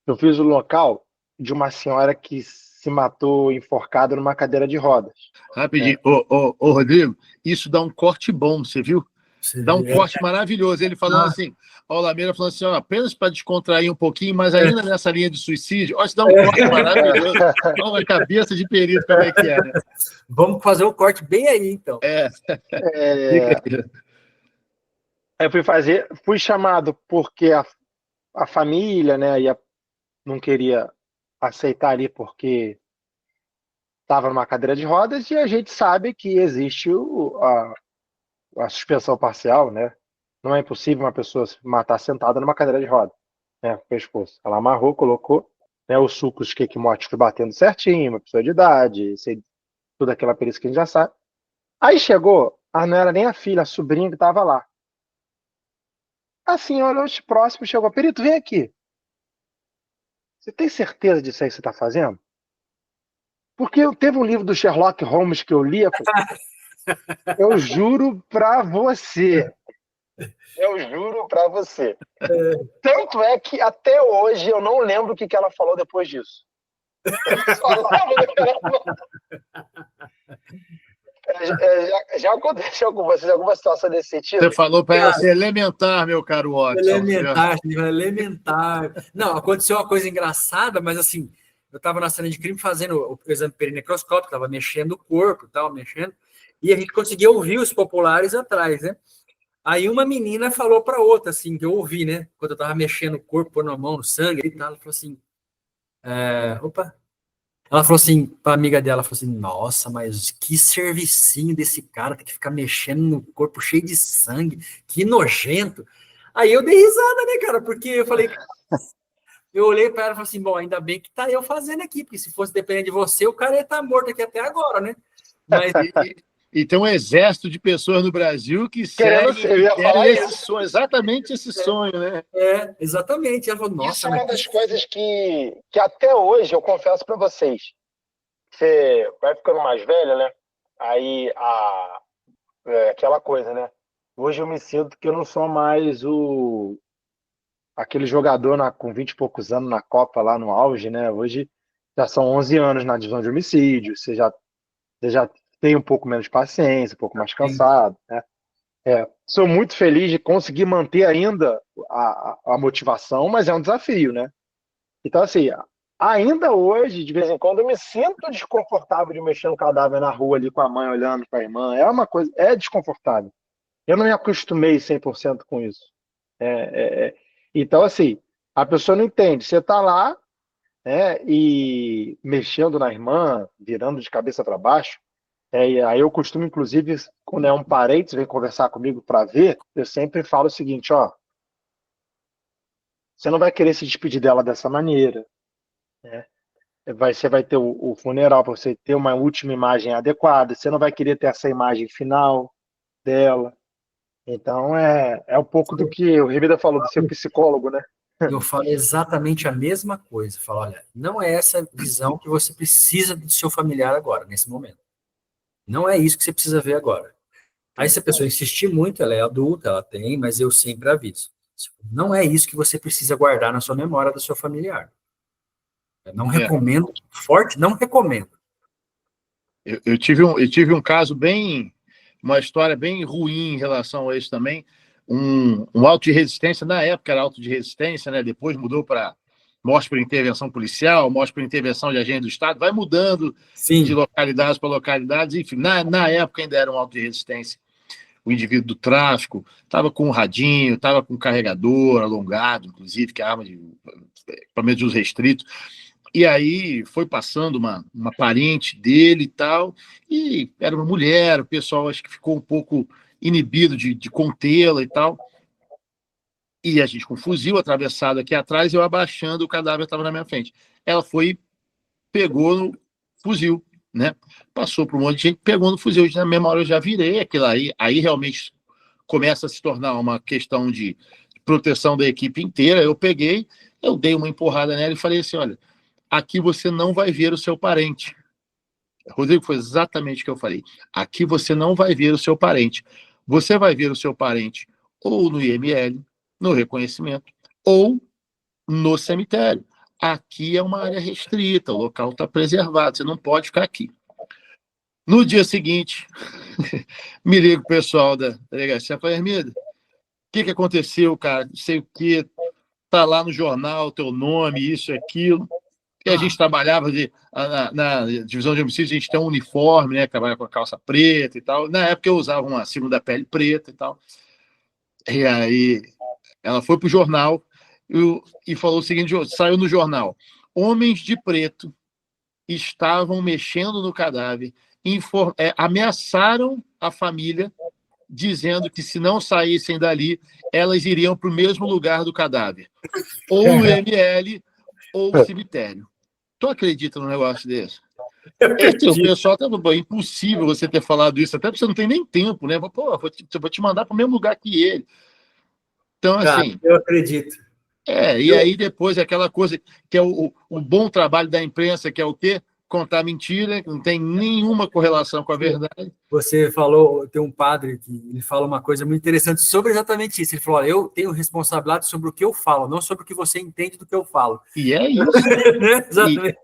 [SPEAKER 2] eu fiz o local de uma senhora que se matou enforcada numa cadeira de rodas.
[SPEAKER 3] Rapidinho, ô, Rodrigo, isso dá um corte bom, você viu? Dá um corte maravilhoso. Ele falando assim, ó, o Lameira falando assim, ó, apenas para descontrair um pouquinho, mas ainda nessa linha de suicídio, ó, isso dá um corte maravilhoso. Olha a cabeça de perito, como é que é, né?
[SPEAKER 1] Vamos fazer um corte bem aí, então.
[SPEAKER 2] Eu fui chamado porque a família, né, não queria aceitar ali porque estava numa cadeira de rodas e a gente sabe que existe a suspensão parcial, né? Não é impossível uma pessoa se matar sentada numa cadeira de roda, né? Com o pescoço. Ela amarrou, colocou, né, os sucos de quequimote foi batendo certinho, uma pessoa de idade, toda aquela perícia que a gente já sabe. Aí chegou, não era nem a filha, a sobrinha que estava lá. A senhora, hoje próximo, chegou, perito, vem aqui. Você tem certeza disso aí que você está fazendo? Porque teve um livro do Sherlock Holmes que eu li, eu juro pra você. Eu juro pra você. Tanto é que até hoje eu não lembro o que ela falou depois disso. Já aconteceu com vocês alguma situação desse sentido?
[SPEAKER 3] Você falou para ela ser elementar, meu caro Watson.
[SPEAKER 1] Elementar. Não, aconteceu uma coisa engraçada, mas assim, eu estava na cena de crime fazendo o exame perinecroscópico, estava mexendo o corpo, mexendo, e a gente conseguia ouvir os populares atrás, né? Aí uma menina falou para outra, assim, que eu ouvi, né? Quando eu estava mexendo o corpo, pondo a mão no sangue e tal, ela falou assim, ela falou assim, para a amiga dela, falou assim, nossa, mas que servicinho desse cara, tem que ficar mexendo no corpo cheio de sangue, que nojento. Aí eu dei risada, né, cara, porque eu falei, eu olhei para ela e falei assim, bom, ainda bem que tá eu fazendo aqui, porque se fosse depender de você, o cara ia estar morto aqui até agora, né? Mas...
[SPEAKER 3] E tem um exército de pessoas no Brasil que querem esse sonho, exatamente esse sonho, né?
[SPEAKER 1] Exatamente. Ela falou, nossa,
[SPEAKER 2] isso é uma das coisas que até hoje, eu confesso para vocês, você vai ficando mais velha, né? Aí, aquela coisa, né? Hoje eu me sinto que eu não sou mais aquele jogador com 20 e poucos anos na Copa, lá no auge, né? Hoje já são 11 anos na divisão de homicídio, você já tem um pouco menos de paciência, um pouco mais cansado, né? Sou muito feliz de conseguir manter ainda a motivação, mas é um desafio, né? Então, assim, ainda hoje, de vez em quando, eu me sinto desconfortável de mexer no cadáver na rua ali com a mãe olhando para a irmã. É uma coisa, é desconfortável. Eu não me acostumei 100% com isso. Então, assim, a pessoa não entende. Você está lá, né, e mexendo na irmã, virando de cabeça para baixo. E aí eu costumo, inclusive, quando é um parente vem conversar comigo para ver, eu sempre falo o seguinte, ó, você não vai querer se despedir dela dessa maneira, né? Você vai ter o funeral para você ter uma última imagem adequada, você não vai querer ter essa imagem final dela. Então é um pouco do que o Revida falou, do seu psicólogo, né?
[SPEAKER 1] Eu falo exatamente a mesma coisa. Eu falo, olha, não é essa visão que você precisa do seu familiar agora, nesse momento. Não é isso que você precisa ver agora. Aí, se a pessoa insistir muito, ela é adulta, ela tem, mas eu sempre aviso. Não é isso que você precisa guardar na sua memória do seu familiar. Eu não recomendo, forte, não recomendo.
[SPEAKER 3] Eu tive um caso uma história bem ruim em relação a isso também. Um auto de resistência, na época era auto de resistência, né? Depois mudou para morte por intervenção policial, morte por intervenção de agente do Estado, vai mudando de localidades para localidades, enfim, na época ainda era um auto de resistência. O indivíduo do tráfico estava com um radinho, estava com um carregador alongado, inclusive, que é arma de equipamento de uso restrito. E aí foi passando uma parente dele e tal, e era uma mulher, o pessoal acho que ficou um pouco inibido de contê-la e tal. E a gente com um fuzil atravessado aqui atrás, eu abaixando, o cadáver estava na minha frente. Ela foi, pegou no fuzil, né? Passou por um monte de gente, pegou no fuzil. Na mesma hora eu já virei aquilo aí. Aí realmente começa a se tornar uma questão de proteção da equipe inteira. Eu peguei, eu dei uma empurrada nela e falei assim, olha, aqui você não vai ver o seu parente. Rodrigo, foi exatamente o que eu falei. Aqui você não vai ver o seu parente. Você vai ver o seu parente ou no IML, no reconhecimento, ou no cemitério. Aqui é uma área restrita, o local está preservado, você não pode ficar aqui. No dia seguinte, me liga o pessoal da delegacia, fala, Hermida, o que aconteceu, cara? Não sei o que, tá lá no jornal, teu nome, isso e aquilo. E a gente trabalhava na divisão de homicídios, a gente tem um uniforme, né? Trabalha com a calça preta e tal. Na época eu usava uma segunda pele preta e tal. E aí ela foi pro jornal e falou o seguinte, saiu no jornal, homens de preto estavam mexendo no cadáver, ameaçaram a família, dizendo que se não saíssem dali, elas iriam para o mesmo lugar do cadáver, ou o ML ou o cemitério. Tu acredita num negócio desse? O pessoal tá impossível você ter falado isso, até porque você não tem nem tempo, né? Pô, vou te mandar para o mesmo lugar que ele. Então, assim.
[SPEAKER 1] Eu acredito.
[SPEAKER 3] E aí depois aquela coisa que é o bom trabalho da imprensa, que é o quê? Contar mentira, que não tem nenhuma correlação com a verdade.
[SPEAKER 1] Você falou, tem um padre que ele fala uma coisa muito interessante sobre exatamente isso. Ele falou, olha, eu tenho responsabilidade sobre o que eu falo, não sobre o que você entende do que eu falo.
[SPEAKER 3] E é isso.
[SPEAKER 1] Exatamente.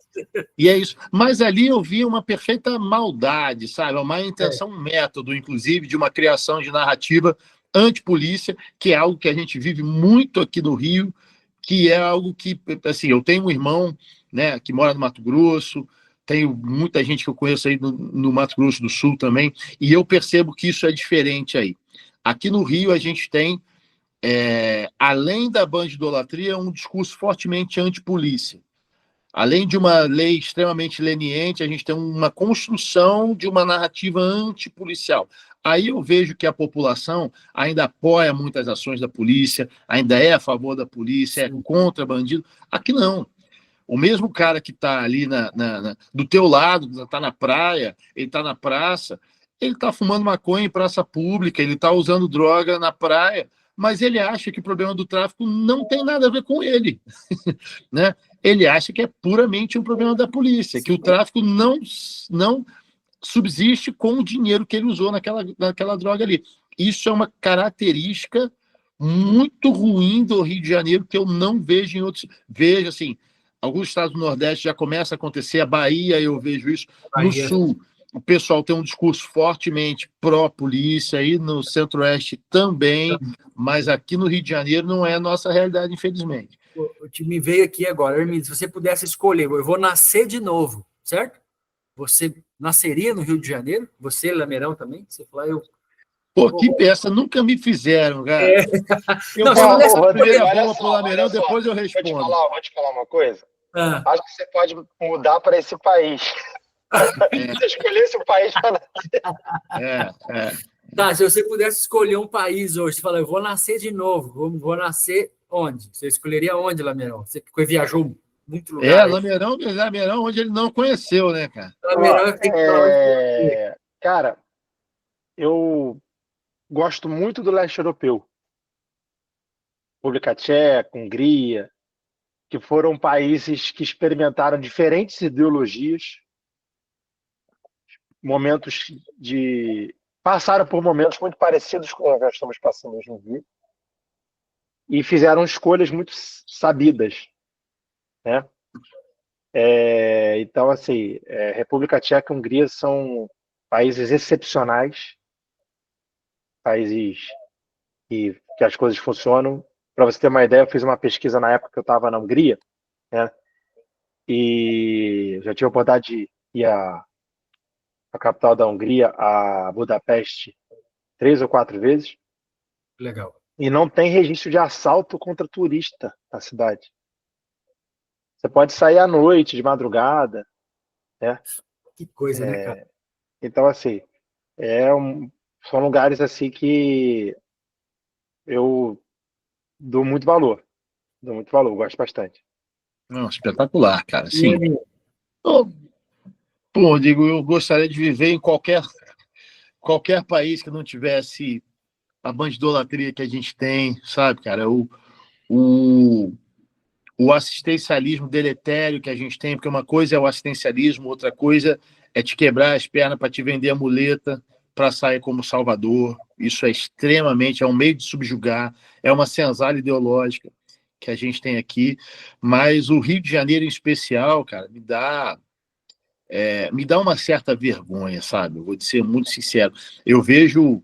[SPEAKER 3] E é isso. Mas ali eu vi uma perfeita maldade, sabe? Uma intenção, um método, inclusive, de uma criação de narrativa antipolícia, que é algo que a gente vive muito aqui no Rio, que é algo que, assim, eu tenho um irmão, né, que mora no Mato Grosso, tenho muita gente que eu conheço aí no Mato Grosso do Sul também, e eu percebo que isso é diferente aí. Aqui no Rio a gente tem, além da bandidolatria, um discurso fortemente antipolícia. Além de uma lei extremamente leniente, a gente tem uma construção de uma narrativa antipolicial. Aí eu vejo que a população ainda apoia muitas ações da polícia, ainda é a favor da polícia, é contra bandido. Aqui não. O mesmo cara que está ali do teu lado, está na praia, ele está na praça, ele está fumando maconha em praça pública, ele está usando droga na praia, mas ele acha que o problema do tráfico não tem nada a ver com ele. Né? Ele acha que é puramente um problema da polícia, que o tráfico não subsiste com o dinheiro que ele usou naquela droga ali. Isso é uma característica muito ruim do Rio de Janeiro, que eu não vejo em outros. Vejo, assim, alguns estados do Nordeste já começa a acontecer, a Bahia eu vejo isso, no Sul o pessoal tem um discurso fortemente pró-polícia, aí no Centro-Oeste também, mas aqui no Rio de Janeiro não é a nossa realidade, infelizmente.
[SPEAKER 1] O que me veio aqui agora, Hermínio, se você pudesse escolher, eu vou nascer de novo, certo? Você nasceria no Rio de Janeiro? Você, Lameirão, também? Você falou,
[SPEAKER 3] Pô, que peça, nunca me fizeram, cara.
[SPEAKER 1] Eu
[SPEAKER 3] vou primeiro a bomba pro Lameirão, depois eu respondo.
[SPEAKER 2] Vou te falar uma coisa. Acho que você pode mudar para esse país. Você escolhesse o país para nascer.
[SPEAKER 1] Tá, se você pudesse escolher um país hoje, você fala, eu vou nascer de novo, vou nascer onde? Você escolheria onde, Lameirão? Você viajou muito lugar.
[SPEAKER 3] Lameirão, onde ele não conheceu, né, cara?
[SPEAKER 1] Lameirão tem que falar.
[SPEAKER 2] Cara, eu gosto muito do leste europeu. República Tcheca, Hungria, que foram países que experimentaram diferentes ideologias, momentos de passaram por momentos muito parecidos com o que nós estamos passando hoje em dia e fizeram escolhas muito sabidas, né? Então, assim, República Tcheca e Hungria são países excepcionais, países que as coisas funcionam. Para você ter uma ideia, eu fiz uma pesquisa na época que eu estava na Hungria, né? E já tive a oportunidade de ir à capital da Hungria, a Budapeste, 3 ou 4 vezes,
[SPEAKER 1] Legal.
[SPEAKER 2] e não tem registro de assalto contra turista na cidade. Você pode sair à noite, de madrugada, né?
[SPEAKER 1] Que coisa, né, cara?
[SPEAKER 2] Então, assim, são lugares assim que eu dou muito valor. Gosto bastante.
[SPEAKER 3] Não, espetacular, cara.
[SPEAKER 1] E
[SPEAKER 3] Sim. Pô, digo, eu gostaria de viver em qualquer país que não tivesse a bandidolatria que a gente tem, sabe, cara? O assistencialismo deletério que a gente tem, porque uma coisa é o assistencialismo, outra coisa é te quebrar as pernas para te vender a muleta para sair como salvador. Isso é um meio de subjugar, é uma senzala ideológica que a gente tem aqui. Mas o Rio de Janeiro, em especial, cara, me dá uma certa vergonha, sabe? Eu vou te ser muito sincero. Eu vejo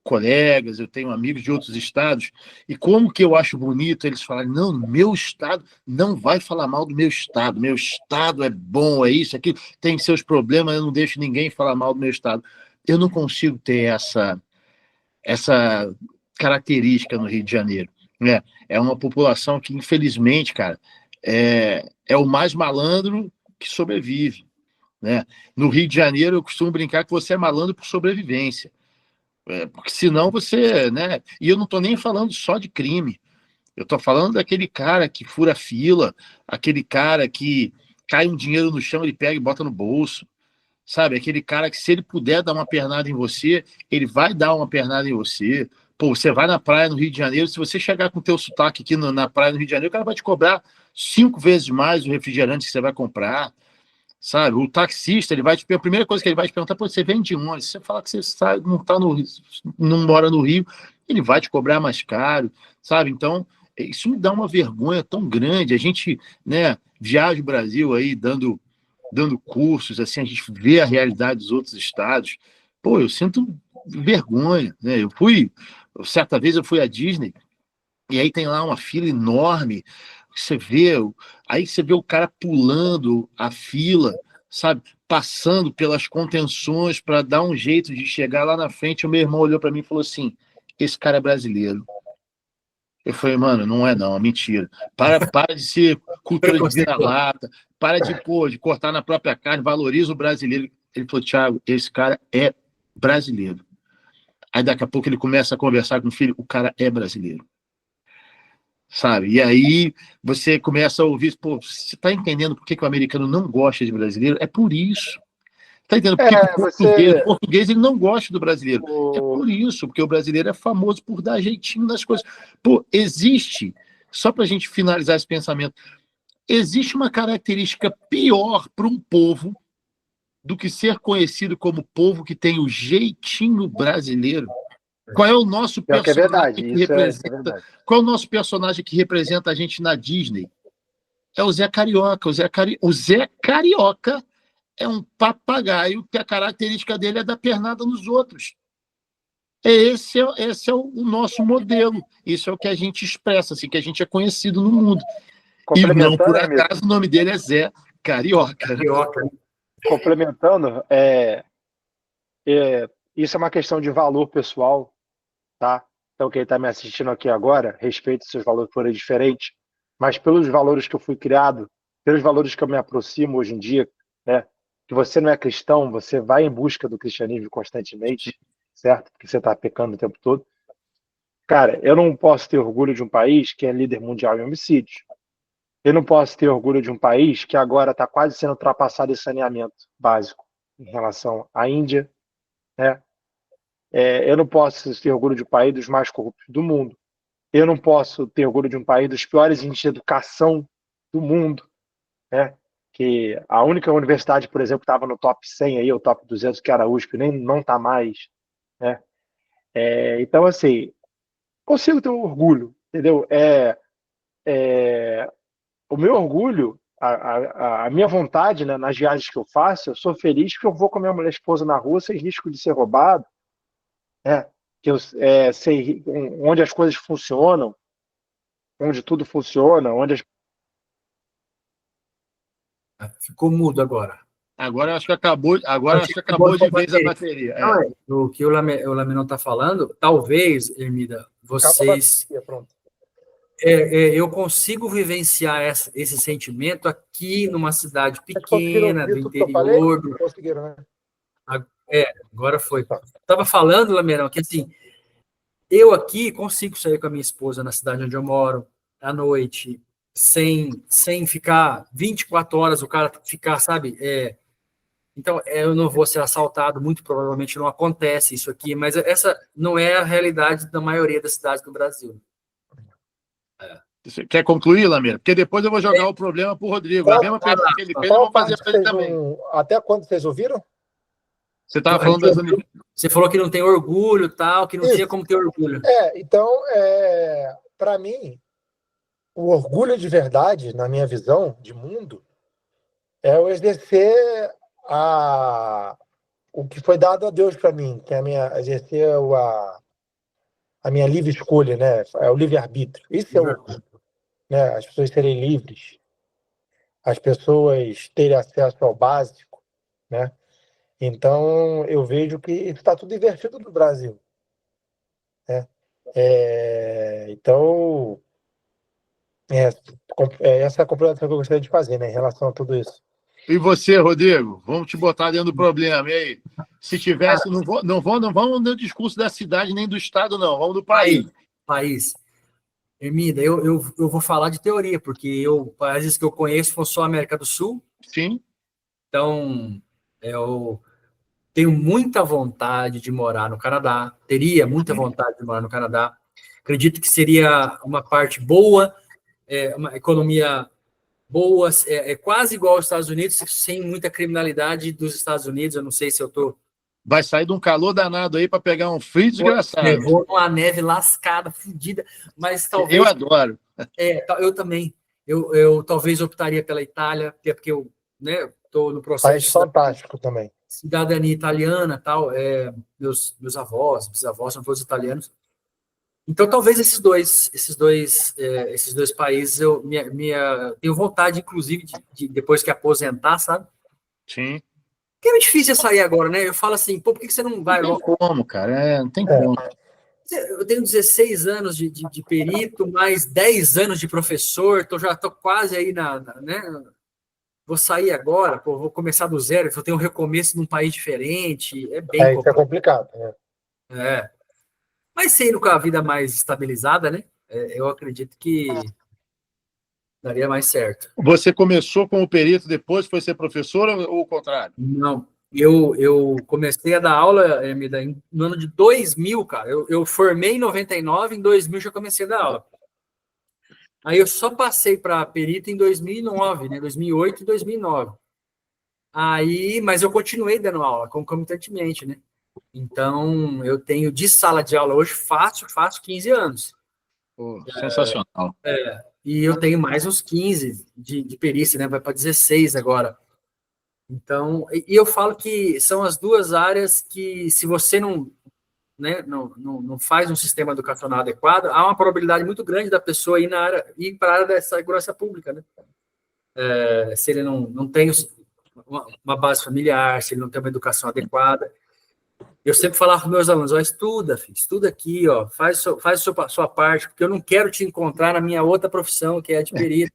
[SPEAKER 3] colegas, eu tenho amigos de outros estados, e como que eu acho bonito eles falarem, não, meu estado, não vai falar mal do meu estado é bom, é isso, aquilo, tem seus problemas, eu não deixo ninguém falar mal do meu estado. Eu não consigo ter essa característica no Rio de Janeiro, né? É uma população que, infelizmente, cara, é o mais malandro que sobrevive, né? No Rio de Janeiro, eu costumo brincar que você é malandro por sobrevivência. Porque senão você, né? E eu não estou nem falando só de crime. Eu estou falando daquele cara que fura fila, aquele cara que cai um dinheiro no chão, ele pega e bota no bolso, sabe? Aquele cara que, se ele puder dar uma pernada em você, ele vai dar uma pernada em você. Pô, você vai na praia no Rio de Janeiro, se você chegar com o teu sotaque aqui na praia no Rio de Janeiro, o cara vai te cobrar 5 vezes mais o refrigerante que você vai comprar. Sabe, o taxista, a primeira coisa que ele vai te perguntar, pô, você vem de onde? Se você falar que você sabe, não mora no Rio, ele vai te cobrar mais caro, sabe? Então, isso me dá uma vergonha tão grande. A gente, né, viaja o Brasil aí dando cursos, assim, a gente vê a realidade dos outros estados. Pô, eu sinto vergonha, né? Certa vez eu fui à Disney, e aí tem lá uma fila enorme. Você vê, aí você vê o cara pulando a fila, sabe? Passando pelas contenções para dar um jeito de chegar lá na frente. O meu irmão olhou para mim e falou assim: esse cara é brasileiro. Eu falei, mano, não é não, é mentira. Para de ser cultura de vira-lata, para de cortar na própria carne, valoriza o brasileiro. Ele falou, Thiago, esse cara é brasileiro. Aí daqui a pouco ele começa a conversar com o filho, o cara é brasileiro. Sabe? E aí você começa a ouvir, pô, você está entendendo por que o americano não gosta de brasileiro? É por isso. Está entendendo por que o português ele não gosta do brasileiro? É por isso, porque o brasileiro é famoso por dar jeitinho nas coisas. Pô, só para a gente finalizar esse pensamento, existe uma característica pior para um povo do que ser conhecido como povo que tem o jeitinho brasileiro. Qual é o nosso personagem que representa? Qual é o nosso personagem que representa a gente na Disney? É o Zé Carioca. O Zé Carioca é um papagaio que a característica dele é dar pernada nos outros. Esse é o nosso modelo. Isso é o que a gente expressa, assim, que a gente é conhecido no mundo. E não por acaso o nome dele é Zé Carioca.
[SPEAKER 2] Complementando, isso é uma questão de valor pessoal, tá? Então, quem está me assistindo aqui agora, respeite se seus valores forem diferentes, mas pelos valores que eu fui criado, pelos valores que eu me aproximo hoje em dia, né? Que você não é cristão, você vai em busca do cristianismo constantemente, certo? Porque você está pecando o tempo todo. Cara, eu não posso ter orgulho de um país que é líder mundial em homicídios. Eu não posso ter orgulho de um país que agora está quase sendo ultrapassado em saneamento básico em relação à Índia, né? Eu não posso ter orgulho de um país dos mais corruptos do mundo. Eu não posso ter orgulho de um país dos piores índices de educação do mundo, né? Que a única universidade, por exemplo, que estava no top 100 aí, o top 200, que era a USP, nem não está mais. né? Então, assim, consigo ter um orgulho, entendeu? O meu orgulho, a minha vontade, né, nas viagens que eu faço, eu sou feliz que eu vou com a minha mulher esposa na rua sem risco de ser roubado, né? Que eu sei onde as coisas funcionam, onde tudo funciona, onde as...
[SPEAKER 1] Ficou mudo agora.
[SPEAKER 3] Agora acho que acabou,
[SPEAKER 1] Acho que acabou
[SPEAKER 3] de
[SPEAKER 1] a
[SPEAKER 3] vez a
[SPEAKER 1] bateria.
[SPEAKER 3] bateria.
[SPEAKER 1] Não, o que o Lamenon está falando, talvez, Ermida, vocês...
[SPEAKER 2] Pronto.
[SPEAKER 1] eu consigo vivenciar esse sentimento aqui numa cidade
[SPEAKER 2] Vocês conseguiram
[SPEAKER 1] pequena, do
[SPEAKER 2] ouvir tudo que eu falei?
[SPEAKER 1] interior.
[SPEAKER 2] Conseguiram, né?
[SPEAKER 1] Agora foi.
[SPEAKER 2] Tá.
[SPEAKER 1] Estava falando, Lameirão, que assim, eu aqui consigo sair com a minha esposa na cidade onde eu moro, à noite, sem ficar 24 horas, o cara ficar, sabe? Então, eu não vou ser assaltado, muito provavelmente não acontece isso aqui, mas essa não é a realidade da maioria das cidades do Brasil.
[SPEAKER 3] Você quer concluir, Lameira? Porque depois eu vou jogar o problema para o Rodrigo. A mesma pergunta que ele fez, eu vou fazer para ele também.
[SPEAKER 2] Até quando vocês ouviram?
[SPEAKER 3] Você estava falando das
[SPEAKER 1] Você falou que não tem orgulho, tal, que não tinha como ter orgulho.
[SPEAKER 2] Então, para mim, o orgulho de verdade, na minha visão de mundo, é eu exercer o que foi dado a Deus para mim, que é exercer a minha livre escolha, né? É o livre-arbítrio. Isso é o orgulho, né? As pessoas serem livres, as pessoas terem acesso ao básico, né? Então, eu vejo que está tudo invertido no Brasil, né? Então, essa é a compreensão que eu gostaria de fazer, né, em relação a tudo isso.
[SPEAKER 3] E você, Rodrigo? Vamos te botar dentro do problema. E aí? Se tivesse, não vamos no discurso da cidade nem do estado, não. Vamos do país.
[SPEAKER 1] Ermida, eu vou falar de teoria, porque países que eu conheço foram só a América do Sul.
[SPEAKER 3] Sim.
[SPEAKER 1] Então, eu tenho muita vontade de morar no Canadá. Teria muita vontade de morar no Canadá. Acredito que seria uma parte boa, uma economia boa, quase igual aos Estados Unidos, sem muita criminalidade dos Estados Unidos. Eu não sei se eu estou...
[SPEAKER 3] Vai sair de um calor danado aí para pegar um frio desgraçado.
[SPEAKER 1] Vou numa neve lascada, fodida, mas talvez...
[SPEAKER 3] Eu adoro.
[SPEAKER 1] Eu também. Eu talvez optaria pela Itália, porque eu estou no processo...
[SPEAKER 2] País fantástico também.
[SPEAKER 1] Cidadania italiana, tal. Meus avós, bisavós são todos italianos. Então, talvez esses dois países eu tenho vontade, inclusive, de depois que aposentar, sabe?
[SPEAKER 3] Sim.
[SPEAKER 1] Porque é muito difícil sair agora, né? Eu falo assim, por que você não vai logo?
[SPEAKER 3] Não tem como, cara. Não tem como.
[SPEAKER 1] Eu tenho 16 anos de perito, mais 10 anos de professor, já estou quase aí né? Vou sair agora, vou começar do zero, eu tenho um recomeço num país diferente, é bem
[SPEAKER 2] complicado. Isso é complicado, né?
[SPEAKER 1] Mas sendo com a vida mais estabilizada, né? Eu acredito que daria mais certo.
[SPEAKER 3] Você começou como perito, depois foi ser professor ou o contrário?
[SPEAKER 1] Não, eu comecei a dar aula, no ano de 2000, cara. Eu formei em 99, em 2000 já comecei a dar aula. Aí eu só passei para perito em 2009, né? 2008 e 2009. Mas eu continuei dando aula concomitantemente, né? Então, eu tenho de sala de aula hoje fácil 15 anos.
[SPEAKER 3] Sensacional.
[SPEAKER 1] E eu tenho mais uns 15 de perícia, né? Vai para 16 agora. Então, e eu falo que são as duas áreas que, se você não faz um sistema educacional adequado, há uma probabilidade muito grande da pessoa ir para a área da segurança pública, né? Se ele não tem uma base familiar, se ele não tem uma educação adequada. Eu sempre falava para meus alunos, estuda, filho, estuda aqui, faz a sua parte, porque eu não quero te encontrar na minha outra profissão, que é a de perito.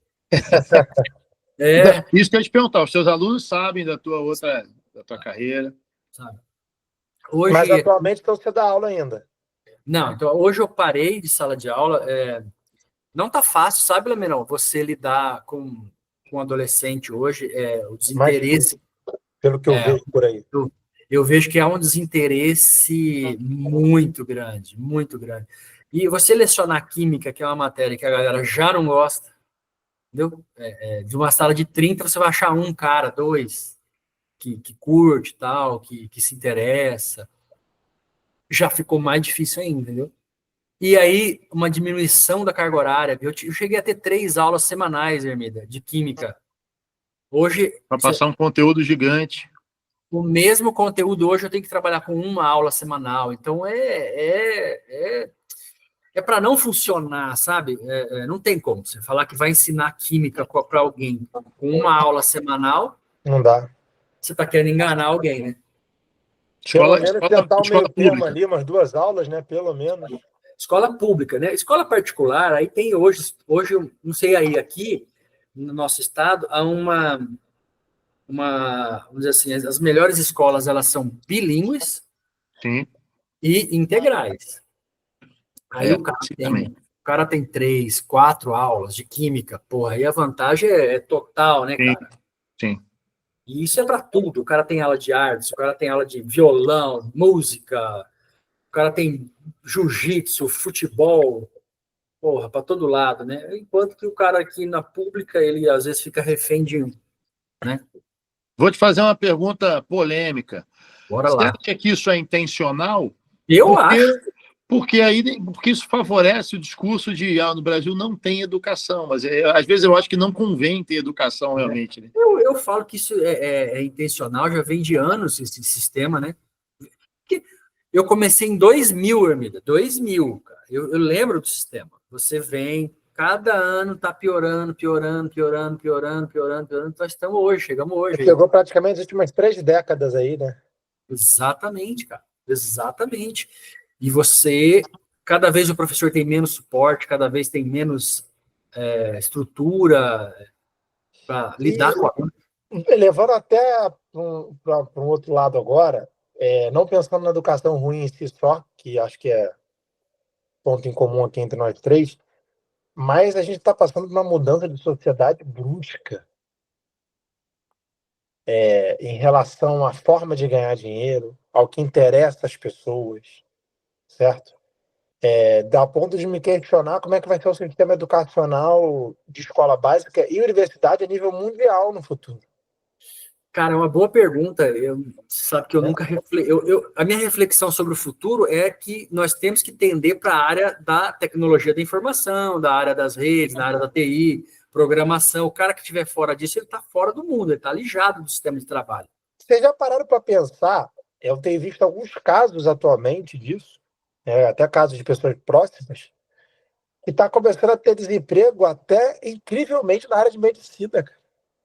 [SPEAKER 3] Isso que eu ia te perguntar, os seus alunos sabem da tua carreira.
[SPEAKER 1] Sabe?
[SPEAKER 2] Mas atualmente então você dá aula ainda?
[SPEAKER 1] Não, então hoje eu parei de sala de aula. Não está fácil, sabe, Lamerão? Você lidar com um adolescente hoje, o desinteresse.
[SPEAKER 2] Pelo que eu vejo por aí.
[SPEAKER 1] Eu vejo que há um desinteresse muito grande, muito grande. E você lecionar química, que é uma matéria que a galera já não gosta, entendeu? De uma sala de 30, você vai achar um cara, dois, que curte tal, que se interessa. já ficou mais difícil ainda, entendeu? E aí, uma diminuição da carga horária. Eu cheguei a ter 3 aulas semanais, Hermida, de química. Hoje,
[SPEAKER 3] Para passar um conteúdo gigante.
[SPEAKER 1] o mesmo conteúdo hoje eu tenho que trabalhar com uma aula semanal. Então, é para não funcionar, sabe? Não tem como. Você falar que vai ensinar química para alguém com uma aula semanal,
[SPEAKER 2] Não dá.
[SPEAKER 1] você está querendo enganar alguém, né?
[SPEAKER 2] Pelo menos tentar o meio
[SPEAKER 3] escola
[SPEAKER 2] termo
[SPEAKER 3] pública.
[SPEAKER 2] ali, umas 2 aulas, né? Pelo menos.
[SPEAKER 1] Escola pública, né? Escola particular, aí tem hoje eu não sei aí aqui, no nosso estado, há vamos dizer assim, as melhores escolas, elas são bilíngues
[SPEAKER 3] Sim.
[SPEAKER 1] e integrais. Aí o cara tem 3, 4 aulas de química, porra, aí a vantagem é total, né,
[SPEAKER 3] Sim.
[SPEAKER 1] cara?
[SPEAKER 3] Sim.
[SPEAKER 1] E isso é para tudo. O cara tem aula de artes, o cara tem aula de violão, música, o cara tem jiu-jitsu, futebol, porra, para todo lado, né? Enquanto que o cara aqui na pública, ele às vezes fica refém de um, né?
[SPEAKER 3] Vou te fazer uma pergunta polêmica.
[SPEAKER 1] Bora
[SPEAKER 3] Você
[SPEAKER 1] lá.
[SPEAKER 3] acha que isso é intencional?
[SPEAKER 1] Eu acho.
[SPEAKER 3] Porque isso favorece o discurso de no Brasil não tem educação, mas às vezes eu acho que não convém ter educação realmente. Né?
[SPEAKER 1] Eu falo que isso é intencional, já vem de anos esse sistema, né? Porque eu comecei em 2000, Hermida, 2000, cara. Eu lembro do sistema. Você vem, cada ano tá piorando. Nós estamos hoje, chegamos hoje.
[SPEAKER 2] Chegou praticamente as últimas 3 décadas aí, né?
[SPEAKER 1] Exatamente, cara. Exatamente. E você, cada vez o professor tem menos suporte, cada vez tem menos estrutura para lidar com a.
[SPEAKER 2] Levando até para um outro lado agora, não pensando na educação ruim em si só, que acho que é ponto em comum aqui entre nós três, mas a gente está passando por uma mudança de sociedade brusca em relação à forma de ganhar dinheiro, ao que interessa às pessoas, certo? Dá ponto de me questionar como é que vai ser o sistema educacional de escola básica e universidade a nível mundial no futuro.
[SPEAKER 1] Cara, é uma boa pergunta. Você sabe que eu nunca a minha reflexão sobre o futuro é que nós temos que tender para a área da tecnologia da informação, da área das redes, da área da TI, programação. O cara que estiver fora disso, ele está fora do mundo, ele está alijado do sistema de trabalho.
[SPEAKER 2] Vocês já pararam para pensar? Eu tenho visto alguns casos atualmente disso, até casos de pessoas próximas, que está começando a ter desemprego até incrivelmente na área de medicina.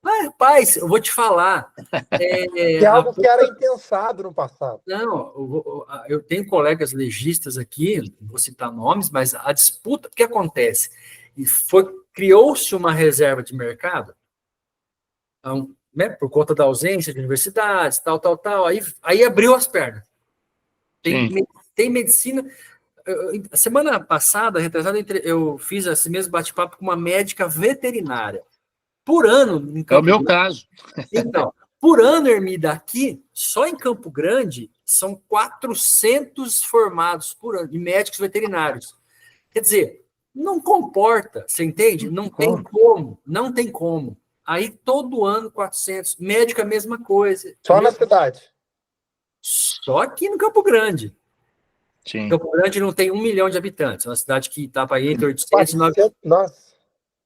[SPEAKER 1] Mas, rapaz, eu vou te falar.
[SPEAKER 2] Que é algo que era impensado no passado.
[SPEAKER 1] Não, eu tenho colegas legistas aqui, não vou citar nomes, mas a disputa, o que acontece? Criou-se uma reserva de mercado, então, né, por conta da ausência de universidades, tal, aí abriu as pernas. Tem medicina. Semana passada, retrasada, eu fiz esse mesmo bate-papo com uma médica veterinária. Por ano, em Campo
[SPEAKER 3] É o meu
[SPEAKER 1] Grande,
[SPEAKER 3] caso.
[SPEAKER 1] Então, por ano, Hermida, aqui, só em Campo Grande, são 400 formados por ano, de médicos veterinários. Quer dizer, não comporta, você entende? Não tem como. Aí, todo ano, 400. Médico é a mesma coisa.
[SPEAKER 2] Só na cidade.
[SPEAKER 1] Só aqui no Campo Grande.
[SPEAKER 3] Sim.
[SPEAKER 1] Campo Grande não tem 1 milhão de habitantes. É uma cidade que está para entre 800 e 900.
[SPEAKER 2] Nossa.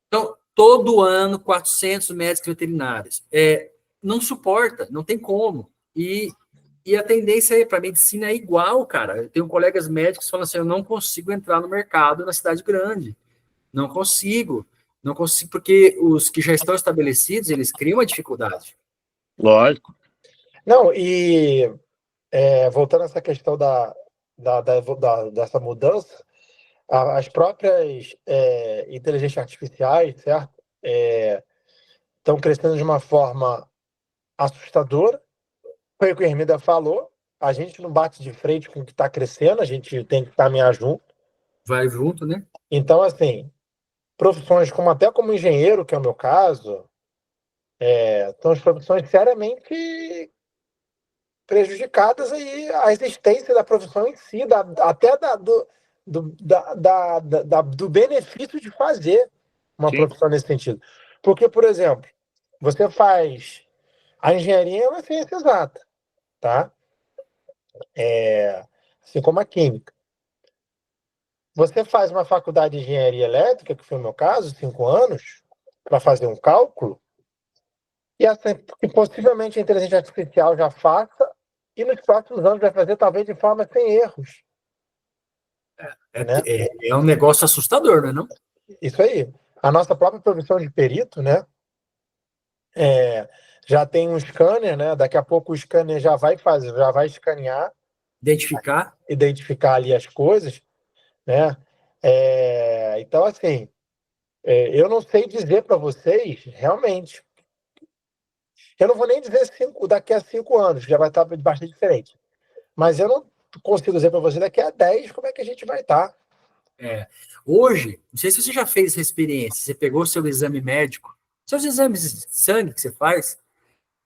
[SPEAKER 1] Então, todo ano, 400 médicos veterinários. Não suporta, não tem como. E a tendência para a medicina é igual, cara. Eu tenho colegas médicos que falam assim, eu não consigo entrar no mercado na cidade grande. Não consigo, porque os que já estão estabelecidos, eles criam uma dificuldade.
[SPEAKER 3] Lógico.
[SPEAKER 2] Não, e voltando a essa questão dessa mudança, as próprias inteligências artificiais, certo? Estão crescendo de uma forma assustadora. Foi o que o Hermida falou. A gente não bate de frente com o que está crescendo, a gente tem que caminhar junto.
[SPEAKER 1] Vai junto, né?
[SPEAKER 2] Então, assim, profissões até como engenheiro, que é o meu caso, são as profissões seriamente prejudicadas aí, a existência da profissão em si, até do benefício de fazer uma profissão nesse sentido. Porque, por exemplo, você faz... A engenharia é uma ciência exata, tá?
[SPEAKER 4] assim como a química. Você faz uma faculdade de engenharia elétrica, que foi o meu caso, 5 anos, para fazer um cálculo, e assim, que possivelmente a inteligência artificial já faça, e nos próximos anos vai fazer talvez de forma sem erros. Né?
[SPEAKER 1] É um negócio assustador, não é não?
[SPEAKER 4] Isso aí. A nossa própria profissão de perito, né? Já tem um scanner, né? Daqui a pouco o scanner já vai escanear,
[SPEAKER 1] Identificar
[SPEAKER 4] ali as coisas, né? Então, assim, eu não sei dizer para vocês, realmente. Eu não vou nem dizer daqui a 5 anos, já vai estar bastante diferente. Mas eu não consigo dizer para você daqui a 10 como é que a gente vai estar.
[SPEAKER 1] Hoje, não sei se você já fez essa experiência, você pegou seu exame médico, seus exames de sangue que você faz,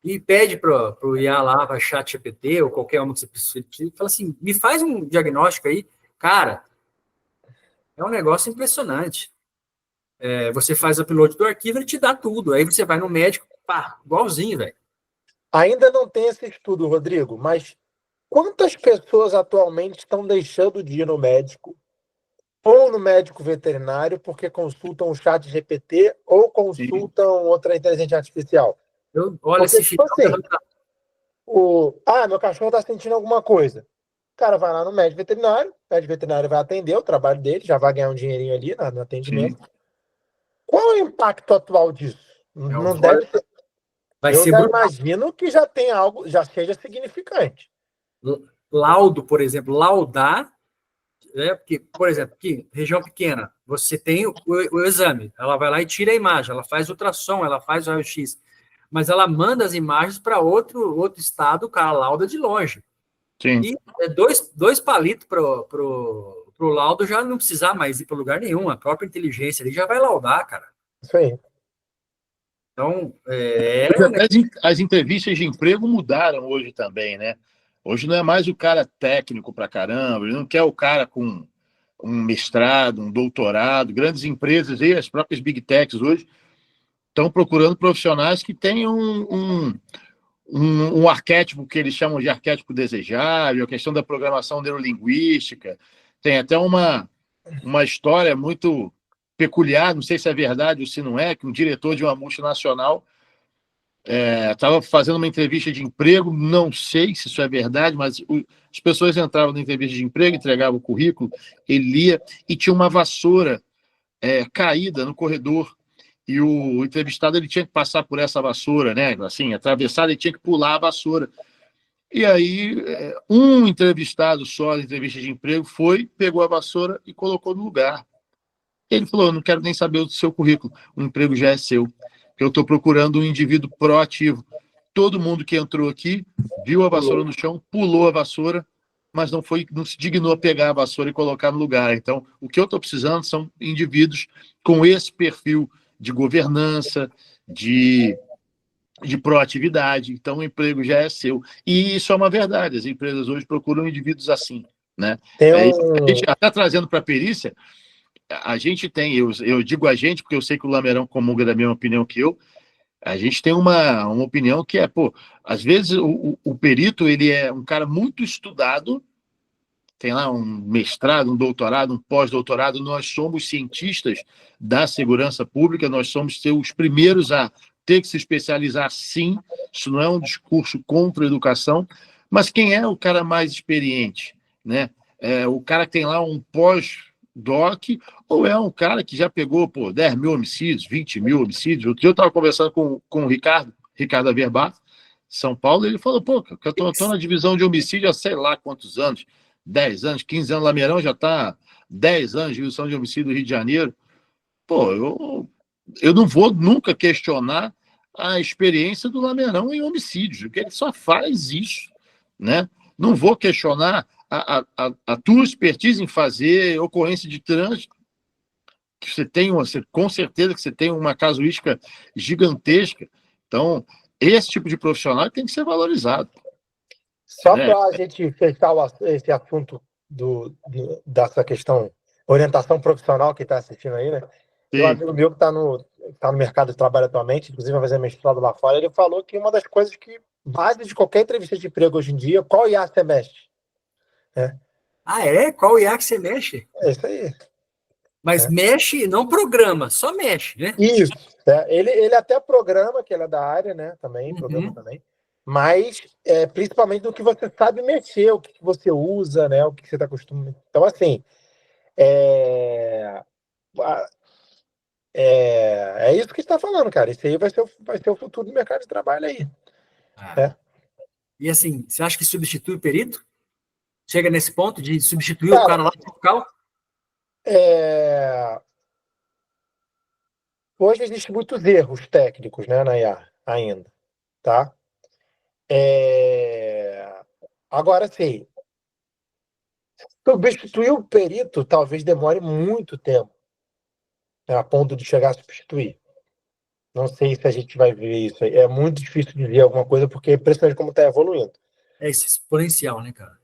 [SPEAKER 1] e pede para o IA lá, para chat GPT ou qualquer um que você precise, fala assim, me faz um diagnóstico aí. Cara, é um negócio impressionante. Você faz o upload do arquivo, ele te dá tudo. Aí você vai no médico, pá, igualzinho, velho.
[SPEAKER 4] Ainda não tem esse estudo, Rodrigo, mas quantas pessoas atualmente estão deixando de ir no médico ou no médico veterinário porque consultam o chat GPT ou consultam outra inteligência artificial?
[SPEAKER 1] Olha,
[SPEAKER 4] porque,
[SPEAKER 1] esse
[SPEAKER 4] tipo
[SPEAKER 1] final...
[SPEAKER 4] assim, meu cachorro está sentindo alguma coisa. O cara vai lá no médico veterinário vai atender o trabalho dele, já vai ganhar um dinheirinho ali no atendimento. Sim. Qual é o impacto atual disso? Não deve ser. Eu já imagino que já tem algo, já seja significante.
[SPEAKER 1] Laudo, por exemplo, laudar, porque, por exemplo, aqui, região pequena, você tem o exame, ela vai lá e tira a imagem, ela faz ultrassom, ela faz o raio-x, mas ela manda as imagens para outro estado, o cara lauda de longe.
[SPEAKER 3] Sim.
[SPEAKER 1] E dois palitos para o laudo já não precisar mais ir para lugar nenhum, a própria inteligência ali já vai laudar, cara.
[SPEAKER 4] Isso aí.
[SPEAKER 1] Então,
[SPEAKER 3] as entrevistas de emprego mudaram hoje também, né? Hoje não é mais o cara técnico pra caramba, ele não quer o cara com um mestrado, um doutorado. Grandes empresas e as próprias Big Techs hoje estão procurando profissionais que tenham um arquétipo que eles chamam de arquétipo desejável, a questão da programação neurolinguística. Tem até uma história muito peculiar, não sei se é verdade ou se não é, que um diretor de uma multinacional estava fazendo uma entrevista de emprego, não sei se isso é verdade, mas as pessoas entravam na entrevista de emprego, entregavam o currículo, ele lia, e tinha uma vassoura caída no corredor, e o entrevistado ele tinha que passar por essa vassoura, né? Assim, atravessar, ele tinha que pular a vassoura. E aí, um entrevistado só na entrevista de emprego pegou a vassoura e colocou no lugar. Ele falou, eu não quero nem saber do seu currículo, o emprego já é seu. Eu estou procurando um indivíduo proativo. Todo mundo que entrou aqui viu a vassoura no chão, pulou a vassoura, mas não se dignou a pegar a vassoura e colocar no lugar. Então, o que eu estou precisando são indivíduos com esse perfil de governança, de proatividade. Então, o emprego já é seu. E isso é uma verdade. As empresas hoje procuram indivíduos assim, né? A gente até trazendo para a perícia, a gente tem, eu digo a gente, porque eu sei que o Lamerão comunga da mesma opinião que eu, a gente tem uma opinião que às vezes o perito, ele é um cara muito estudado, tem lá um mestrado, um doutorado, um pós-doutorado, nós somos cientistas da segurança pública, nós somos os primeiros a ter que se especializar, sim, isso não é um discurso contra a educação, mas quem é o cara mais experiente, né? O cara que tem lá um pós-doc, ou é um cara que já pegou 10 mil homicídios, 20 mil homicídios. Outro dia eu estava conversando com o Ricardo Averbar, São Paulo, e ele falou, eu estou na divisão de homicídio há sei lá quantos anos, 10 anos, 15 anos, Lameirão já está 10 anos de divisão de homicídio do Rio de Janeiro. Eu não vou nunca questionar a experiência do Lameirão em homicídios, porque ele só faz isso, né? Não vou questionar a tua expertise em fazer ocorrência de trânsito, que com certeza que você tem uma casuística gigantesca. Então, esse tipo de profissional tem que ser valorizado.
[SPEAKER 4] Só para a gente fechar esse assunto dessa questão orientação profissional que está assistindo aí, né? Tem um amigo meu que está no mercado de trabalho atualmente, inclusive vai fazer mestrado lá fora, ele falou que uma das coisas que base de qualquer entrevista de emprego hoje em dia, qual IA você mexe?
[SPEAKER 1] Ah, é? Qual IA que você mexe?
[SPEAKER 4] É isso aí.
[SPEAKER 1] Mas mexe, não programa, só mexe, né?
[SPEAKER 4] Isso. Ele até programa, que ele é da área, né? Também, programa também. Mas principalmente do que você sabe mexer, o que você usa, né? O que você está acostumado. Então, assim, é isso que está falando, cara. Isso aí vai ser o futuro do mercado de trabalho aí.
[SPEAKER 1] E assim, você acha que substitui o perito? Chega nesse ponto de substituir o
[SPEAKER 4] Cara,
[SPEAKER 1] cara lá no local?
[SPEAKER 4] hoje existem muitos erros técnicos, né, na IA ainda, tá? Agora, sim, substituir o perito talvez demore muito tempo, né, a ponto de chegar a substituir. Não sei se a gente vai ver isso aí. É muito difícil de ver alguma coisa, porque é impressionante como está evoluindo.
[SPEAKER 1] É isso, exponencial, né, cara?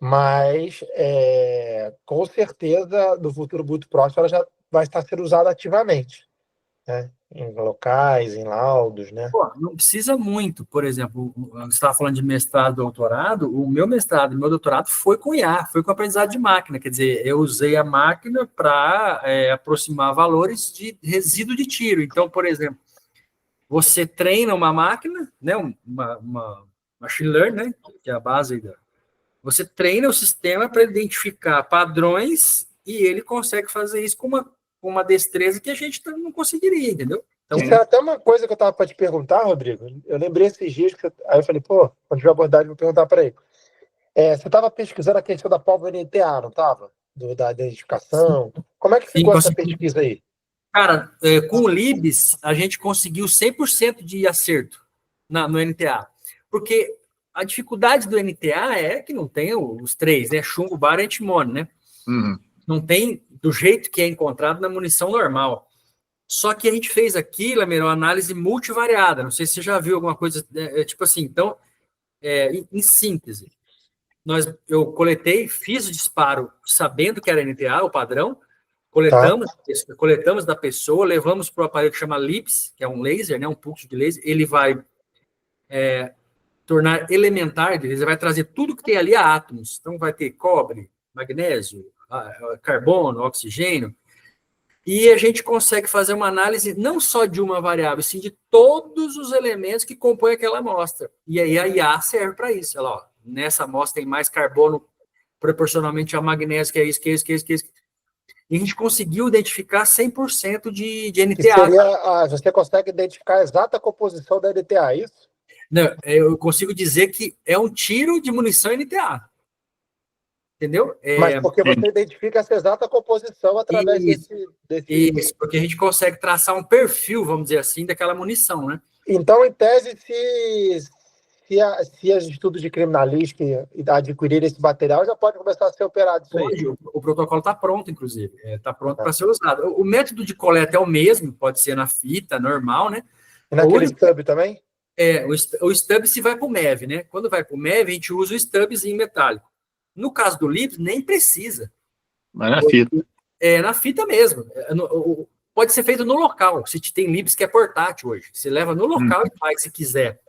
[SPEAKER 4] Mas, com certeza, no futuro muito próximo, ela já vai estar sendo usada ativamente, né? Em locais, em laudos, né?
[SPEAKER 1] Pô, não precisa muito. Por exemplo, você estava falando de mestrado e doutorado, o meu mestrado e meu doutorado foi com IA, foi com aprendizado de máquina. Quer dizer, eu usei a máquina para aproximar valores de resíduo de tiro. Então, por exemplo, você treina uma máquina, né, uma machine learning, né, que é a base da... Você treina o sistema para identificar padrões e ele consegue fazer isso com uma destreza que a gente não conseguiria, entendeu? Então,
[SPEAKER 4] isso é até uma coisa que eu estava para te perguntar, Rodrigo. Eu lembrei esses dias aí eu falei, pô, quando tiver abordagem, vou perguntar para ele. Você estava pesquisando a questão da prova NTA, não estava? Da identificação. Como é que
[SPEAKER 1] sim,
[SPEAKER 4] ficou essa pesquisa aí?
[SPEAKER 1] Cara, com o Libs, a gente conseguiu 100% de acerto no NTA. Porque a dificuldade do NTA é que não tem os três, né? Chumbo, bara e antimônio, né? Não tem do jeito que é encontrado na munição normal. Só que a gente fez aqui, Lameiro, uma análise multivariada. Não sei se você já viu alguma coisa, tipo assim. Então, em síntese, eu coletei, fiz o disparo sabendo que era NTA, o padrão, coletamos da pessoa, levamos para o aparelho que chama LIPS, que é um laser, né, um pulso de laser, ele vai tornar elementar, ele vai trazer tudo que tem ali a átomos. Então, vai ter cobre, magnésio, carbono, oxigênio, e a gente consegue fazer uma análise não só de uma variável, sim de todos os elementos que compõem aquela amostra. E aí a IA serve para isso. Ela, nessa amostra tem mais carbono proporcionalmente ao magnésio, que é isso, que é isso, que é isso, que é isso. E a gente conseguiu identificar 100% de NTA.
[SPEAKER 4] Que seria, você consegue identificar a exata composição da NTA, é isso?
[SPEAKER 1] Não, eu consigo dizer que é um tiro de munição NTA. Entendeu?
[SPEAKER 4] Mas porque você identifica essa exata composição através desse...
[SPEAKER 1] Isso, porque a gente consegue traçar um perfil, vamos dizer assim, daquela munição, né?
[SPEAKER 4] Então, em tese, se os estudos de criminalística adquirirem esse material, já pode começar a ser operado isso aí.
[SPEAKER 1] Hoje, o protocolo está pronto, inclusive. Está pronto para ser usado. O método de coleta é o mesmo, pode ser na fita, normal, né?
[SPEAKER 4] E naquele stub também?
[SPEAKER 1] O stub se vai para o MEV, né? Quando vai para o MEV, a gente usa o stubzinho metálico. No caso do LIPS, nem precisa.
[SPEAKER 3] Mas na fita.
[SPEAKER 1] Na fita mesmo. Pode ser feito no local. Se tem LIPS que é portátil hoje. Você leva no local e faz se quiser.